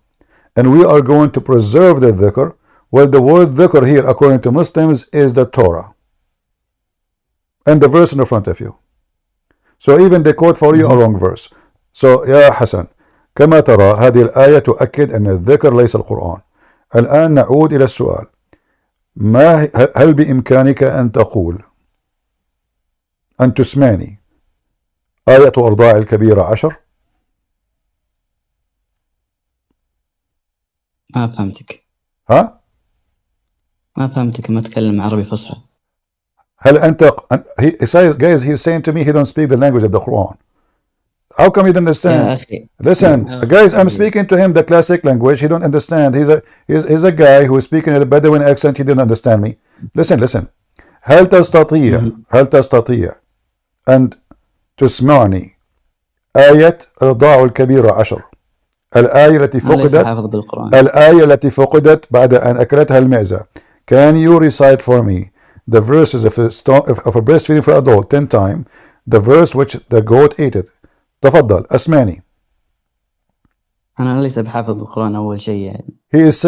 and we are going to preserve the dhikr. Well, the word dhikr here, according to Muslims, is the Torah. And the verse in the front of you. So even they quote for you a wrong verse. So يا حسن كما ترى هذه الآية تؤكد أن الذكر ليس القرآن. الآن نعود إلى السؤال. هل بإمكانك أن تقول أن تسمعني آية أرضاع الكبيرة 10؟ ما فهمتك. ها؟ ما فهمتك ما أتكلم عربي فصحى. هل أنت guys, he's saying to me he don't speak the language of the Quran. How come you don't understand? Listen, guys, I'm speaking to him the classic language. He don't understand. He's a guy who is speaking in a Bedouin accent. He didn't understand me. Listen. هل تستطيع أن تسمعني آية رضاع الكبيرة 10 الآية التي فقدت بعد أن أكلتها المعزة. Can you recite for me the verses of a breastfeeding for adult 10 times, the verse which the goat ate it. تفضل اسمعني. أنا ليس بحافظ القرآن أول شيء يعني. He is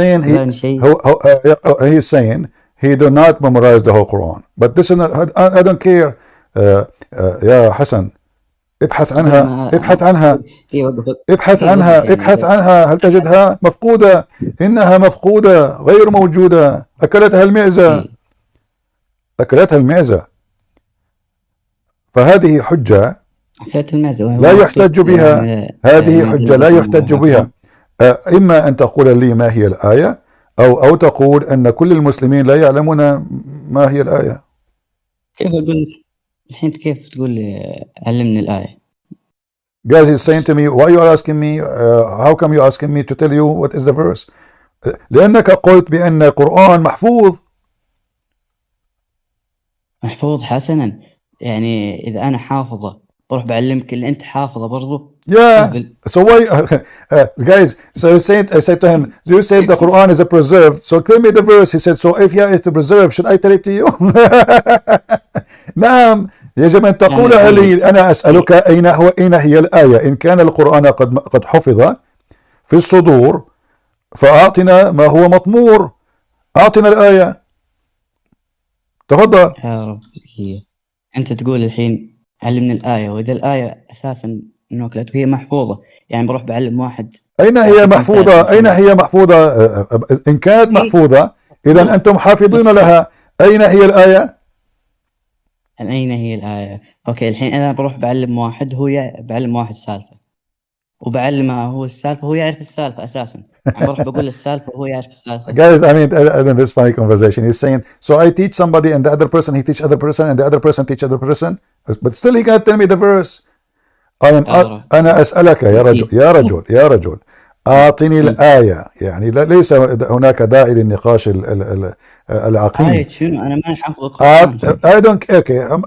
saying he do not memorize the whole Quran. But this is not, I don't care. يا حسن ابحث عنها هل تجدها مفقودة؟ إنها مفقودة غير موجودة. أكلتها المعزة. فهذه حجة لا يحتج بها. هذه حجة لا يحتج بها. إما أن تقول لي ما هي الآية أو تقول أن كل المسلمين لا يعلمون ما هي الآية. كيف أقول الحين كيف تقول علمني الآية؟ Guys, he's saying to me, why you are asking me, how come you asking me to tell you what is the verse? لأنك قلت بأن القرآن محفوظ حسنا. يعني إذا أنا حافظة بروح بعلمك اللي أنت حافظه برضو. Yeah. So why, guys? So I said to him, you said the Quran is a preserved. So tell me the verse. He said, so if yeah, it's preserved, should I tell it to you? نعم. يجب أن تقولها لي. أنا أسألك أين هي الآية؟ إن كان القرآن قد حفظ في الصدور فأعطنا ما هو مطمور. أعطنا الآية. تفضل. يا رب أنت تقول الحين علمني الآية، وإذا الآية أساسا نوكلت وهي محفوظة، يعني بروح بعلم واحد. أين هي محفوظة؟ إن كانت محفوظة إذا أنتم حافظين لها. أين هي الآية؟ أوكي، الحين أنا بروح بعلم واحد بعلم واحد سالفة وبعلمه هو السالفة، هو يعرف السالفة أساسا. يعني بروح بقول السالفة وهو يعرف السالفة. Guys, I mean this funny conversation. He's saying, so I teach somebody and the other person he teach other person and the other person teach other person, but still he can't tell me the verse. أنا أسألك يا رجل أعطني الآية. يعني ليس هناك داعي للنقاش العقيم. آية شنو؟ أنا ما حافظ القرآن. I don't. Okay.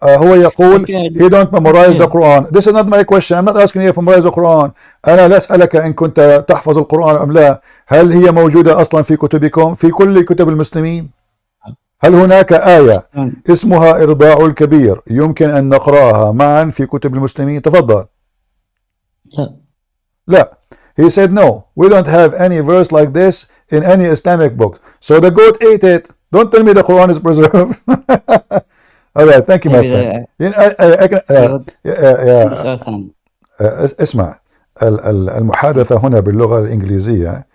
هو يقول he don't memorize the Quran. This is not my question. I'm not asking you to memorize the Quran. أنا لا أسألك إن كنت تحفظ القرآن أم لا. هل هي موجودة أصلا في كتبكم في كل كتب المسلمين؟ هل هناك آية اسمها إرضاع الكبير يمكن أن نقرأها معا في كتب المسلمين؟ تفضل. لا. He said no, we don't have any verse like this in any Islamic book. So the goat ate it. Don't tell me the Quran is preserved. All right, thank you my friend. اسمع، المحادثة هنا باللغة الإنجليزية،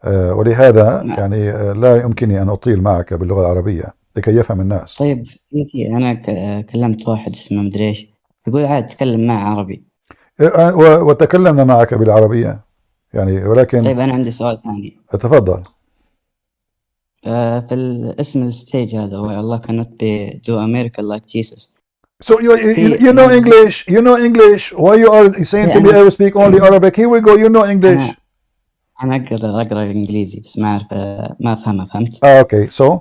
ولهذا يعني لا يمكنني أن أطيل معك باللغة العربية لكي يفهم الناس. طيب أنا كلمت واحد اسمه مدري إيش يقول عاد تكلم معه عربي. وتكلمنا معك بالعربية يعني، ولكن طيب أنا عندي سؤال ثاني. تفضل. في الاسم الستيج هذا why Allah cannot do a miracle like Jesus. So you know English. You know English. Why you are saying to me I will speak only Arabic? Here we go. You know English. أنا أقرأ إنجليزي بس ما أعرف ما أفهمها. فهمت؟ Okay. So.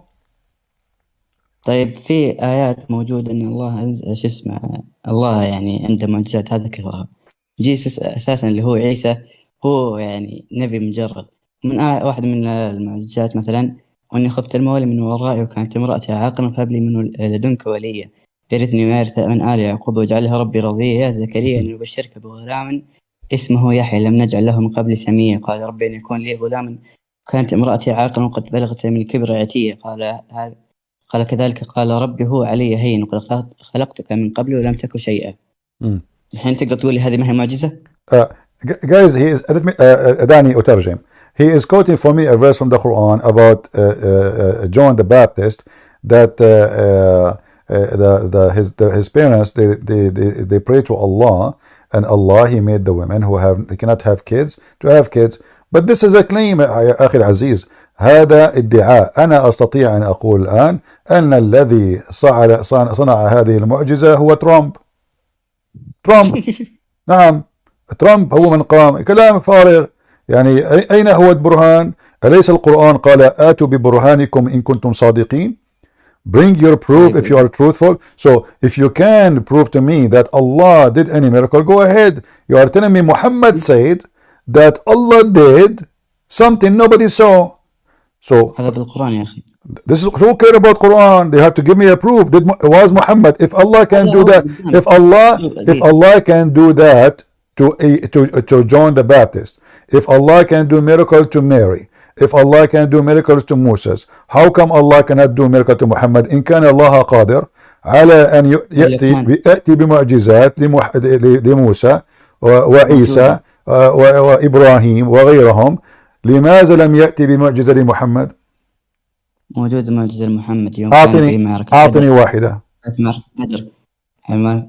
طيب في آيات موجودة إن الله شو اسمه الله يعني عنده معجزات هذا كثرها. جيسس أساسا اللي هو عيسى هو يعني نبي مجرد. من واحد من المعجزات مثلا وإني خفت المولى من ورائي وكانت امرأتي عاقرا فهب لي من لدنك وليا. يرثني ويرث من آل يعقوب واجعلها ربي رضيا يا زكريا إن نبشرك بغلام اسمه يحيى لم نجعل له من قبل سميا قال ربي أن يكون لي غلام كانت امرأتي عاقرا وقد بلغت من الكبر عتيا قال كذلك قال ربي هو علي هين وقد خلقتك من قبل ولم تك شيئا. الحين تقدر تقول لي هذه ما هي معجزة؟ Guys, he is دعني أترجم. He is quoting for me a verse from the Quran about John the Baptist that his parents they pray to Allah, and Allah he made the women who cannot have kids to have kids. But this is a claim يا أخي العزيز. هذا ادعاء. أنا أستطيع أن أقول الآن أن الذي صنع هذه المعجزة هو ترامب. نعم، ترامب هو من قام. كلام فارغ. يعني أين هو البرهان؟ أليس القرآن قال آتوا ببرهانكم إن كنتم صادقين? Bring your proof if you are truthful. So if you can prove to me that Allah did any miracle, go ahead. You are telling me Muhammad said that Allah did something nobody saw. So هذا بالقرآن يا أخي. This is who care about Quran? They have to give me a proof. Was Muhammad? If Allah can do that, if Allah can do that to John the Baptist, if Allah can do miracle to Mary, if Allah can do miracles to Moses, how come Allah cannot do miracle to Muhammad? إن كان الله قادر على أن يأتي بمعجزات لموسى وعيسى وإبراهيم وغيرهم، لماذا لم يأتي بمعجزة لمحمد؟ موجود معجزة لمحمد يوم أعطني واحدة.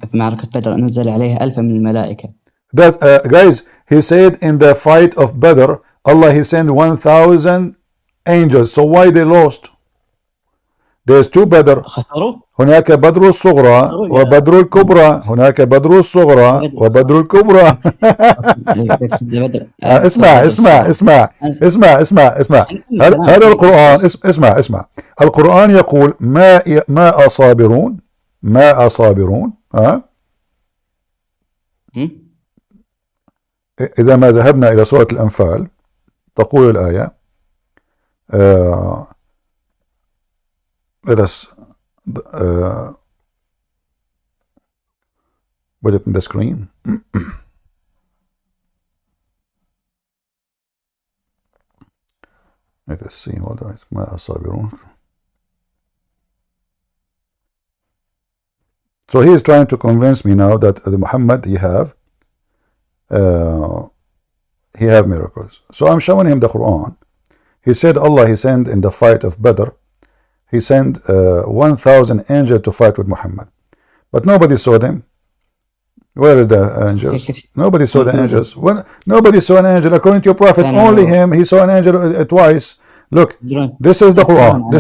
في معركة بدر نزل عليه 1000 من الملائكة. That guys, he said in the fight of Badr, Allah he sent 1000 angels. So why they lost? There's two Badr. هناك بدر الصغرى وبدر الكبرى. هناك بدر الصغرى وبدر الكبرى. اسمع هذا القرآن. اسمع القرآن يقول ما أصابرون إذا ما ذهبنا إلى سورة الأنفال تقول الآية let us put it in the screen. Let us see what ما أصابرون. So he is trying to convince me now that the Muhammad he have miracles. So I'm showing him the Quran. He said Allah he sent in the fight of Badr, he sent 1000 angels to fight with Muhammad, but nobody saw them. Where is the angels? Nobody saw the angels. Nobody saw an angel according to your prophet. Only him. He saw an angel twice. Look, this is the Quran.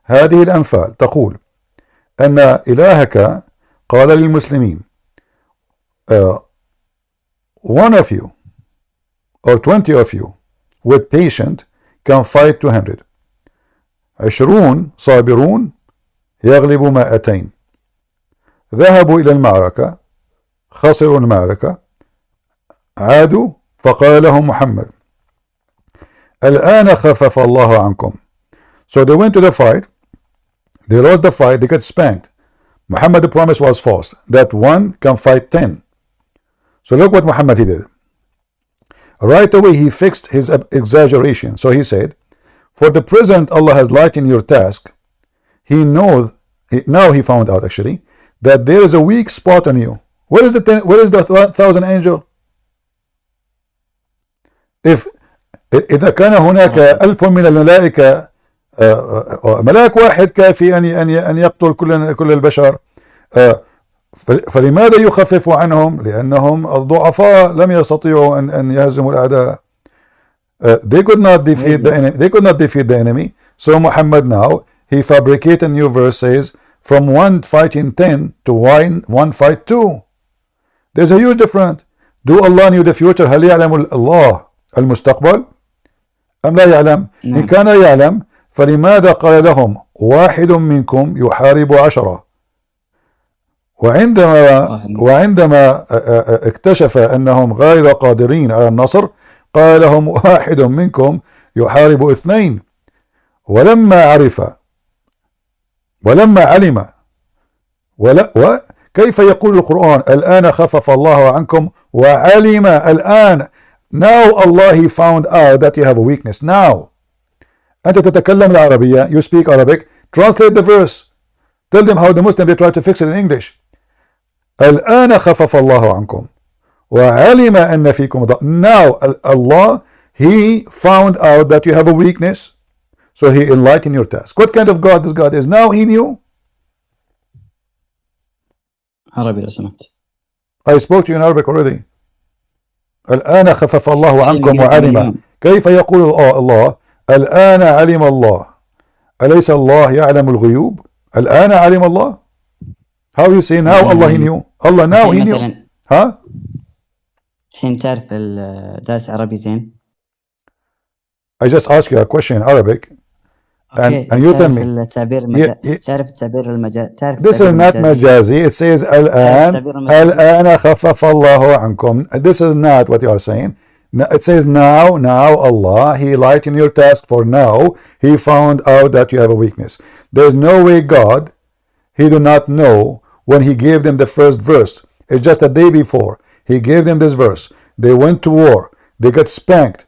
هذه الأنفال تقول أن إلهك قال للمسلمين one of you or 20 of you with patient can fight 200. 20 صابرون يغلب 200. ذهبوا إلى المعركة خسروا المعركة عادوا فقال لهم محمد الآن خفف الله عنكم. So they went to the fight, they lost the fight, they got spanked. Muhammad the promise was false that one can fight 10. So look what Muhammad he did. Right away he fixed his exaggeration. So he said, for the present Allah has lightened your task. Now he found out actually that there is a weak spot on you. Where is the 1000 angel? If إذا كان هناك 1000 من الملائكة ملاك واحد كافي أن يقتل كل البشر، فلماذا يخفف عنهم؟ لأنهم الضعفاء لم يستطيعوا أن يهزموا الأعداء. They could not defeat the enemy. So Muhammad now he fabricated a new verse, says from one fighting 10 to one fight 2. There's a huge difference. Do Allah knew the future؟ هل يعلم الله المستقبل أم لا يعلم؟ إن كان يعلم فلماذا قال لهم واحد منكم يحارب 10؟ وعندما اكتشف أنهم غير قادرين على النصر قال لهم واحد منكم يحارب 2. ولما عرف ولما علم كيف يقول القرآن الآن خفف الله عنكم وعلم الآن. Now Allah he found out that you have a weakness. Now أنت تتكلم العربية, you speak Arabic, translate the verse, tell them how the Muslim they try to fix it in English. الآن خفف الله عنكم وعلم أن فيكم ضعف. Now Allah he found out that you have a weakness, so he enlightened your task. What kind of God this God is? Now he knew. عربي لو سمحت. I spoke to you in Arabic already. الآن خفف الله عنكم وعلم. كيف يقول الله الآن علم الله؟ أليس الله يعلم الغيوب؟ الآن علم الله. How you say now Allah he knew? Allah now he knew. ها؟ الحين تعرف الدرس عربي زين؟ I just ask you a question in Arabic. And you tell me. تعرف التعبير المجازي. This is not majazi. It says الآن خفف الله عنكم. This is not what you are saying. It says now Allah he lightened your task, for now he found out that you have a weakness. There's no way God he do not know when he gave them the first verse. It's just a day before he gave them this verse. They went to war. They got spanked.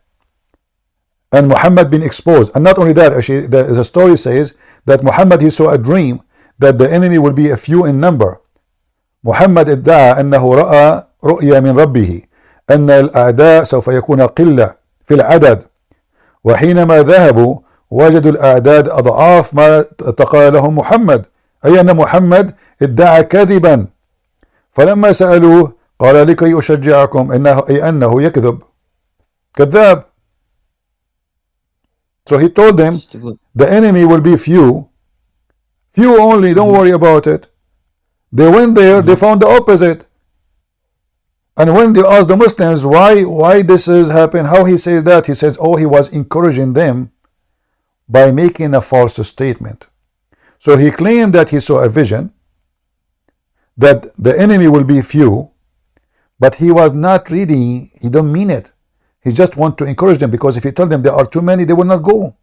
And Muhammad been exposed. And not only that, actually, the story says that Muhammad he saw a dream that the enemy will be a few in number. Muhammad ادعى أنه رأى رؤيا من ربه أن الأعداء سوف يكون قلة في العدد، وحينما ذهبوا وجدوا الأعداد أضعاف ما تقال لهم محمد، أي أن محمد ادعى كذبا. فلما سألوه قال لكي أشجعكم أنه يكذب، كذاب. So he told them the enemy will be few only, don't worry about it. They went there, they found the opposite. And when they asked the Muslims why this is happening, how he says that, he says, oh, he was encouraging them by making a false statement. So he claimed that he saw a vision that the enemy will be few, but he was not really, he don't mean it. He just want to encourage them, because if he told them there are too many, they will not go.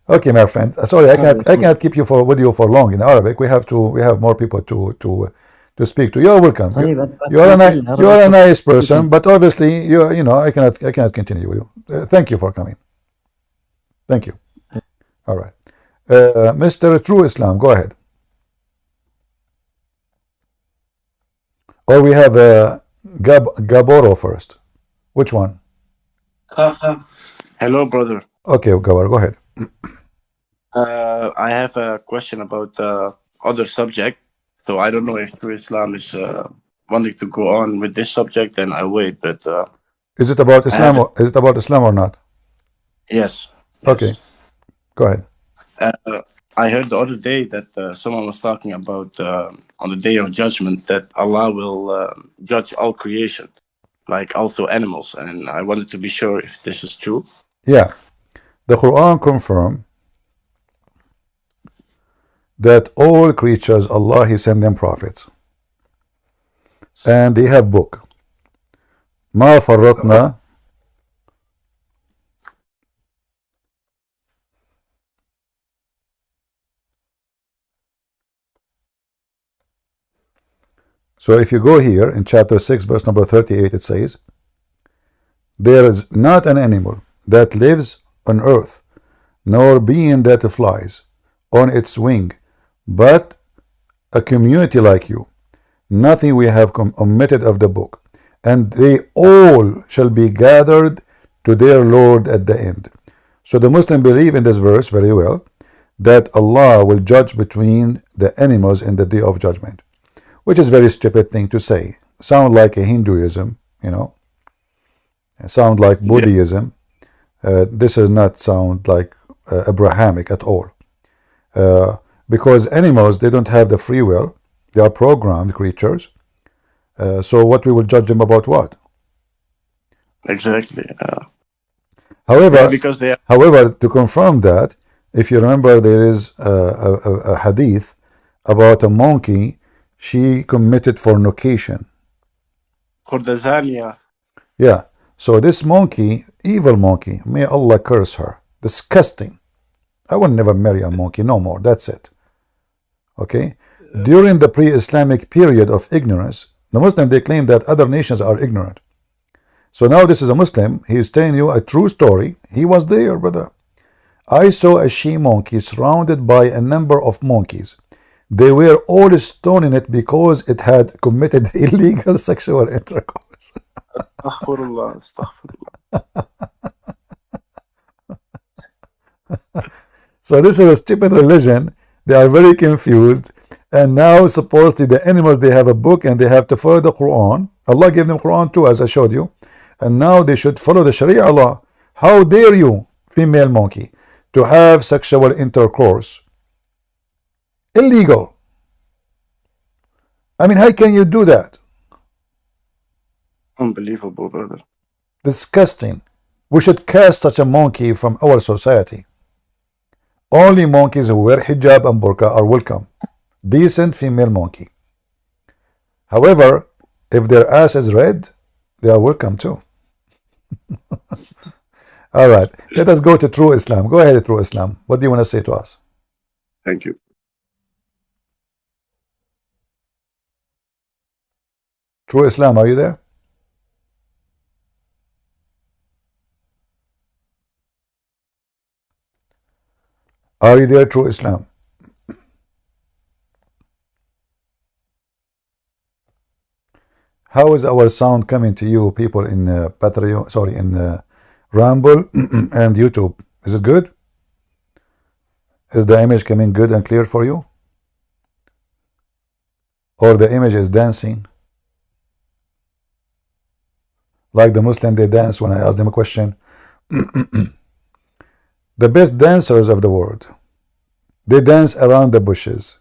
Okay, my friend. Sorry, I cannot keep you with you for long in Arabic. We have more people to speak to. You're welcome. You are a nice person, but obviously you know I cannot continue with you. Thank you for coming. Thank you. All right, Mr. True Islam, go ahead. Or we have Gaboro first. Which one? Hello, brother. Okay, Gabor, go ahead. I have a question about the other subject. So I don't know if True Islam is wanting to go on with this subject, then I wait. But is it about Islam? Is it about Islam or not? Yes. Okay, go ahead. I heard the other day that someone was talking about on the day of judgment that Allah will judge all creation, like also animals, and I wanted to be sure if this is true. Yeah, the Quran confirms that all creatures Allah he sent them prophets, and they have book. ما فرطنا So if you go here in chapter 6 verse number 38, it says, there is not an animal that lives on earth, nor being that flies on its wing, but a community like you. Nothing we have omitted of the book, and they all shall be gathered to their Lord at the end. So the Muslim believe in this verse very well, that Allah will judge between the animals in the day of judgment, which is a very stupid thing to say. Sound like a Hinduism, you know. Sound like Buddhism. This does not sound like Abrahamic at all. Because animals, they don't have the free will. They are programmed creatures. So what we will judge them about what? Exactly. However, because they are... however, to confirm that, if you remember, there is a hadith about a monkey. She committed fornication. For the Zania. Yeah. So this monkey, evil monkey, may Allah curse her. Disgusting. I will never marry a monkey, no more. That's it. Okay? During the pre-Islamic period of ignorance, the Muslim, they claim that other nations are ignorant. So now this is a Muslim. He is telling you a true story. He was there, brother. I saw a she monkey surrounded by a number of monkeys. They were all stoning it because it had committed illegal sexual intercourse. Astaghfirullah, astaghfirullah. So this is a stupid religion. They are very confused. And now supposedly the animals, they have a book and they have to follow the Quran. Allah gave them Quran too, as I showed you. And now they should follow the Sharia Law. How dare you, female monkey, to have sexual intercourse? Illegal. I mean, how can you do that? Unbelievable, brother. Disgusting. We should cast such a monkey from our society. Only monkeys who wear hijab and burqa are welcome. Decent female monkey. However, if their ass is red, they are welcome too. All right, let us go to True Islam. Go ahead, True Islam. What do you want to say to us? Thank you. True Islam, are you there? Are you there, True Islam? How is our sound coming to you, people in Patreon? Sorry, in Rumble and YouTube. Is it good? Is the image coming good and clear for you? Or the image is dancing? Like the Muslim, they dance when I ask them a question. The best dancers of the world, they dance around the bushes.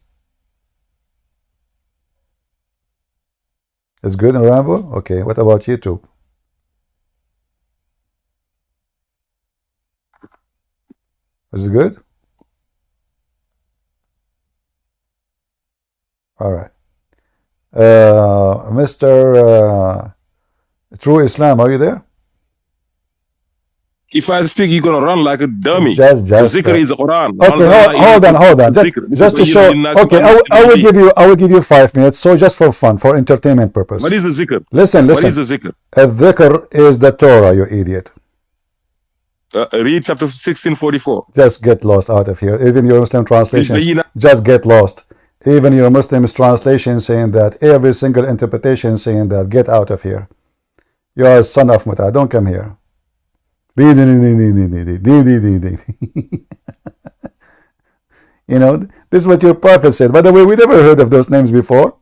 It's good in Rumble? Okay, what about YouTube? Is it good? All right. Mr. True Islam, are you there? If I speak, you're gonna run like a dummy. Just the zikr is the Quran. okay, hold on. Just to show. Okay, I will give you 5 minutes. So just for fun, for entertainment purpose. What is the zikr? Listen. What is the zikr? Dhikr is the Torah, you idiot. Read chapter 1644. Just get lost out of here. Even your Muslim translations, just get lost. Even your Muslim translation saying that, every single interpretation saying that, get out of here. You are a son of Muta. Don't come here. You know, this is what your prophet said. By the way, we never heard of those names before.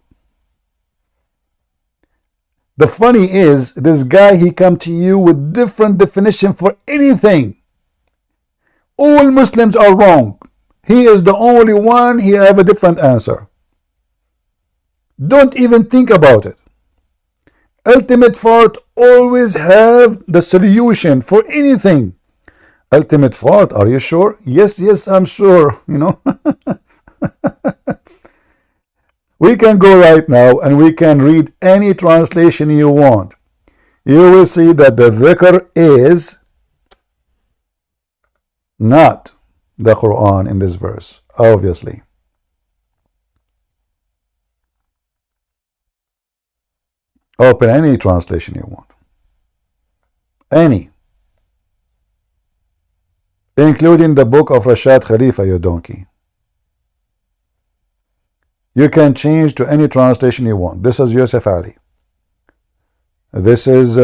The funny is, this guy, he come to you with different definition for anything. All Muslims are wrong. He is the only one, he have a different answer. Don't even think about it. Ultimate Fart always have the solution for anything. Ultimate Fart, are you sure? Yes, I'm sure, you know. We can go right now and we can read any translation you want. You will see that the dhikr is not the Quran in this verse, obviously. Open any translation you want. Any. Including the book of Rashad Khalifa, you donkey. You can change to any translation you want. This is Yusuf Ali. This is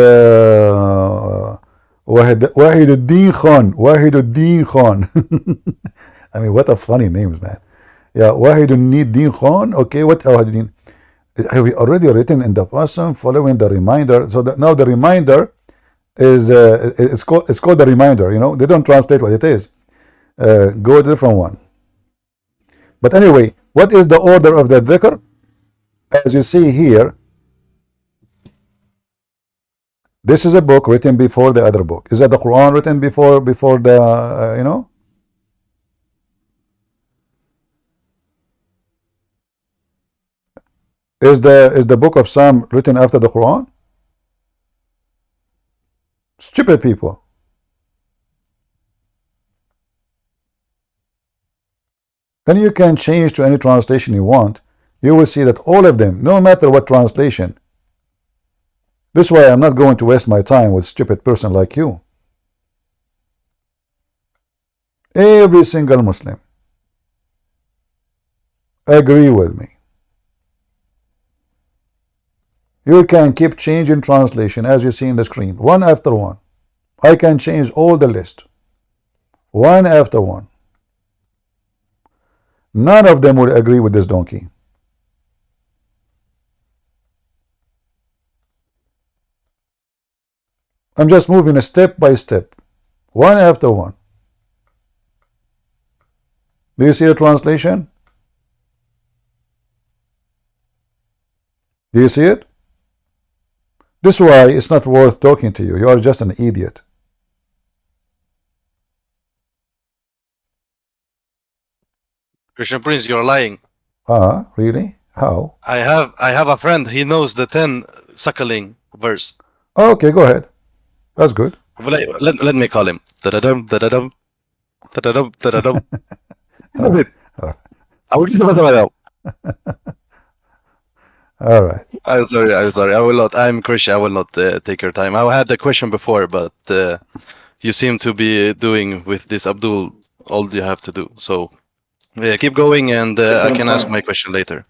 Wahiduddin Khan. Wahiduddin Khan. I mean, what a funny names, man. Yeah, Wahiduddin Khan. Okay, what Wahiduddin? Have we already written in the person following the reminder? So that now the reminder is it's called the reminder. You know, they don't translate what it is. Go to a different one. But anyway, what is the order of the dhikr? As you see here, this is a book written before the other book. Is that the Quran written before the you know? Is the book of Psalm written after the Quran? Stupid people. And you can change to any translation you want. You will see that all of them, no matter what translation. This is why I'm not going to waste my time with stupid person like you. Every single Muslim agree with me. You can keep changing translation as you see in the screen, one after one. I can change all the list, one after one. None of them will agree with this donkey. I'm just moving step by step, one after one. Do you see a translation? Do you see it? This is why it's not worth talking to you. You are just an idiot. Christian Prince, you're lying. Really? How? I have a friend. He knows the 10 suckling verse. Okay, go ahead. That's good. Let me call him. Da-da-dum, da-da-dum, da-da-dum, da-da-dum. All right. I'm sorry. I will not. I'm Christian. I will not take your time. I had the question before, but you seem to be doing with this Abdul all you have to do. So keep going, and I can ask my question later.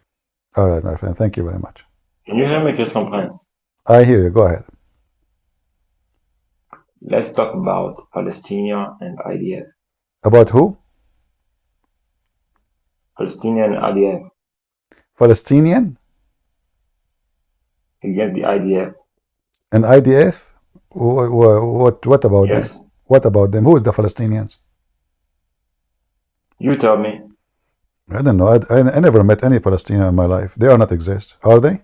All right, my friend. Thank you very much. Can you hear me, Christian Prince? I hear you. Go ahead. Let's talk about Palestinian and IDF. About who? Palestinian and IDF. Palestinian? Against the IDF. And IDF? What about them? What about them? Who is the Palestinians? You tell me. I don't know. I never met any Palestinian in my life. They are not exist. Are they?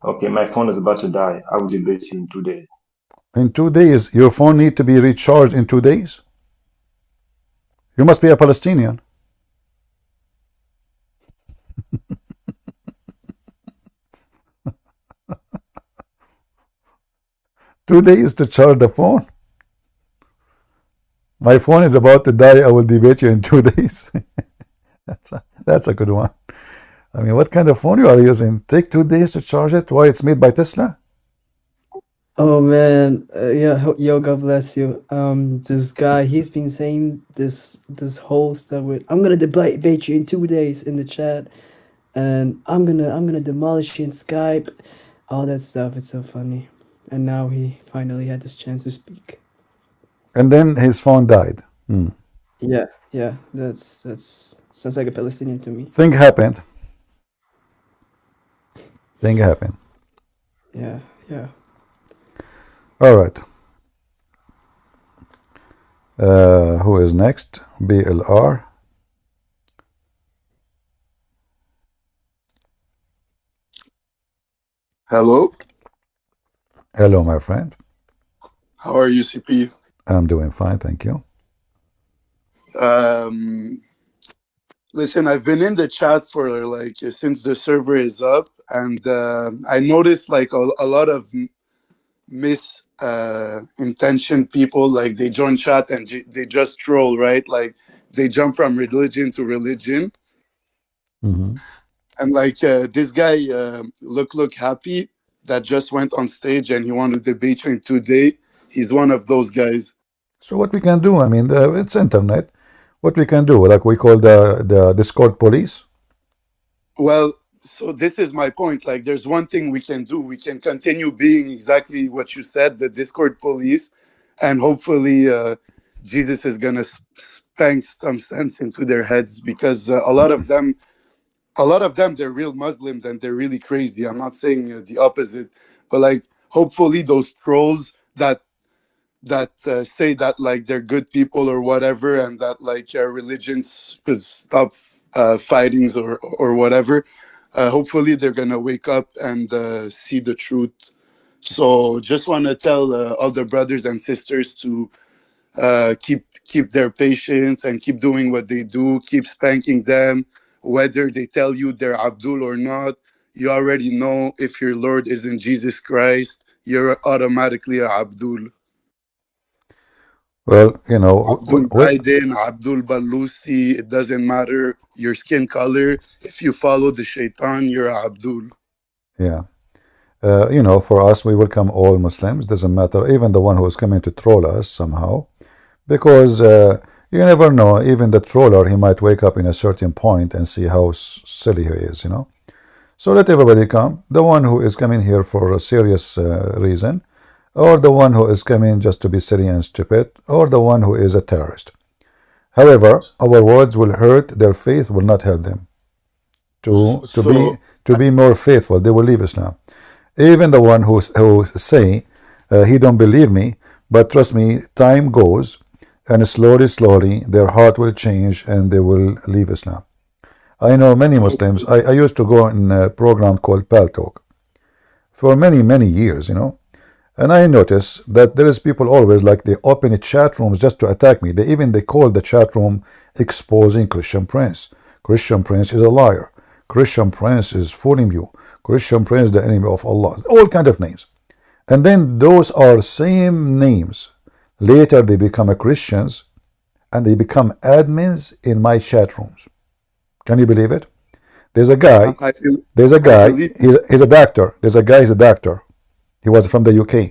Okay, my phone is about to die. I will debate you in 2 days. In 2 days? Your phone need to be recharged in 2 days? You must be a Palestinian. Today to charge the phone. My phone is about to die. I will debate you in 2 days. That's a good one. I mean, what kind of phone you are using? Take 2 days to charge it? Why, it's made by Tesla? Oh man, yeah, yo, God bless you. This guy, he's been saying this whole stuff with, I'm gonna debate you in 2 days in the chat, and I'm gonna demolish you in Skype, all that stuff. It's so funny. And now he finally had this chance to speak. And then his phone died. Yeah, that's sounds like a Palestinian to me. Thing happened. Yeah. All right. Who is next? BLR. Hello. Hello, my friend. How are you, CP? I'm doing fine, thank you. Listen, I've been in the chat for like since the server is up, and I noticed like a lot of intentioned people, like they join chat and they just troll, right? Like they jump from religion to religion. Mm-hmm. And like this guy, look happy, that just went on stage and he wanted to debate you in 2 days. He's one of those guys. So what we can do? I mean, it's internet. What we can do? Like we call the Discord police. Well, so this is my point. Like, there's one thing we can do. We can continue being exactly what you said, the Discord police, and hopefully Jesus is gonna spank some sense into their heads, because a lot of them, they're real Muslims and they're really crazy. I'm not saying the opposite, but like hopefully those trolls that say that like they're good people or whatever, and that like religions should stop fightings or whatever. Hopefully they're gonna wake up and see the truth. So just want to tell all the brothers and sisters to keep their patience and keep doing what they do. Keep spanking them, whether they tell you they're Abdul or not. You already know if your Lord isn't Jesus Christ, you're automatically a Abdul. Well, you know, Abdul Biden, Abdul Balusi, it doesn't matter your skin color. If you follow the shaitan, you're Abdul. yeah. You know, for us, we welcome all Muslims. Doesn't matter, even the one who is coming to troll us somehow, because you never know. Even the troller, he might wake up in a certain point and see how silly he is. You know. So let everybody come. The one who is coming here for a serious reason, or the one who is coming just to be silly and stupid, or the one who is a terrorist. However, our words will hurt. Their faith will not help them to be more faithful. They will leave Islam. Even the one who say he don't believe me, but trust me, time goes, and slowly, their heart will change and they will leave Islam. I know many Muslims. I used to go in a program called Pal Talk for many years, you know, and I notice that there is people always like they open chat rooms just to attack me. They call the chat room exposing Christian Prince. Christian Prince is a liar. Christian Prince is fooling you. Christian Prince, the enemy of Allah. All kind of names. And then those are same names. Later they become Christians and they become admins in my chat rooms. Can you believe it? There's a guy. He's a doctor. There's a guy, he's a doctor. He was from the UK.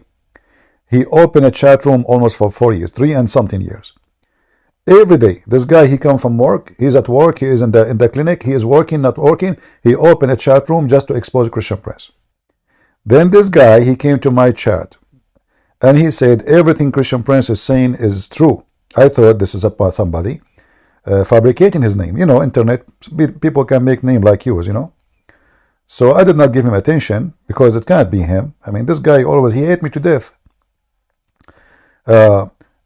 He opened a chat room almost for 4 years, 3 and something years. Every day, this guy, he come from work, he's at work, he is in the clinic, he is working, not working. He opened a chat room just to expose Christian Prince. Then this guy, he came to my chat, and he said everything Christian Prince is saying is true. I thought this is about somebody fabricating his name. You know, internet, people can make name like yours, you know. So I did not give him attention because it can't be him. I mean, this guy always, he hate me to death.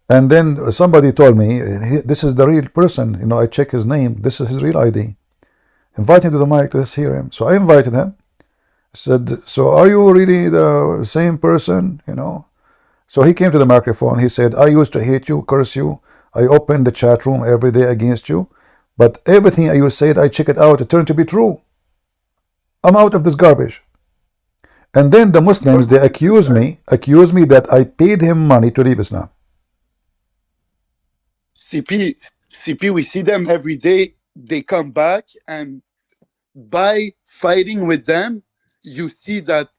And then somebody told me, this is the real person. You know, I check his name. This is his real ID. Invite him to the mic. Let's hear him. So I invited him. I said, so are you really the same person? You know. So he came to the microphone. He said, I used to hate you, curse you. I opened the chat room every day against you. But everything you said, I check it out. It turned to be true. I'm out of this garbage. And then the Muslims, they accuse me that I paid him money to leave Islam. CP, we see them every day. They come back, and by fighting with them, you see that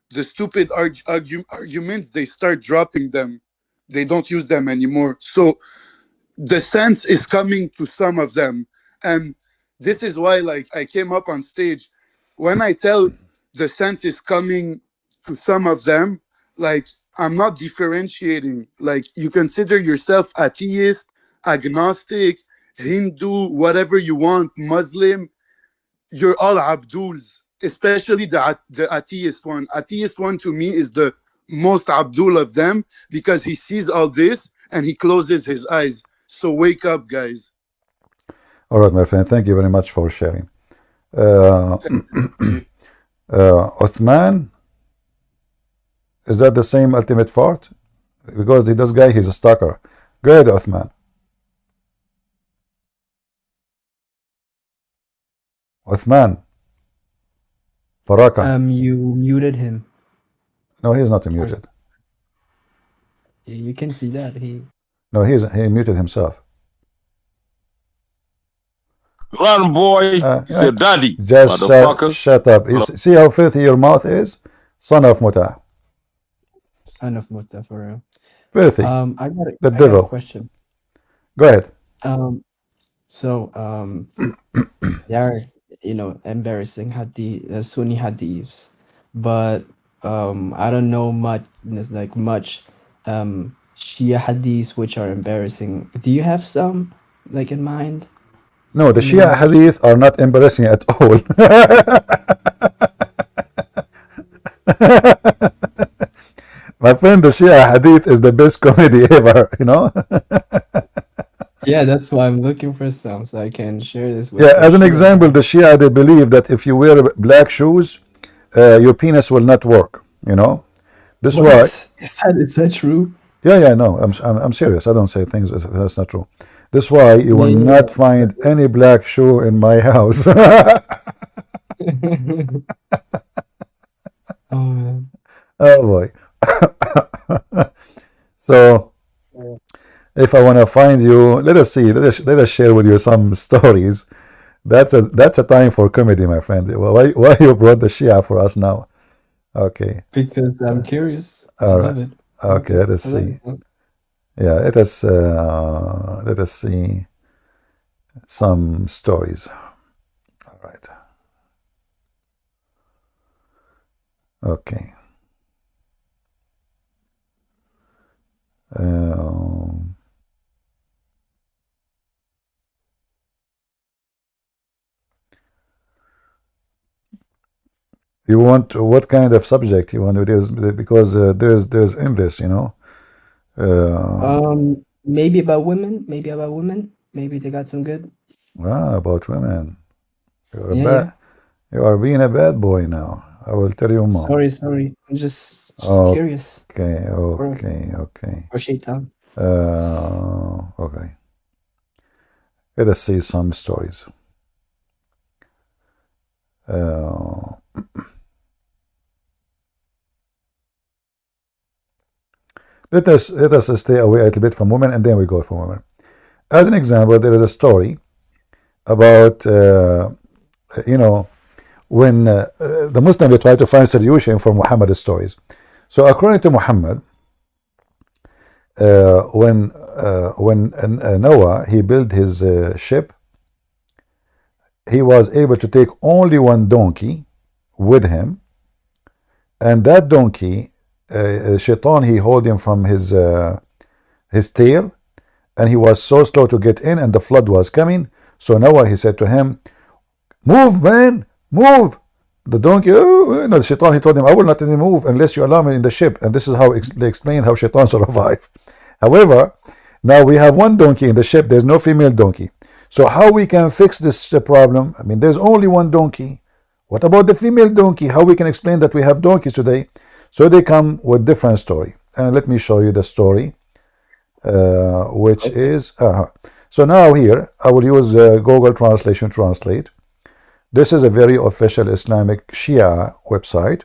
the stupid arguments, they start dropping them. They don't use them anymore. So the sense is coming to some of them. And this is why, like, I came up on stage. When I tell the sense is coming to some of them, like, I'm not differentiating. Like, you consider yourself atheist, agnostic, Hindu, whatever you want, Muslim, you're all Abduls, especially the atheist one. Atheist one to me is the most Abdul of them because he sees all this and he closes his eyes. So wake up, guys. All right, my friend. Thank you very much for sharing. Uthman, is that the same ultimate fart? Because this guy, he's a stalker. Go ahead, Uthman. Uthman. Faraka. You muted him. No, he's not muted. You can see that No, he muted himself. Run, boy. He said, Daddy. Just shut up. See how filthy your mouth is? Son of Muta. Son of Muta, for real. Filthy. I got devil. a question. Go ahead. There are, embarrassing Sunni hadiths, but I don't know much Shia hadiths which are embarrassing. Do you have some in mind? No, the Shia hadith are not embarrassing at all. My friend, the Shia hadith is the best comedy ever, you know? Yeah, that's why I'm looking for some so I can share this with Yeah, as an Shia. example, the Shia, they believe that if you wear black shoes, your penis will not work, you know? This What? why. Is that true? Yeah, no, I'm serious. I don't say things that's not true. This is why you will not find any black shoe in my house. Oh man. Oh boy. So If I want to find you, let us see. Let us share with you some stories. That's a time for comedy, my friend. Why you brought the Shia for us now? Okay. Because I'm curious. I All love right. it. Okay. Let us I love see. it. Yeah. Let us see some stories. All right. Okay. You want what kind of subject you want? Because there's endless, you know. Maybe about women. Maybe about women. Maybe they got some good. About women. You're Yeah. You are being a bad boy now. I will tell you more. Sorry. I'm just curious. Okay. Or shaitan. Okay. Let us see some stories. Let us stay away a little bit from women, and then we go for women. As an example, there is a story about when the Muslim, they try to find solution for Muhammad's stories. So according to Muhammad, when Noah, he built his ship, he was able to take only one donkey with him, and that donkey, Shaitan, he hold him from his tail, and he was so slow to get in, and the flood was coming. So Noah, he said to him, "Move, man, move." The donkey, the Shaitan, he told him, "I will not let him move unless you allow me in the ship." And this is how they explain how Shaitan survived. However, now we have one donkey in the ship. There's no female donkey. So how we can fix this problem? I mean, there's only one donkey. What about the female donkey? How we can explain that we have donkeys today? So they come with different story. And let me show you the story, which is... So now here, I will use Google Translation to translate. This is a very official Islamic Shia website.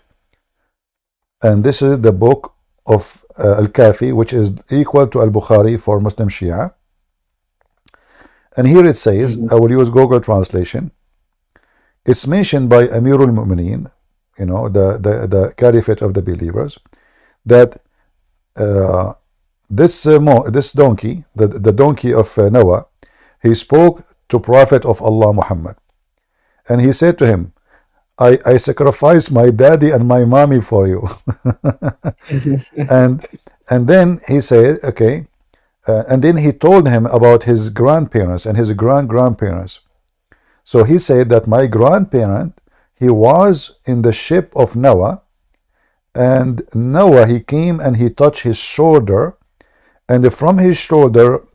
And this is the book of Al-Kafi, which is equal to Al-Bukhari for Muslim Shia. And here it says, I will use Google Translation. It's mentioned by Amirul Mu'mineen, you know, the caliphate of the believers, that this donkey, the donkey of Noah, he spoke to Prophet of Allah Muhammad. And he said to him, I sacrificed my daddy and my mommy for you. and then he said, okay, and then he told him about his grandparents and his grandparents. So he said that my grandparent, he was in the ship of Noah, and Noah, he came and he touched his shoulder, and from his shoulder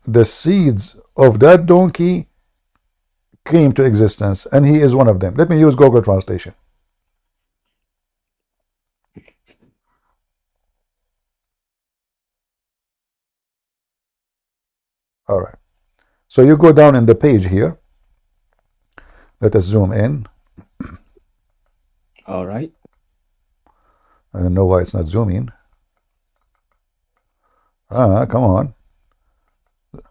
the seeds of that donkey came to existence, and he is one of them. Let me use Google Translation. All right. So you go down in the page here. Let us zoom in. All right. I don't know why it's not zooming. Come on.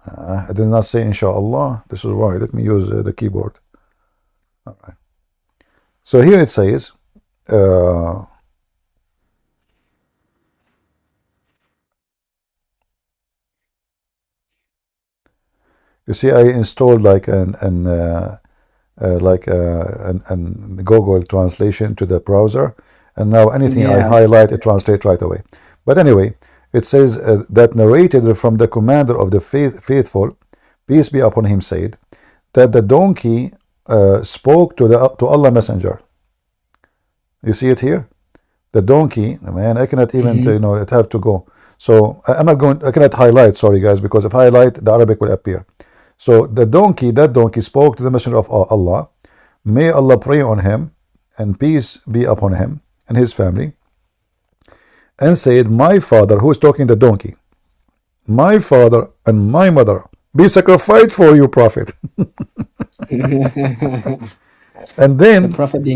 I did not say inshallah. This is why. Let me use the keyboard. All right. So here it says, you see, I installed like an Google Translation to the browser, and now anything I highlight, it translates right away. But anyway, it says that narrated from the commander of the faithful, peace be upon him, said that the donkey spoke to Allah Messenger. You see it here? The donkey, man, I cannot even, it have to go. So I'm not going, I cannot highlight, sorry guys, because if I highlight, the Arabic will appear. So that donkey spoke to the Messenger of Allah. May Allah pray on him, and peace be upon him and his family, and said, my father, who is talking the donkey, my father and my mother be sacrificed for you, Prophet. And then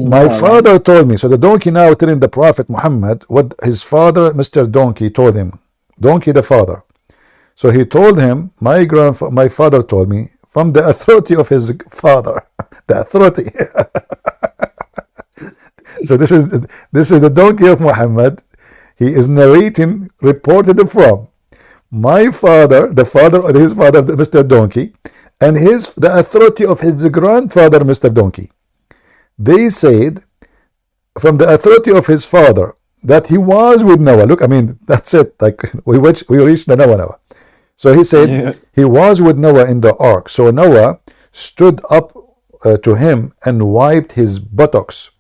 my father told me, so the donkey now telling the Prophet Muhammad what his father, Mr. Donkey, told him. Donkey the father. So he told him, my father told me, from the authority of his father, the authority. So this is the donkey of Muhammad. He is narrating, reported from my father, the father of his father, Mr. Donkey, and the authority of his grandfather, Mr. Donkey. They said, from the authority of his father, that he was with Noah. Look, I mean, that's it. Like we reached the Noah. So he said he was with Noah in the ark. So Noah stood up to him and wiped his buttocks.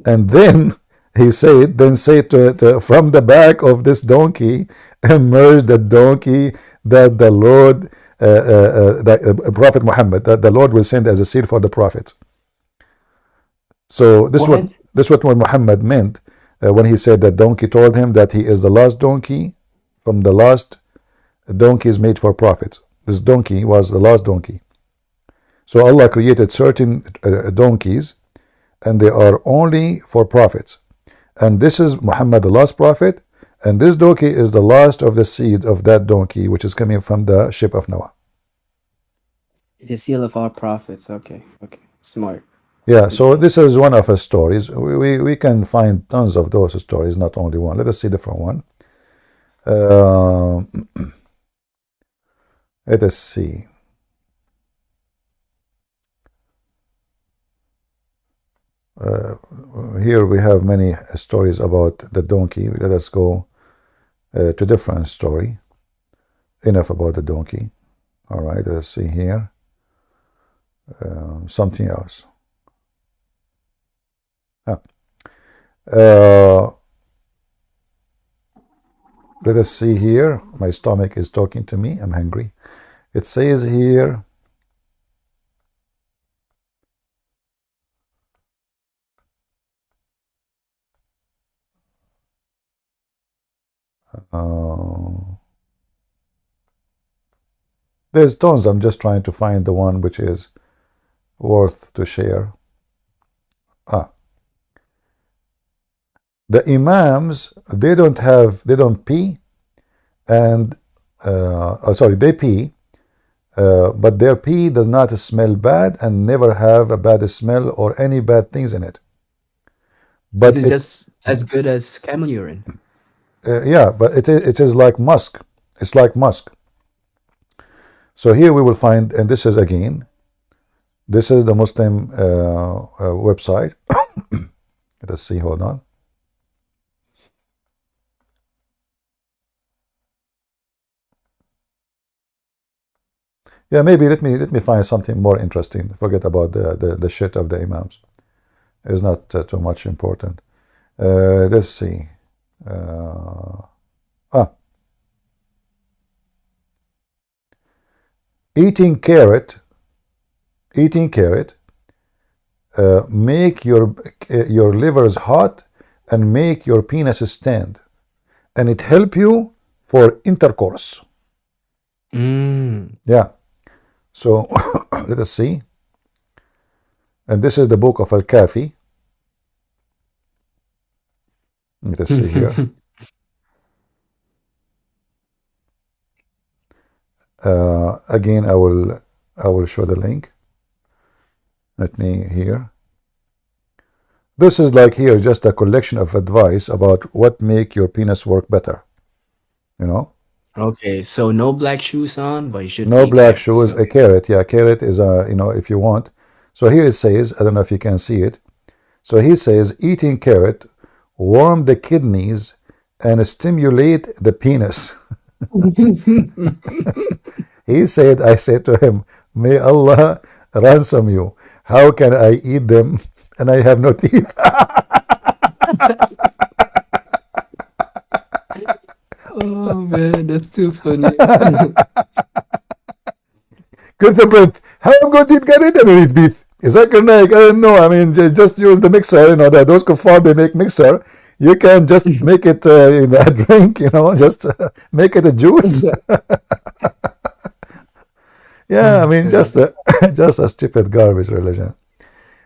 And then he said, from the back of this donkey emerged the donkey that the Lord, Prophet Muhammad, that the Lord will send as a seal for the prophets. So this is what Muhammad meant when he said that donkey told him that he is the last donkey from the last donkeys made for prophets. This donkey was the last donkey. So Allah created certain donkeys, and they are only for prophets. And this is Muhammad, the last prophet, and this donkey is the last of the seed of that donkey, which is coming from the ship of Noah. The seal of our prophets. Okay, smart. Yeah, so this is one of his stories. We can find tons of those stories, not only one. Let us see different one. Let us see. Here we have many stories about the donkey. Let us go to different story. Enough about the donkey. All right, let's see here. Something else. Let us see here. My stomach is talking to me. I'm hungry. It says here, there's tons. I'm just trying to find the one which is worth to share. The imams, they don't pee, and they pee, but their pee does not smell bad and never have a bad smell or any bad things in it. But it is just as good as camel urine. Yeah, but it is like musk. It's like musk. So here we will find, and this is again, this is the Muslim website. Let us see. Hold on. Yeah, maybe let me find something more interesting. Forget about the shit of the imams. It's not too much important. Let's see. Eating carrot make your livers hot and make your penis stand, and it help you for intercourse. Yeah. So let us see. And this is the book of Al-Kafi. Let us see here. Again, I will show the link. Let me here. This is like here just a collection of advice about what make your penis work better. You know. Okay, so no black shoes on, but you should. No black shoes. A carrot. Yeah, carrot is if you want. So here it says, I don't know if you can see it. So he says, eating carrot warm the kidneys and stimulate the penis. He said, I said to him, may Allah ransom you. How can I eat them and I have no teeth? Oh man, that's too funny. Good breath. How good it get it and eat beef? Is that good? I don't know. I mean, just use the mixer. You know that those kuffar, they make mixer. You can just make it in a drink. You know, just make it a juice. Yeah, I mean, just a stupid garbage religion.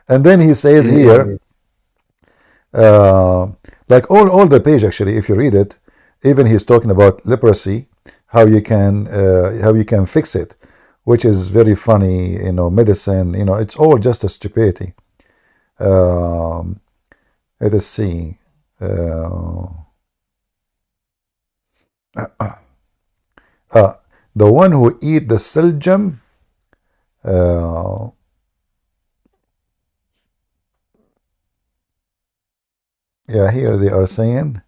And then he says here, like all the page actually, if you read it, even he's talking about leprosy, how you can fix it, which is very funny. Medicine. It's all just a stupidity. Let us see. The one who eat the seljam, yeah, here they are saying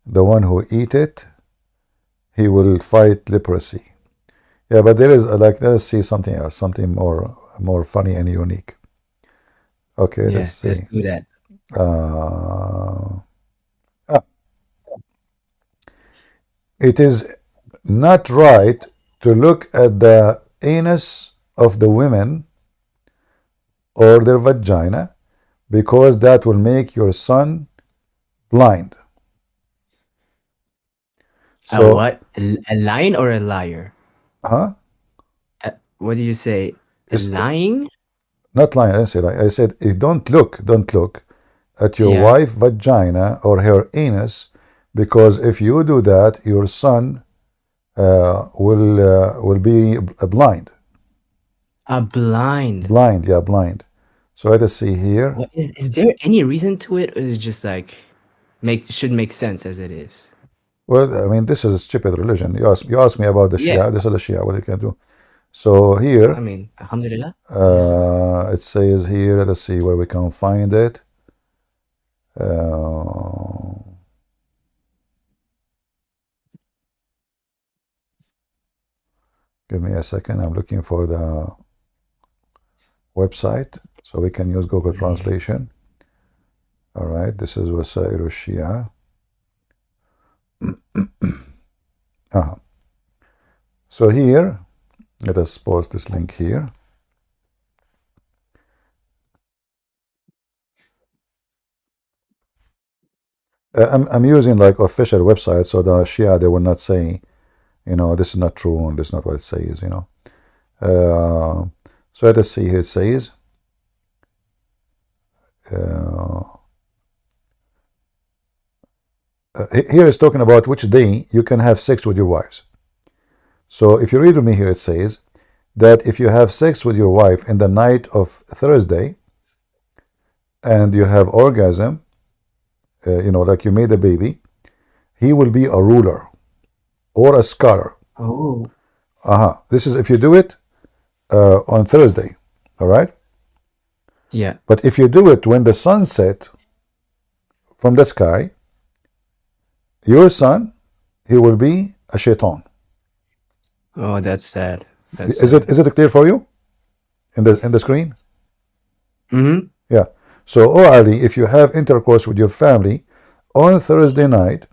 the one who eat it, he will fight leprosy. Yeah, but there is let us see something else, something more funny and unique. Okay, Yeah, let's see. let's do that. It is not right to look at the anus of the women or their vagina, because that will make your son blind. A what? A line or a liar? Huh? What do you say? Lying? Not lying. I didn't say lying. I said, don't look at your wife vagina or her anus, because if you do that, your son will be blind. Blind. Blind, yeah, blind. So let us see here. Is there any reason to it, or is it just like should make sense as it is? Well, I mean, this is a stupid religion. You ask me about the Shia. Yeah. This is the Shia. What you can do. So here, I mean, alhamdulillah. It says here. Let us see where we can find it. Give me a second. I'm looking for the website so we can use Google Translation. All right, this is Wasail Shia. So here, let us post this link here. I'm using like official website, so the Shia, they will not say, this is not true and this is not what it says, So let us see here. It says, here it's talking about which day you can have sex with your wives. So if you read with me here, it says that if you have sex with your wife in the night of Thursday and you have orgasm, like you made a baby, he will be a ruler or a scholar. Oh. This is if you do it on Thursday, all right? Yeah. But if you do it when the sun set from the sky, your son, he will be a shaitan. Oh, that's sad. Is it clear for you in the screen? Mm-hmm. Yeah. So, Ali, if you have intercourse with your family on Thursday night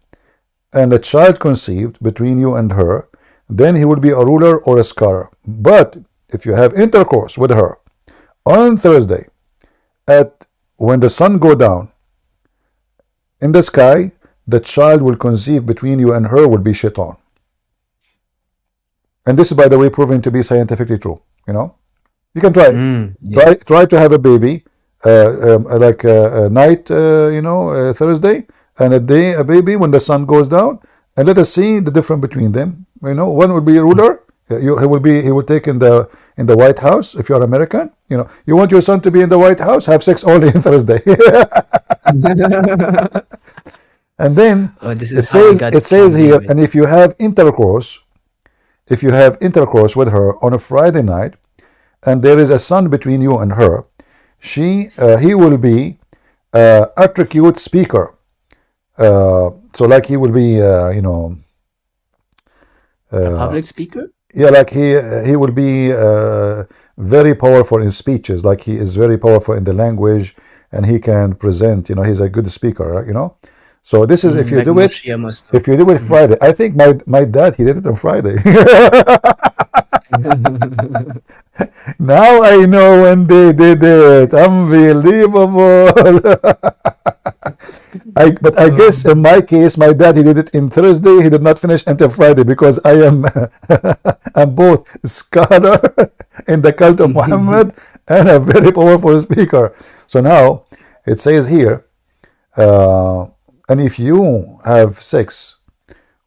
and a child conceived between you and her, then he will be a ruler or a scholar. But if you have intercourse with her on Thursday when the sun go down in the sky, the child will conceive between you and her will be shaitan. And this is, by the way, proven to be scientifically true. You can try it. Yeah. Try to have a baby like a night, Thursday, and a baby when the sun goes down, and let us see the difference between them. One will be a ruler. He will take in the White House. If you're American, you want your son to be in the White House, have sex only on Thursday. And then it says here, and if you have intercourse with her on a Friday night, and there is a son between you and her, he will be attribute speaker. So like he will be, a public speaker. Yeah, like he will be very powerful in speeches. Like he is very powerful in the language, and he can present. He's a good speaker. So this is if you do it. If you do it Friday, I think my dad, he did it on Friday. Now I know when they did it. Unbelievable. But I guess in my case, my dad, he did it in Thursday. He did not finish until Friday, because I am I'm both scholar in the cult of Muhammad and a very powerful speaker. So now it says here, and if you have sex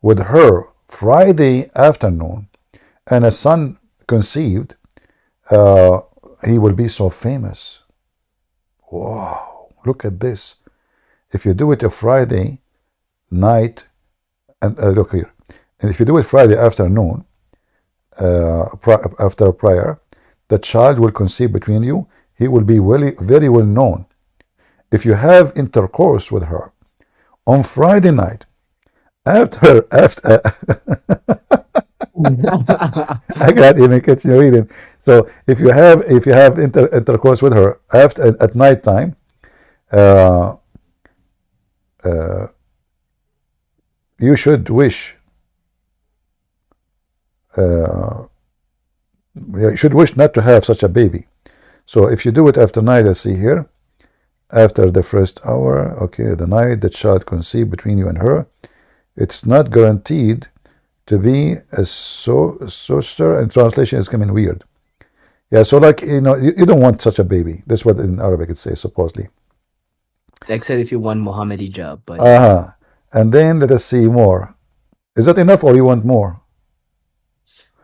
with her Friday afternoon and a son conceived, he will be so famous. Wow, look at this. If you do it a Friday night, and look here, and if you do it Friday afternoon, after prayer, the child will conceive between you. He will be very well known. If you have intercourse with her on Friday night, after I can't even catch you reading. So if you have intercourse with her after at night time, you should wish. You should wish not to have such a baby. So if you do it after night, let's see here, after the first hour, okay, the night the child conceived between you and her, it's not guaranteed to be a sorcerer, and translation is coming weird. Yeah, so like, you know, you don't want such a baby. That's what in Arabic it says, supposedly. Except if you want Muhammad hijab, but and then let us see more. Is that enough, or you want more?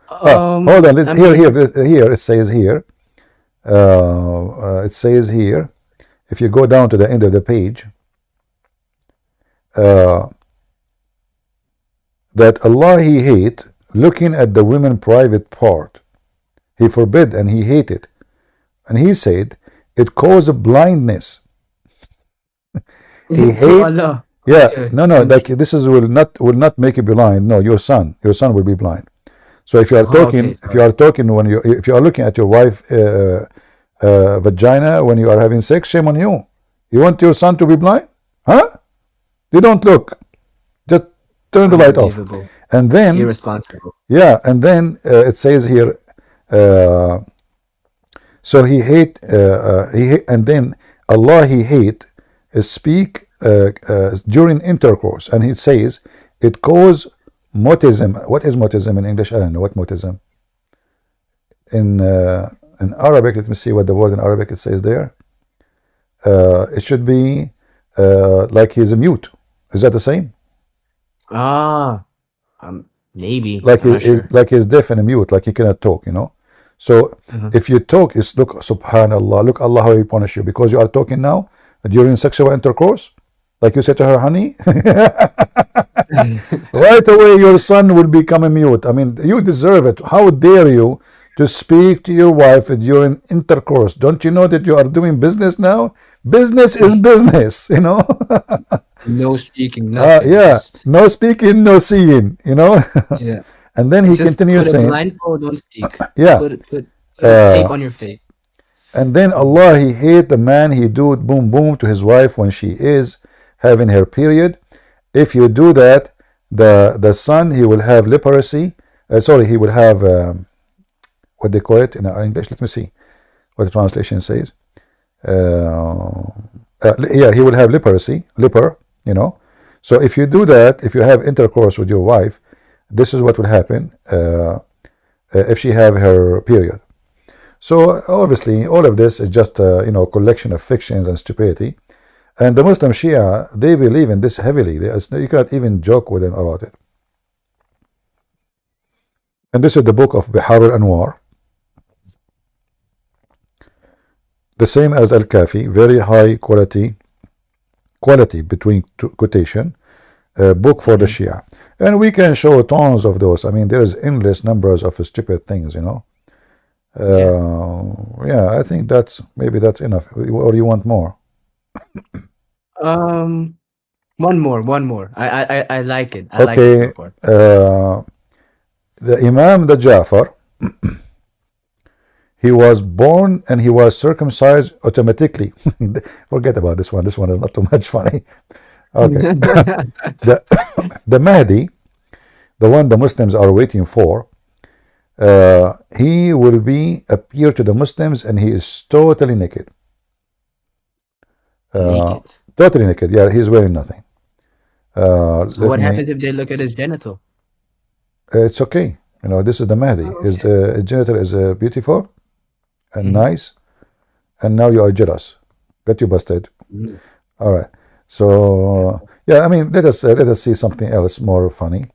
Hold on. Here it says here. It says here. If you go down to the end of the page, that Allah He hate looking at the women private part. He forbid and He hated, and He said it caused blindness. He hate. Yeah, no, like this is will not make you blind. No, your son will be blind. So if you are talking, if you are looking at your wife vagina when you are having sex, shame on you. You want your son to be blind? Huh? You don't look. Just turn the light off. And then irresponsible. Yeah, and then it says here, so he hate, and then Allah He hate speak during intercourse, and He says it cause mutism. What is mutism in English? I don't know what mutism. In Arabic, let me see what the word in Arabic it says there. It should be like he's a mute. Is that the same? Maybe. Like he's deaf and a mute, like he cannot talk, you know. So if you talk, it's look, subhanallah, look Allah how He punish you because you are talking now during sexual intercourse. Like you said to her, honey, right away your son will become a mute. I mean, you deserve it. How dare you to speak to your wife during intercourse? Don't you know that you are doing business now? Business is business, you know. No speaking, nothing. Yeah, no speaking, no seeing, you know. Yeah. And then he continues saying, blindfold, don't speak. Yeah. Put tape on your face. And then Allah He hate the man he do boom boom to his wife when she is having her period. If you do that, the son he will have leprosy. He will have what they call it in English. Let me see what the translation says. Yeah, he will have leprosy, you know. So if you do that, if you have intercourse with your wife, this is what will happen if she have her period. So obviously all of this is just you know, collection of fictions and stupidity. And the Muslim Shia, they believe in this heavily. You cannot even joke with them about it. And this is the book of Bihar al-Anwar. The same as Al-Kafi, very high quality between quotation, book for the Shia. And we can show tons of those. I mean, there is endless numbers of stupid things, you know. Yeah, I think maybe that's enough. Or you want more? One more. I like it. I Okay. like it so far. The Imam the Jafar, he was born and he was circumcised automatically. Forget about this one. This one is not too much funny. Okay. The Mahdi, the one the Muslims are waiting for, he will appear to the Muslims and he is totally naked. Totally naked. Yeah, he's wearing nothing. So what happens if they look at his genital? It's okay. You know, this is the Mahdi. His genital is beautiful and nice, and now you are jealous. Got you busted. All right. So yeah, I mean, let us see something else more funny.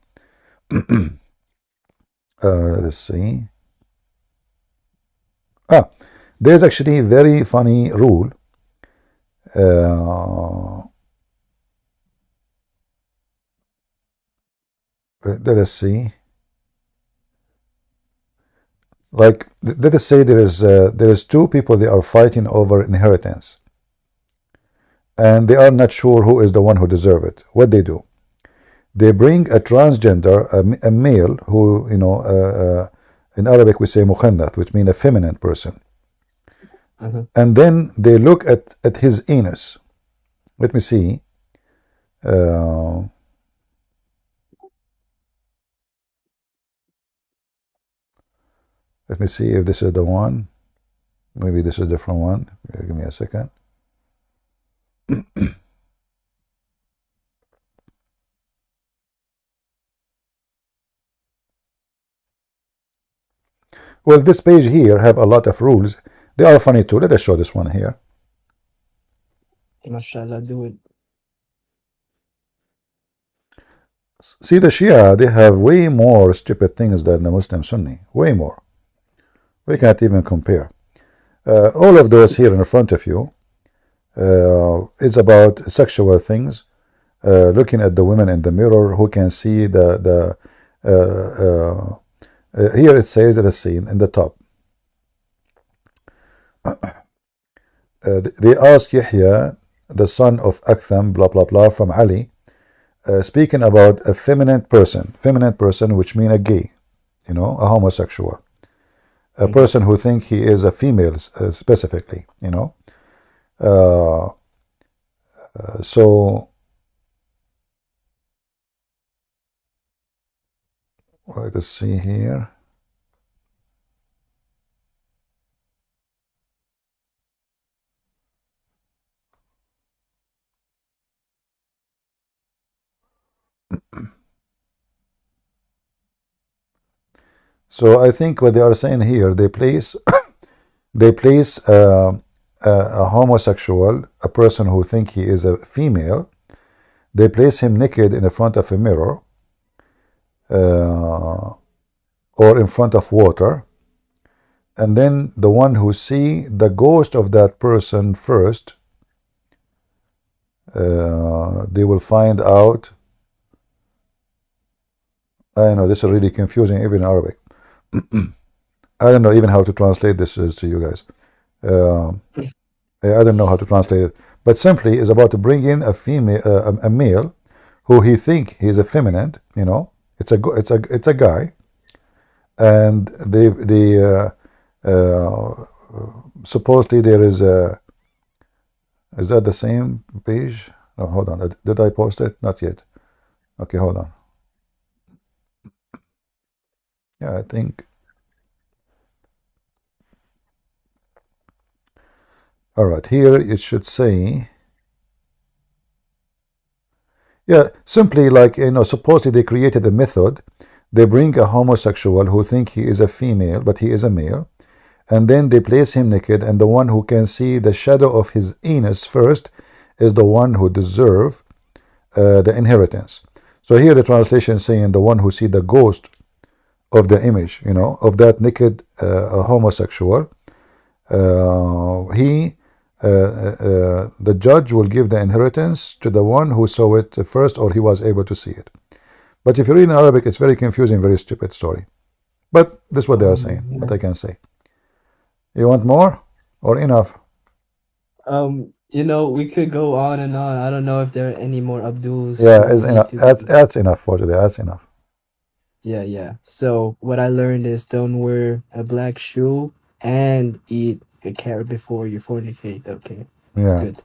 Let's see. There's actually a very funny rule. Let us see. Like, let us say there is two people, they are fighting over inheritance, and they are not sure who is the one who deserves it. What they do? They bring a transgender, a male who, in Arabic we say mukhannath, which means a feminine person. And then they look at his anus. Let me see. Let me see if this is the one. Maybe this is a different one. Give me a second. Well, this page here have a lot of rules. They are funny too. Let us show this one here. MashaAllah, do it. See, the Shia, they have way more stupid things than the Muslim Sunni. Way more. We can't even compare. All of those here in front of you is about sexual things. Looking at the women in the mirror, who can see here it says that the scene in the top. They ask Yahya, the son of Aktham, blah blah blah, from Ali, speaking about a feminine person, which means a gay, a homosexual, a person who think he is a female specifically, so let us see here. So I think what they are saying here, they place a homosexual, a person who think he is a female, they place him naked in the front of a mirror or in front of water, and then the one who see the ghost of that person first, they will find out. I know this is really confusing even in Arabic. I don't know even how to translate this to you guys. I don't know how to translate it, but simply is about to bring in a female, a male, who he think he is a feminine. It's a guy, and they supposedly there is a. Is that the same page? Oh, hold on. Did I post it? Not yet. Okay, hold on. Yeah, I think. All right, here it should say. Yeah, simply like, supposedly they created a method. They bring a homosexual who think he is a female, but he is a male. And then they place him naked, and the one who can see the shadow of his anus first is the one who deserve the inheritance. So here the translation is saying the one who see the ghost of the image, of that naked homosexual, the judge will give the inheritance to the one who saw it first, or he was able to see it. But if you read in Arabic, it's very confusing, very stupid story. But this is what they are saying, what I can say. You want more or enough? We could go on and on. I don't know if there are any more Abduls. Yeah, it's enough. That's enough for today. That's enough. Yeah. So what I learned is don't wear a black shoe and eat a carrot before you fornicate. Okay. Yeah. That's good.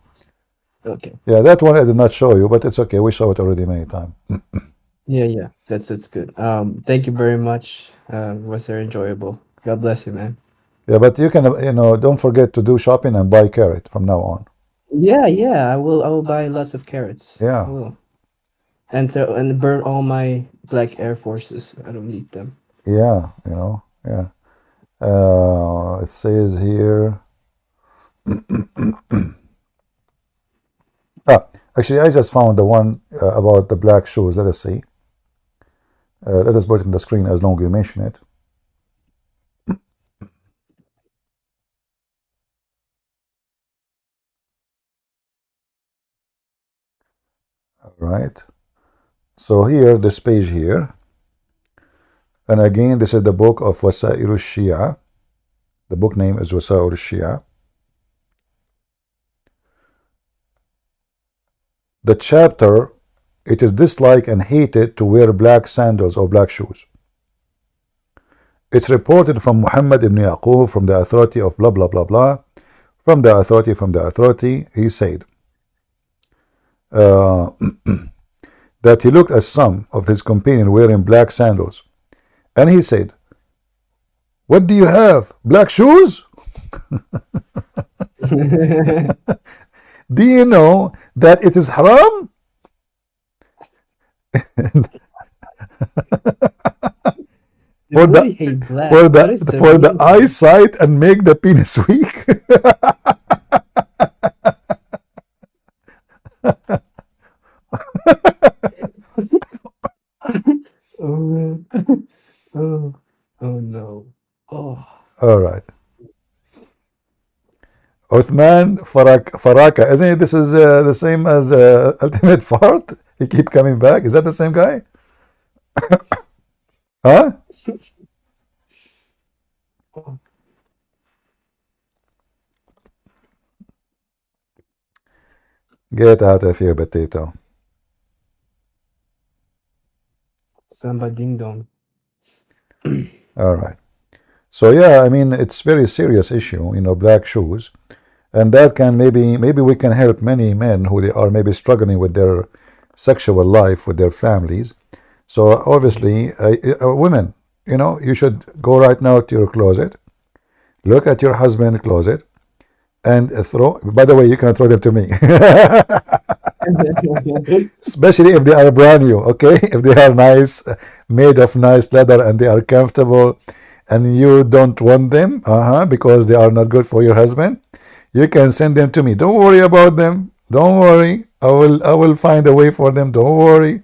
Okay. Yeah, that one I did not show you, but it's okay. We saw it already many times. Yeah. That's good. Thank you very much. Was very enjoyable. God bless you, man. Yeah, but you can, don't forget to do shopping and buy carrot from now on. Yeah. I will buy lots of carrots. Yeah. I will. And burn all my black Air Forces. I don't need them. Yeah, yeah. It says here. Actually, I just found the one about the black shoes. Let us see. Let us put it in the screen as long as you mention it. All right. So here, this page here, and again, this is the book of Wasa'il al-Shia. The book name is Wasa'il al-Shia. The chapter, it is disliked and hated to wear black sandals or black shoes. It's reported from Muhammad ibn Yaqub, from the authority of blah blah blah blah, from the authority, he said that he looked at some of his companions wearing black sandals, and he said, "What do you have? Black shoes?" Do you know that it is haram? For the eyesight and make the penis weak. Oh man. Oh no. Oh. All right. Uthman Faraka, isn't it? This is the same as Ultimate Fart. He keep coming back. Is that the same guy? Huh? Get out of here, potato. Samba ding dong. All right. So yeah, I mean, it's very serious issue, you know, black shoes, and that can maybe we can help many men who they are maybe struggling with their sexual life with their families. So obviously, women, you know, you should go right now to your closet, look at your husband's closet, and throw. By the way, you can throw them to me. Especially if they are brand new, okay? If they are nice, made of nice leather, and they are comfortable, and you don't want them, because they are not good for your husband, you can send them to me. Don't worry about them. Don't worry. I will find a way for them. Don't worry.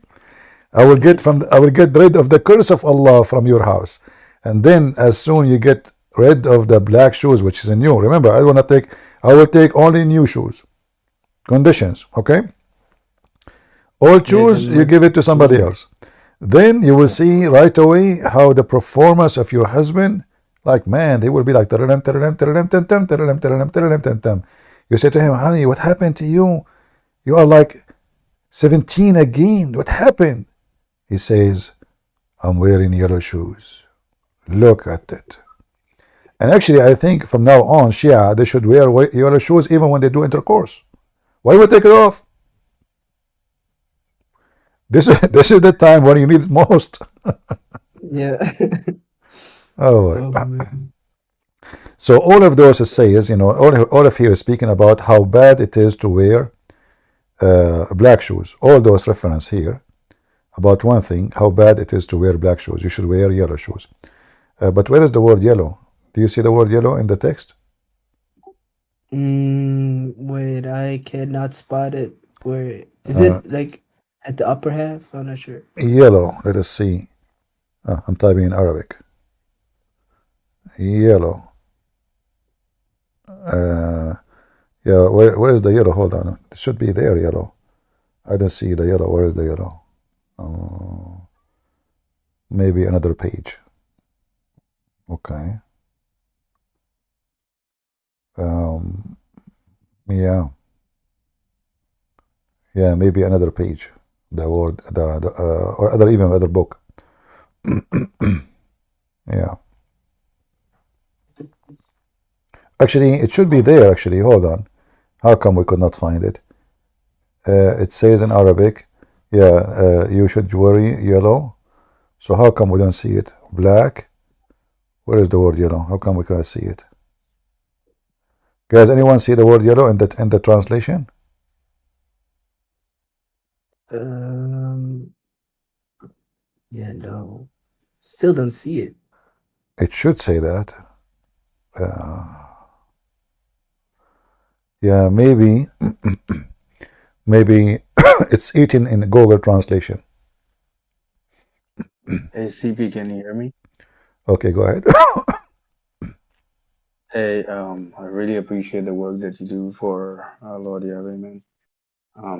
I will get rid of the curse of Allah from your house, and then as soon you get rid of the black shoes, which is a new. Remember, I will take only new shoes. Conditions, okay? Old shoes, you give it to somebody else. Then you will see right away how the performance of your husband, like, man, they will be like, you say to him, honey, what happened to you? You are like 17 again. What happened? He says, I'm wearing yellow shoes. Look at it. And actually, I think from now on, Shia, they should wear yellow shoes even when they do intercourse. Why would take it off? This is the time when you need it most. Yeah. Oh, so all of those essays, you know, all of here is speaking about how bad it is to wear black shoes. All those reference here about one thing, how bad it is to wear black shoes. You should wear yellow shoes. But where is the word yellow? Do you see the word yellow in the text? Wait, I cannot spot it. Where is it? Like at the upper half? I'm not sure. Yellow. Let us see. I'm typing in Arabic. Yellow. Yeah, where is the yellow? Hold on. It should be there, yellow. I don't see the yellow. Where is the yellow? Maybe another page. Okay. Yeah. Yeah, maybe another page. The word, or even other book. Yeah. Actually, it should be there. Actually, hold on. How come we could not find it? It says in Arabic, yeah, you should wear yellow. So how come we don't see it? Black. Where is the word yellow? How come we cannot see it? Guys, anyone see the word yellow in the translation? Yeah, no. Still don't see it. It should say that. Yeah, maybe maybe it's eaten in Google translation. Hey, CP, can you hear me? Okay, go ahead. Hey, I really appreciate the work that you do for Lord Yahweh, man.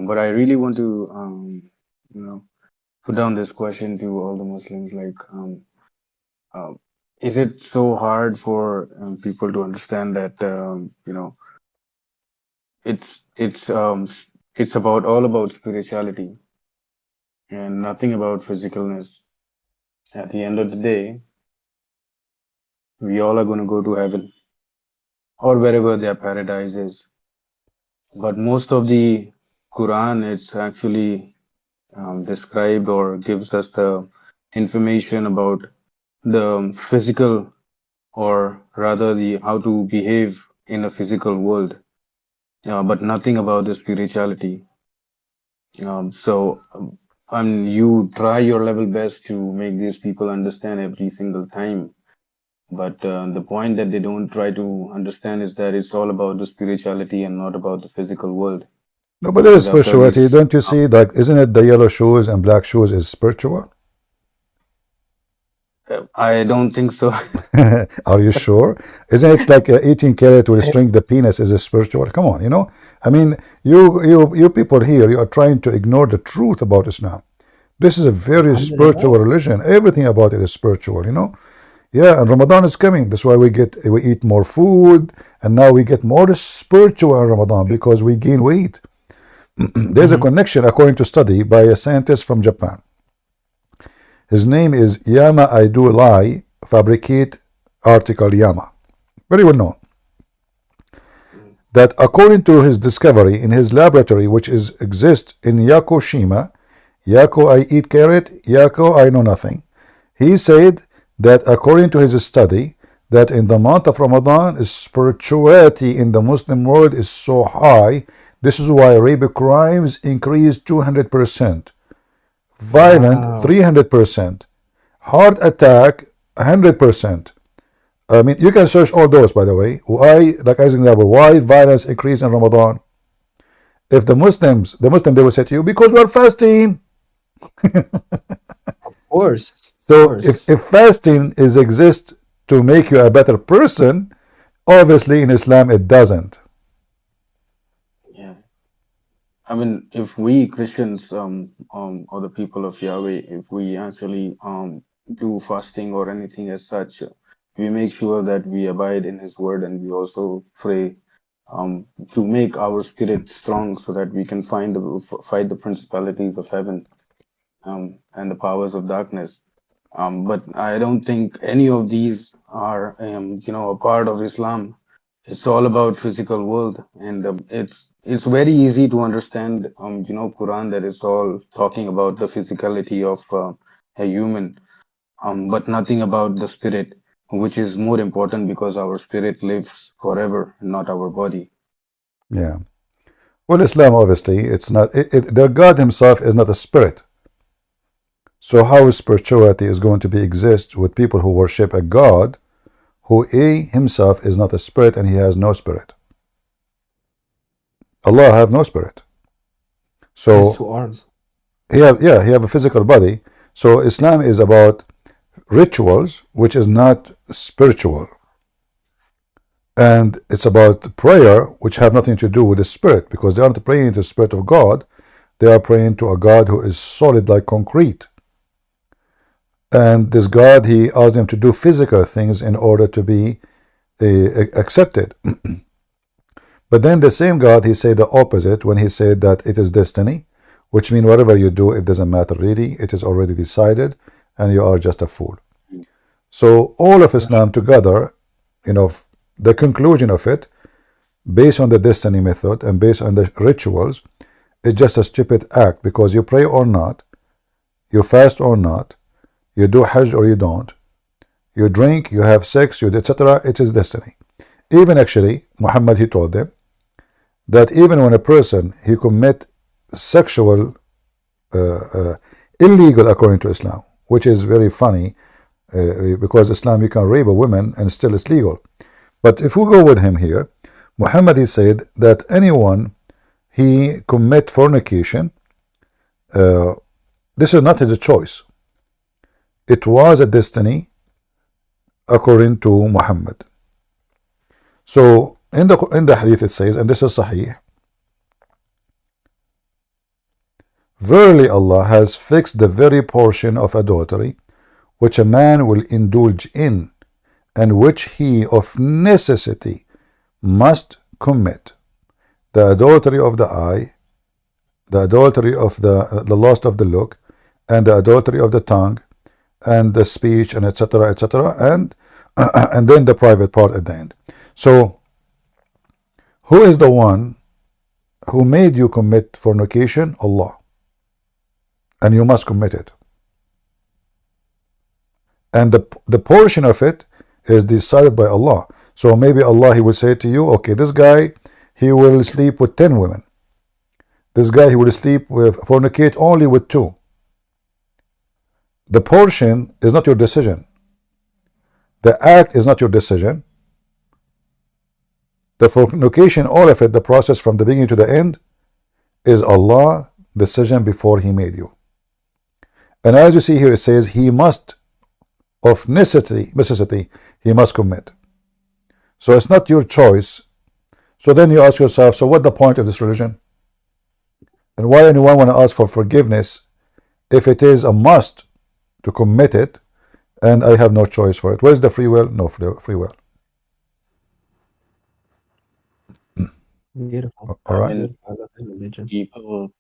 But I really want to, you know, put down this question to all the Muslims, like, uh, is it so hard for people to understand that, it's it's um it's about all about spirituality and nothing about physicalness. At the end of the day, we all are going to go to heaven or wherever their paradise is. But most of the Quran, it's actually described or gives us the information about the physical, or rather the how to behave in a physical world, but nothing about the spirituality. You try your level best to make these people understand every single time. But the point that they don't try to understand is that it's all about the spirituality and not about the physical world. No, but there is Because after spirituality. this, Don't you see? Like, isn't it the yellow shoes and black shoes is spiritual? I don't think so. Are you sure? Isn't it like eating carrot will shrink the penis is a spiritual? Come on, you know. I mean, you people here, you are trying to ignore the truth about Islam. This is a very spiritual religion. Everything about it is spiritual, you know. Yeah, and Ramadan is coming. That's why we eat more food, and now we get more spiritual in Ramadan because we gain weight. There's a connection according to study by a scientist from Japan. His name is Yama I Do Lie Fabricate Article Yama. Very well known. That according to his discovery in his laboratory, which exists in Yakushima, Yaku I eat carrot, Yaku I know nothing. He said that according to his study, that in the month of Ramadan, spirituality in the Muslim world is so high. This is why rape crimes increase 200%, violent 300%, heart attack 100%. I mean, you can search all those, by the way. Why, like as an example, why violence increase in Ramadan? If the Muslim, they will say to you, because we're fasting. Of course. So if fasting exists to make you a better person, obviously in Islam it doesn't. Yeah, I mean, if we Christians, or the people of Yahweh, if we actually do fasting or anything as such, we make sure that we abide in His word, and we also pray to make our spirit strong, so that we can fight the principalities of heaven and the powers of darkness. But I don't think any of these are, a part of Islam. It's all about physical world, and it's very easy to understand, Quran, that it's all talking about the physicality of a human, but nothing about the spirit, which is more important because our spirit lives forever, not our body. Yeah. Well, Islam obviously it's not. Their God Himself is not a spirit. So how spirituality is going to be exist with people who worship a God who himself is not a spirit and he has no spirit? Allah have no spirit. So He has 2 arms. He have a physical body. So Islam is about rituals, which is not spiritual. And it's about prayer, which have nothing to do with the spirit, because they aren't praying to the spirit of God. They are praying to a God who is solid like concrete. And this God, He asked them to do physical things in order to be accepted. But then the same God, He said the opposite when He said that it is destiny, which means whatever you do, it doesn't matter really. It is already decided, and you are just a fool. So all of Islam together, the conclusion of it, based on the destiny method and based on the rituals, is just a stupid act, because you pray or not, you fast or not, you do Hajj or you don't, you drink, you have sex, you etc. It is destiny. Even actually, Muhammad, he told them that even when a person he commit sexual illegal according to Islam, which is very funny, because Islam you can rape a woman and still it's legal. But if we go with him here, Muhammad, he said that anyone he commit fornication, this is not his choice. it was a destiny according to Muhammad. So in the hadith it says, and this is Sahih, verily Allah has fixed the very portion of adultery which a man will indulge in, and which he of necessity must commit: the adultery of the eye, the adultery of the lust of the look, and the adultery of the tongue, and the speech, and etc., etc., and then the private part at the end. So who is the one who made you commit fornication? Allah. And you must commit it. And the portion of it is decided by Allah. So maybe Allah, He will say to you, okay, this guy, he will sleep with 10 women. This guy, he will fornicate only with 2. The portion is not your decision. The act is not your decision. The fornication, all of it, the process from the beginning to the end, is Allah's decision before He made you. And as you see here, it says, He must, of necessity, He must commit. So it's not your choice. So then you ask yourself, so what's the point of this religion? And why anyone want to ask for forgiveness if it is a must to commit it, and I have no choice for it? Where's the free will? No free will. Beautiful. All right. Beautiful religion.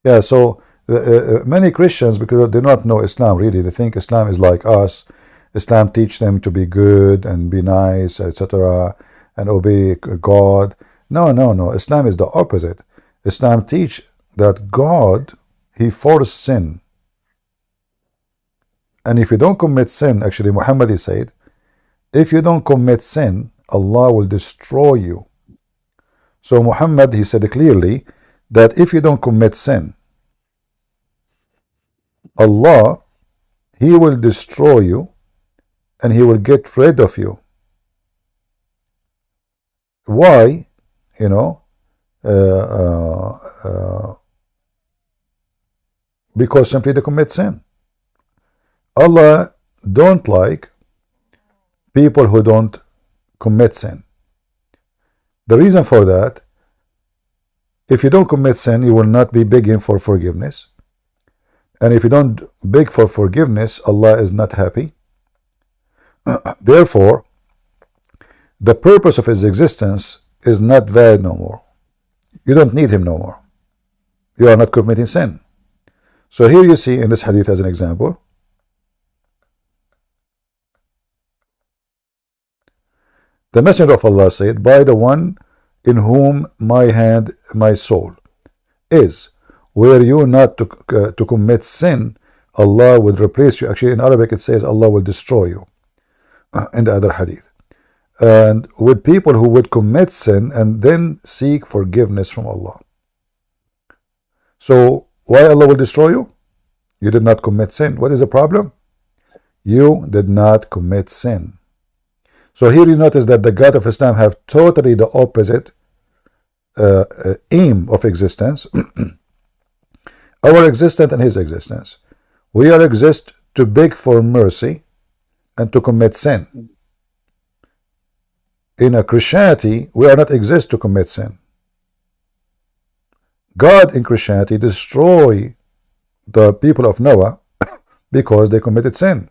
Yeah, so many Christians, because they do not know Islam really, they think Islam is like us. Islam teach them to be good and be nice, etc., and obey God. No, no, no. Islam is the opposite. Islam teach that God, He forced sin. And if you don't commit sin, actually Muhammad, he said, if you don't commit sin, Allah will destroy you. So Muhammad, he said clearly that if you don't commit sin, Allah, He will destroy you and He will get rid of you. Why? You know, because simply they commit sin. Allah don't like people who don't commit sin. The reason for that, if you don't commit sin, you will not be begging for forgiveness. And if you don't beg for forgiveness, Allah is not happy. Therefore, the purpose of His existence is not valid no more. You don't need Him no more. You are not committing sin. So here you see in this hadith as an example, the Messenger of Allah said, by the one in whom my soul is, were you not to commit sin, Allah would replace you. Actually in Arabic it says Allah will destroy you in the other hadith. And with people who would commit sin and then seek forgiveness from Allah. So why Allah will destroy you? You did not commit sin. What is the problem? You did not commit sin. So here you notice that the God of Islam have totally the opposite aim of existence. Our existence and His existence. We are exist to beg for mercy and to commit sin. In a Christianity, we are not exist to commit sin. God in Christianity destroy the people of Noah because they committed sin.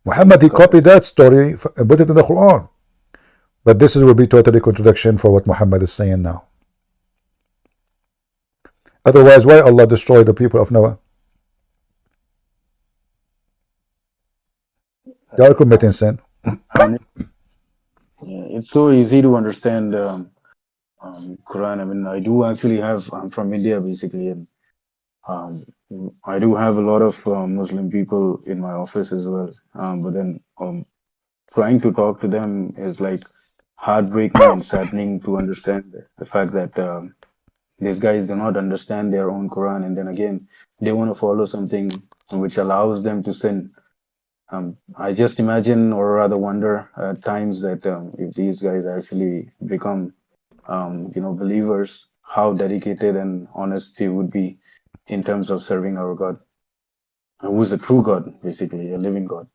Muhammad, he copied that story and put it in the Quran. But this will be totally contradiction for what Muhammad is saying now. Otherwise, why Allah destroyed the people of Noah? They are committing sin. It's so easy to understand Quran. I mean, I do actually have. I'm from India basically, and I do have a lot of Muslim people in my office as well. But then trying to talk to them is like heartbreaking and saddening to understand the fact that these guys do not understand their own Quran, and then again they want to follow something which allows them to sin. I just imagine, or rather wonder at times, that if these guys actually become, believers, how dedicated and honest they would be in terms of serving our God. who is a true God, basically a living God.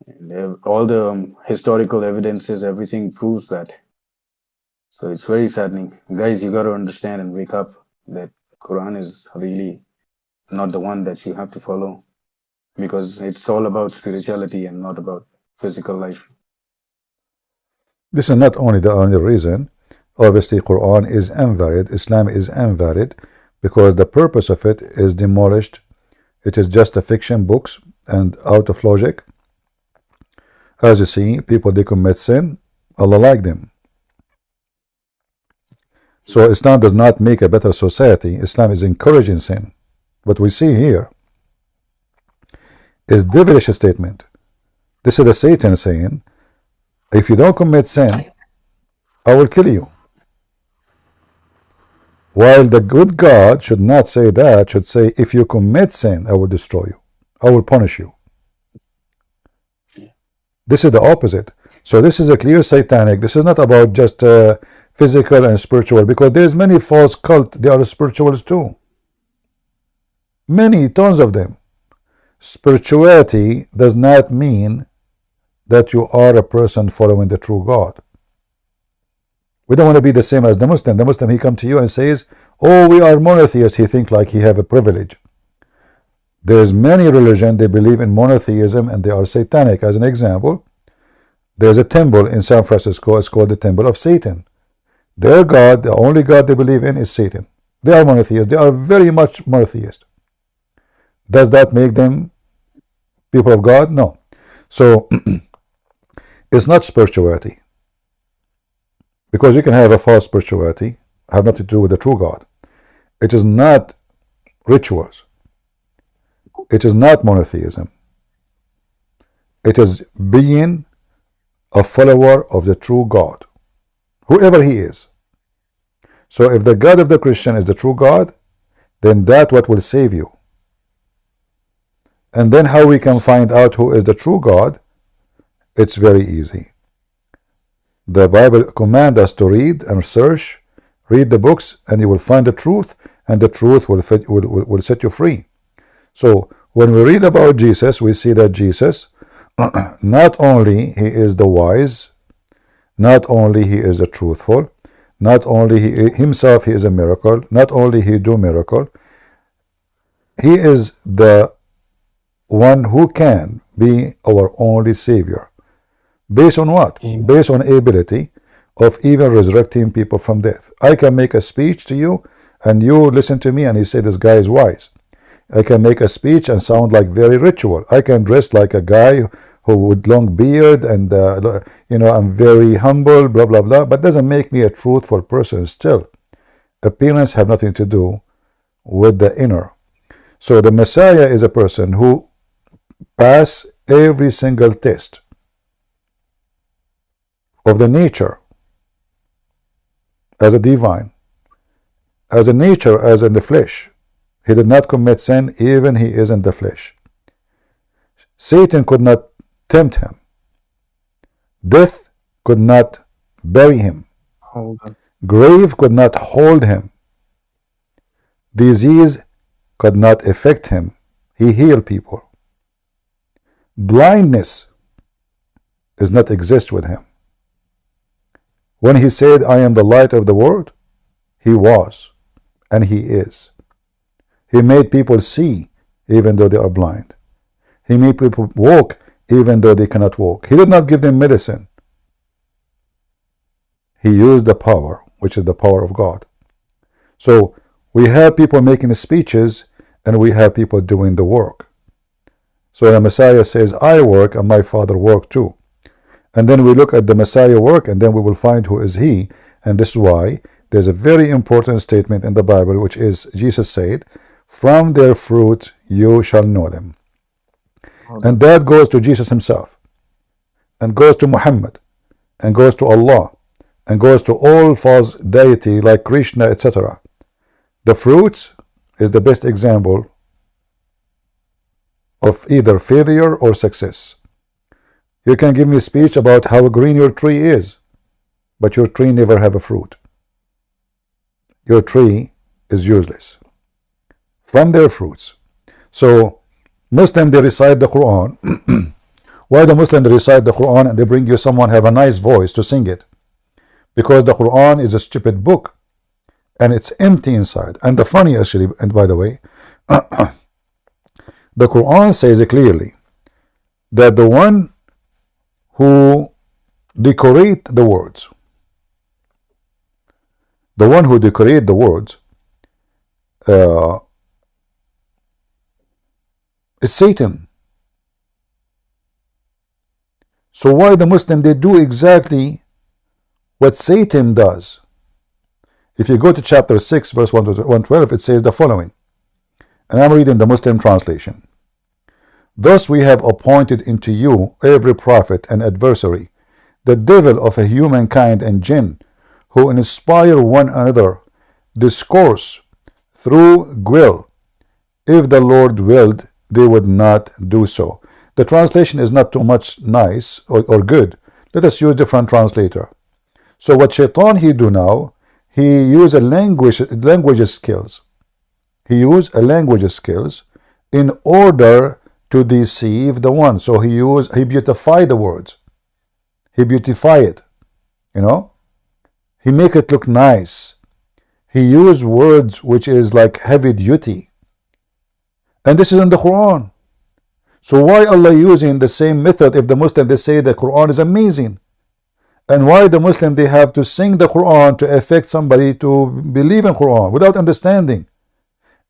And all the historical evidences, everything proves that. So it's very saddening. Guys, you got to understand and wake up that Quran is really not the one that you have to follow, because it's all about spirituality and not about physical life. This is not only the only reason. Obviously, Quran is invalid, Islam is invalid, because the purpose of it is demolished. It is just a fiction books and out of logic. As you see, people, they commit sin, Allah like them. So Islam does not make a better society. Islam is encouraging sin. What we see here is devilish statement. This is the Satan saying, if you don't commit sin, I will kill you. While the good God should not say that, should say, if you commit sin, I will destroy you. I will punish you. This is the opposite. So this is a clear satanic. This is not about just physical and spiritual, because there's many false cult. They are spirituals too. Many, tons of them. Spirituality does not mean that you are a person following the true God. We don't want to be the same as the Muslim. The Muslim, he come to you and says, oh, we are monotheists. He think like he have a privilege. There's many religions, they believe in monotheism and they are satanic. As an example, there's a temple in San Francisco. It's called the Temple of Satan. Their God, the only God they believe in is Satan. They are monotheists. They are very much monotheist. Does that make them people of God? No. So it's not spirituality. Because you can have a false spirituality, have nothing to do with the true God. It is not rituals. It is not monotheism. It is being a follower of the true God, whoever he is. So if the God of the Christian is the true God, then that's what will save you. And then how we can find out who is the true God? It's very easy. The Bible commands us to read and search, read the books, and you will find the truth, and the truth will set you free. So when we read about Jesus, we see that Jesus, not only he is the wise, not only he is the truthful, not only he himself he is a miracle, not only he do miracle, he is the one who can be our only Savior. Based on what? Based on ability of even resurrecting people from death. I can make a speech to you and you listen to me and you say this guy is wise. I can make a speech and sound like very ritual. I can dress like a guy who with long beard and I'm very humble, blah blah blah, but doesn't make me a truthful person. Still, appearance have nothing to do with the inner. So the Messiah is a person who pass every single test of the nature as a divine, as a nature as in the flesh. He did not commit sin, even he is in the flesh. Satan could not tempt him. Death could not bury him. Grave could not hold him. Disease could not affect him. He healed people. Blindness does not exist with him. When he said, I am the light of the world, he was, and he is. He made people see even though they are blind. He made people walk even though they cannot walk. He did not give them medicine. He used the power, which is the power of God. So we have people making speeches and we have people doing the work. So the Messiah says, I work and my Father work too. And then we look at the Messiah work and then we will find who is he. And this is why there's a very important statement in the Bible, which is Jesus said, from their fruit you shall know them. And that goes to Jesus himself, and goes to Muhammad, and goes to Allah, and goes to all false deity like Krishna, etc. The fruits is the best example of either failure or success. You can give me a speech about how green your tree is, but your tree never have a fruit. Your tree is useless. From their fruits. So Muslim, they recite the Quran. Why the Muslim they recite the Quran and they bring you someone have a nice voice to sing it? Because the Quran is a stupid book and it's empty inside. And the funny actually, and by the way, the Quran says clearly that the one who decorate the words, the one who decorate the words is Satan. So why the Muslim they do exactly what Satan does? If you go to chapter 6 verse 112, it says the following, and I'm reading the Muslim translation. Thus we have appointed into you every prophet and adversary, the devil of a humankind and jinn, who inspire one another discourse through guile. If the Lord willed, they would not do so. The translation is not too much nice or good. Let us use different translator. So what Shaitan he do now, he use a language skills. He use a language skills in order to deceive the one. So he beautify the words. He beautify it. You know? He make it look nice. He use words which is like heavy duty. And this is in the Quran. So why Allah using the same method if the Muslim they say the Quran is amazing? And why the Muslim they have to sing the Quran to affect somebody to believe in Quran without understanding?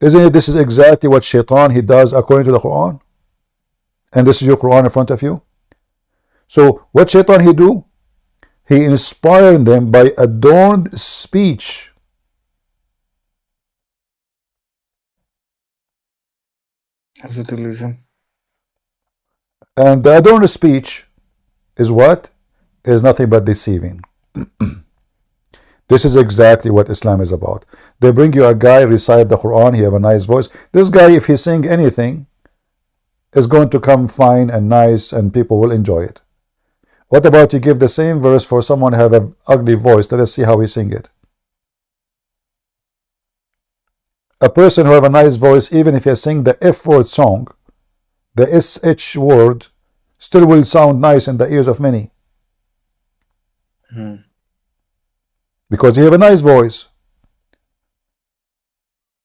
Isn't it this is exactly what Shaitan he does according to the Quran? And this is your Quran in front of you. So what Shaitan he do? He inspired them by adorned speech. As a delusion. And the adorned speech is what? Is nothing but deceiving. This is exactly what Islam is about. They bring you a guy recite the Quran, he have a nice voice. This guy, if he sing anything, is going to come fine and nice and people will enjoy it. What about you give the same verse for someone have an ugly voice? Let us see how he sing it. A person who have a nice voice, even if he sing the F word song, the SH word still will sound nice in the ears of many. Because he have a nice voice.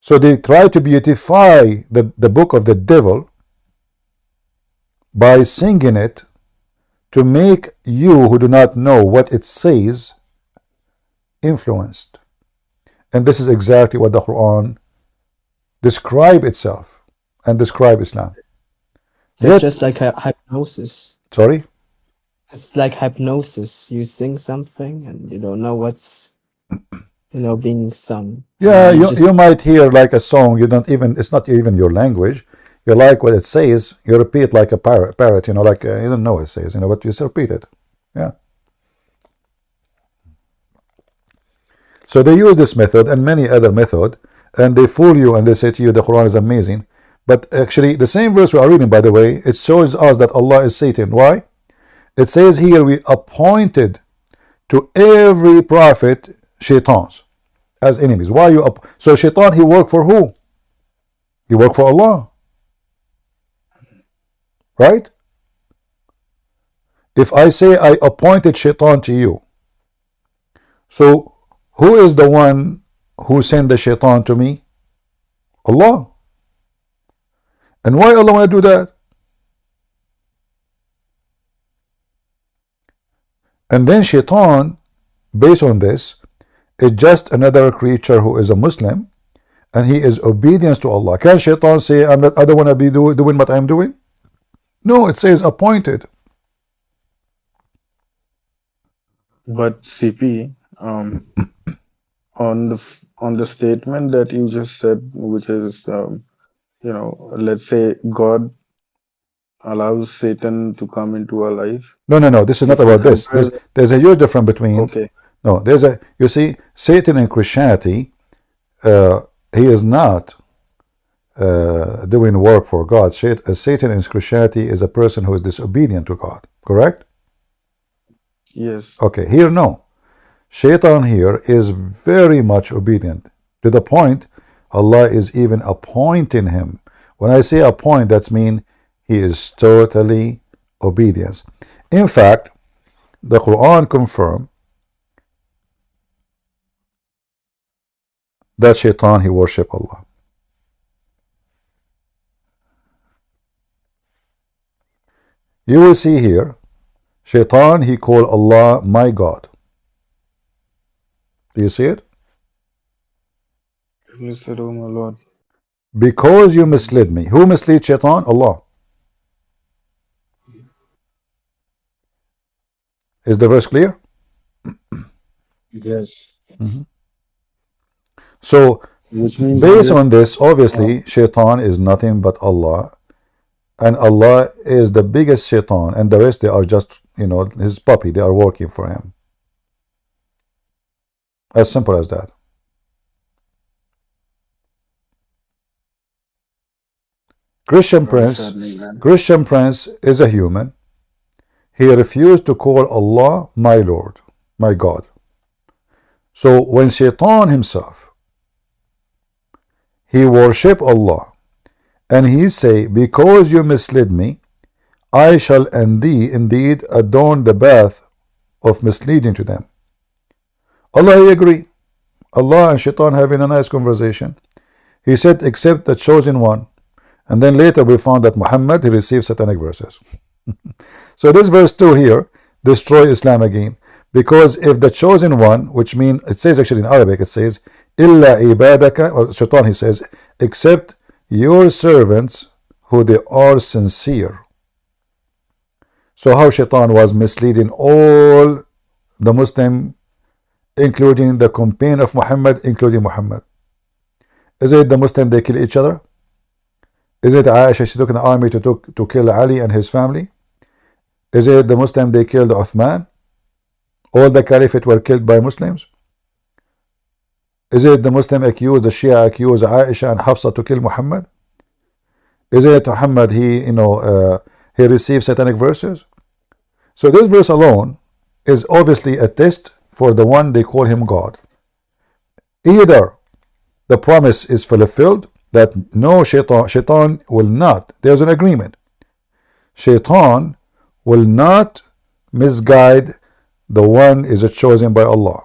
So they try to beautify the book of the devil by singing it to make you who do not know what it says influenced. And this is exactly what the Quran describe itself and describe Islam. It's just like hypnosis. Sorry? It's like hypnosis. You sing something and you don't know what's being sung. Yeah, you might hear like a song, you don't even, it's not even your language. You like what it says, you repeat like a parrot, like you don't know what it says, but you just repeat it. Yeah. So they use this method and many other method, and they fool you and they say to you the Quran is amazing. But actually the same verse we are reading, by the way, it shows us that Allah is Satan. Why? It says here we appointed to every prophet shaitans as enemies. Why you up? So Shaitan he worked for who? He worked for Allah. Right? If I say I appointed Shaitan to you, so who is the one who sent the Shaitan to me? Allah. And why Allah want to do that? And then Shaitan, based on this, is just another creature who is a Muslim, and he is obedience to Allah. Can Shaitan say, I don't want to be doing what I'm doing? No, it says appointed. But CP, on the statement that you just said, which is, let's say God allows Satan to come into our life. No. This is not about this. There's a huge difference between. Okay. No, you see, Satan in Christianity, he is not doing work for God. Satan in Christianity is a person who is disobedient to God. Correct? Yes. Okay, here no. Shaitan here is very much obedient to the point Allah is even appointing him. When I say appoint, that's mean he is totally obedience. In fact, the Quran confirms that Shaitan, he worship Allah. You will see here, Shaitan, he called Allah my God. Do you see it? Misled, oh my Lord. Because you misled me. Who misled Shaitan? Allah. Is the verse clear? Yes. So, Which means based this, on this, obviously, Shaitan is nothing but Allah. And Allah is the biggest Shaitan. And the rest, they are just, you know, his puppy. They are working for him. As simple as that. Christian Prince is a human. He refused to call Allah my Lord, my God. So when Shaitan himself, he worship Allah, and he say, because you misled me, I shall indeed adorn the path of misleading to them. Allah, he agree. Allah and Shaitan having a nice conversation. He said, except the chosen one. And then later we found that Muhammad, he received satanic verses. So this verse 2 here destroy Islam again. Because if the chosen one, which means, it says actually in Arabic, it says, Illa ibadaka, or Shaitan, he says, except your servants who they are sincere. So how Shaitan was misleading all the Muslim, including the companion of Muhammad, including Muhammad. Is it the Muslim they kill each other? Is it Aisha, she took an army to kill Ali and his family? Is it the Muslim they killed Uthman? All the caliphate were killed by Muslims? Is it the Muslim accused, the Shia accused Aisha and Hafsa to kill Muhammad? Is it Muhammad, he received satanic verses? So this verse alone is obviously a test for the one they call him God. Either the promise is fulfilled, that no, Shaitan will not, there's an agreement, Shaitan will not misguide the one is chosen by Allah,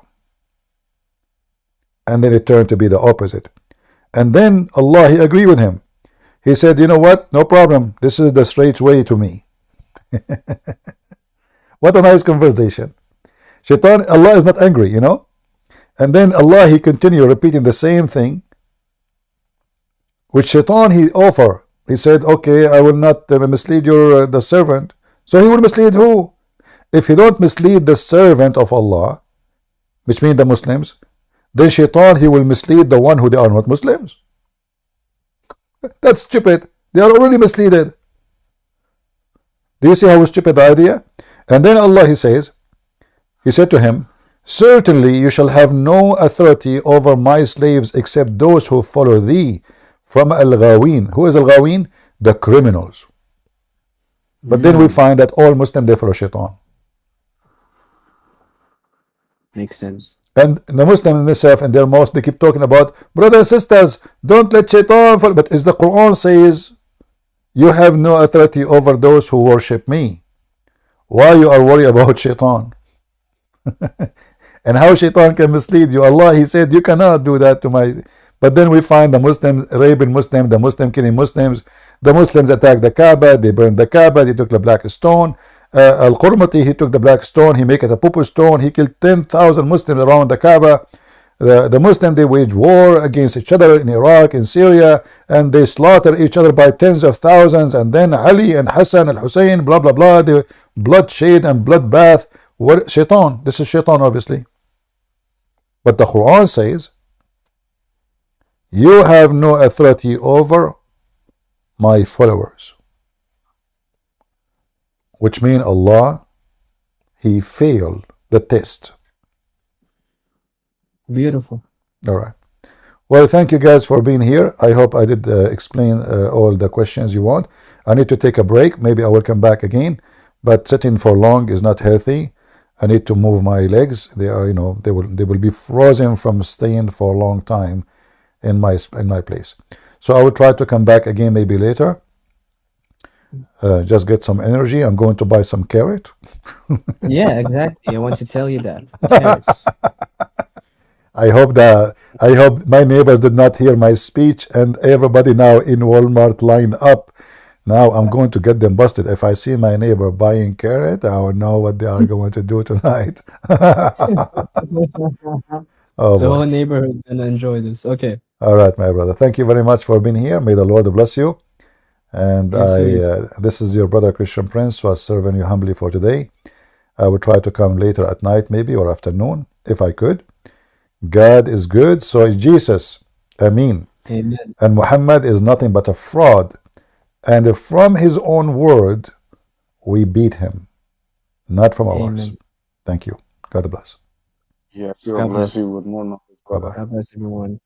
and then it turned to be the opposite. And then Allah, he agreed with him. He said, you know what, no problem, this is the straight way to me. What a nice conversation. Shaitan, Allah is not angry, you know. And then Allah, he continued repeating the same thing which Shaitan he offer. He said, okay, I will not mislead your the servant. So he will mislead who? If he don't mislead the servant of Allah, which means the Muslims, then Shaitan, he will mislead the one who they are not Muslims. That's stupid. They are already misled. Do you see how stupid the idea? And then Allah, he says, he said to him, certainly you shall have no authority over my slaves except those who follow thee from al-ghawin. Who is al-ghawin? The criminals. But then we find that all Muslims, they follow Shaitan. Makes sense. And the Muslims themselves in their mosque, they keep talking about, brothers and sisters, don't let Shaitan follow. But as the Quran says, you have no authority over those who worship me. Why you are worried about Shaitan? And how Shaitan can mislead you? Allah, he said, you cannot do that to my... But then we find the Muslims raping Muslims, the Muslim killing Muslims, the Muslims attacked the Kaaba, they burned the Kaaba, they took the black stone. Al-Qurmati, he took the black stone, he make it a poo stone, he killed 10,000 Muslims around the Kaaba. The Muslims, they wage war against each other in Iraq, in Syria, and they slaughter each other by tens of thousands. And then Ali and Hassan and Hussein, blah blah blah, the bloodshed and bloodbath. What Shaitan? This is Shaitan, obviously. But the Quran says, you have no authority over my followers, which means Allah, he failed the test. Beautiful. All right. Well, thank you guys for being here. I hope I did explain all the questions you want. I need to take a break. Maybe I will come back again. But sitting for long is not healthy. I need to move my legs. They are, you know, they will be frozen from staying for a long time in my place. So I will try to come back again maybe later. Just get some energy. I'm going to buy some carrot. Yeah, exactly. I want to tell you that. Carrots. I hope my neighbors did not hear my speech, and everybody now in Walmart line up. Now I'm going to get them busted. If I see my neighbor buying carrot, I will know what they are going to do tonight. Oh The boy. whole neighborhood gonna enjoy this. Okay. All right, my brother. Thank you very much for being here. May the Lord bless you. And You too. this is your brother Christian Prince, who is serving you humbly for today. I will try to come later at night, maybe, or afternoon, if I could. God is good, so is Jesus. Ameen. Amen. And Muhammad is nothing but a fraud. And from his own word, we beat him, not from ours. Amen. Thank you. God bless. Yeah, sure. God bless. Bless you with more knowledge, Bye brother. bye. God bless everyone.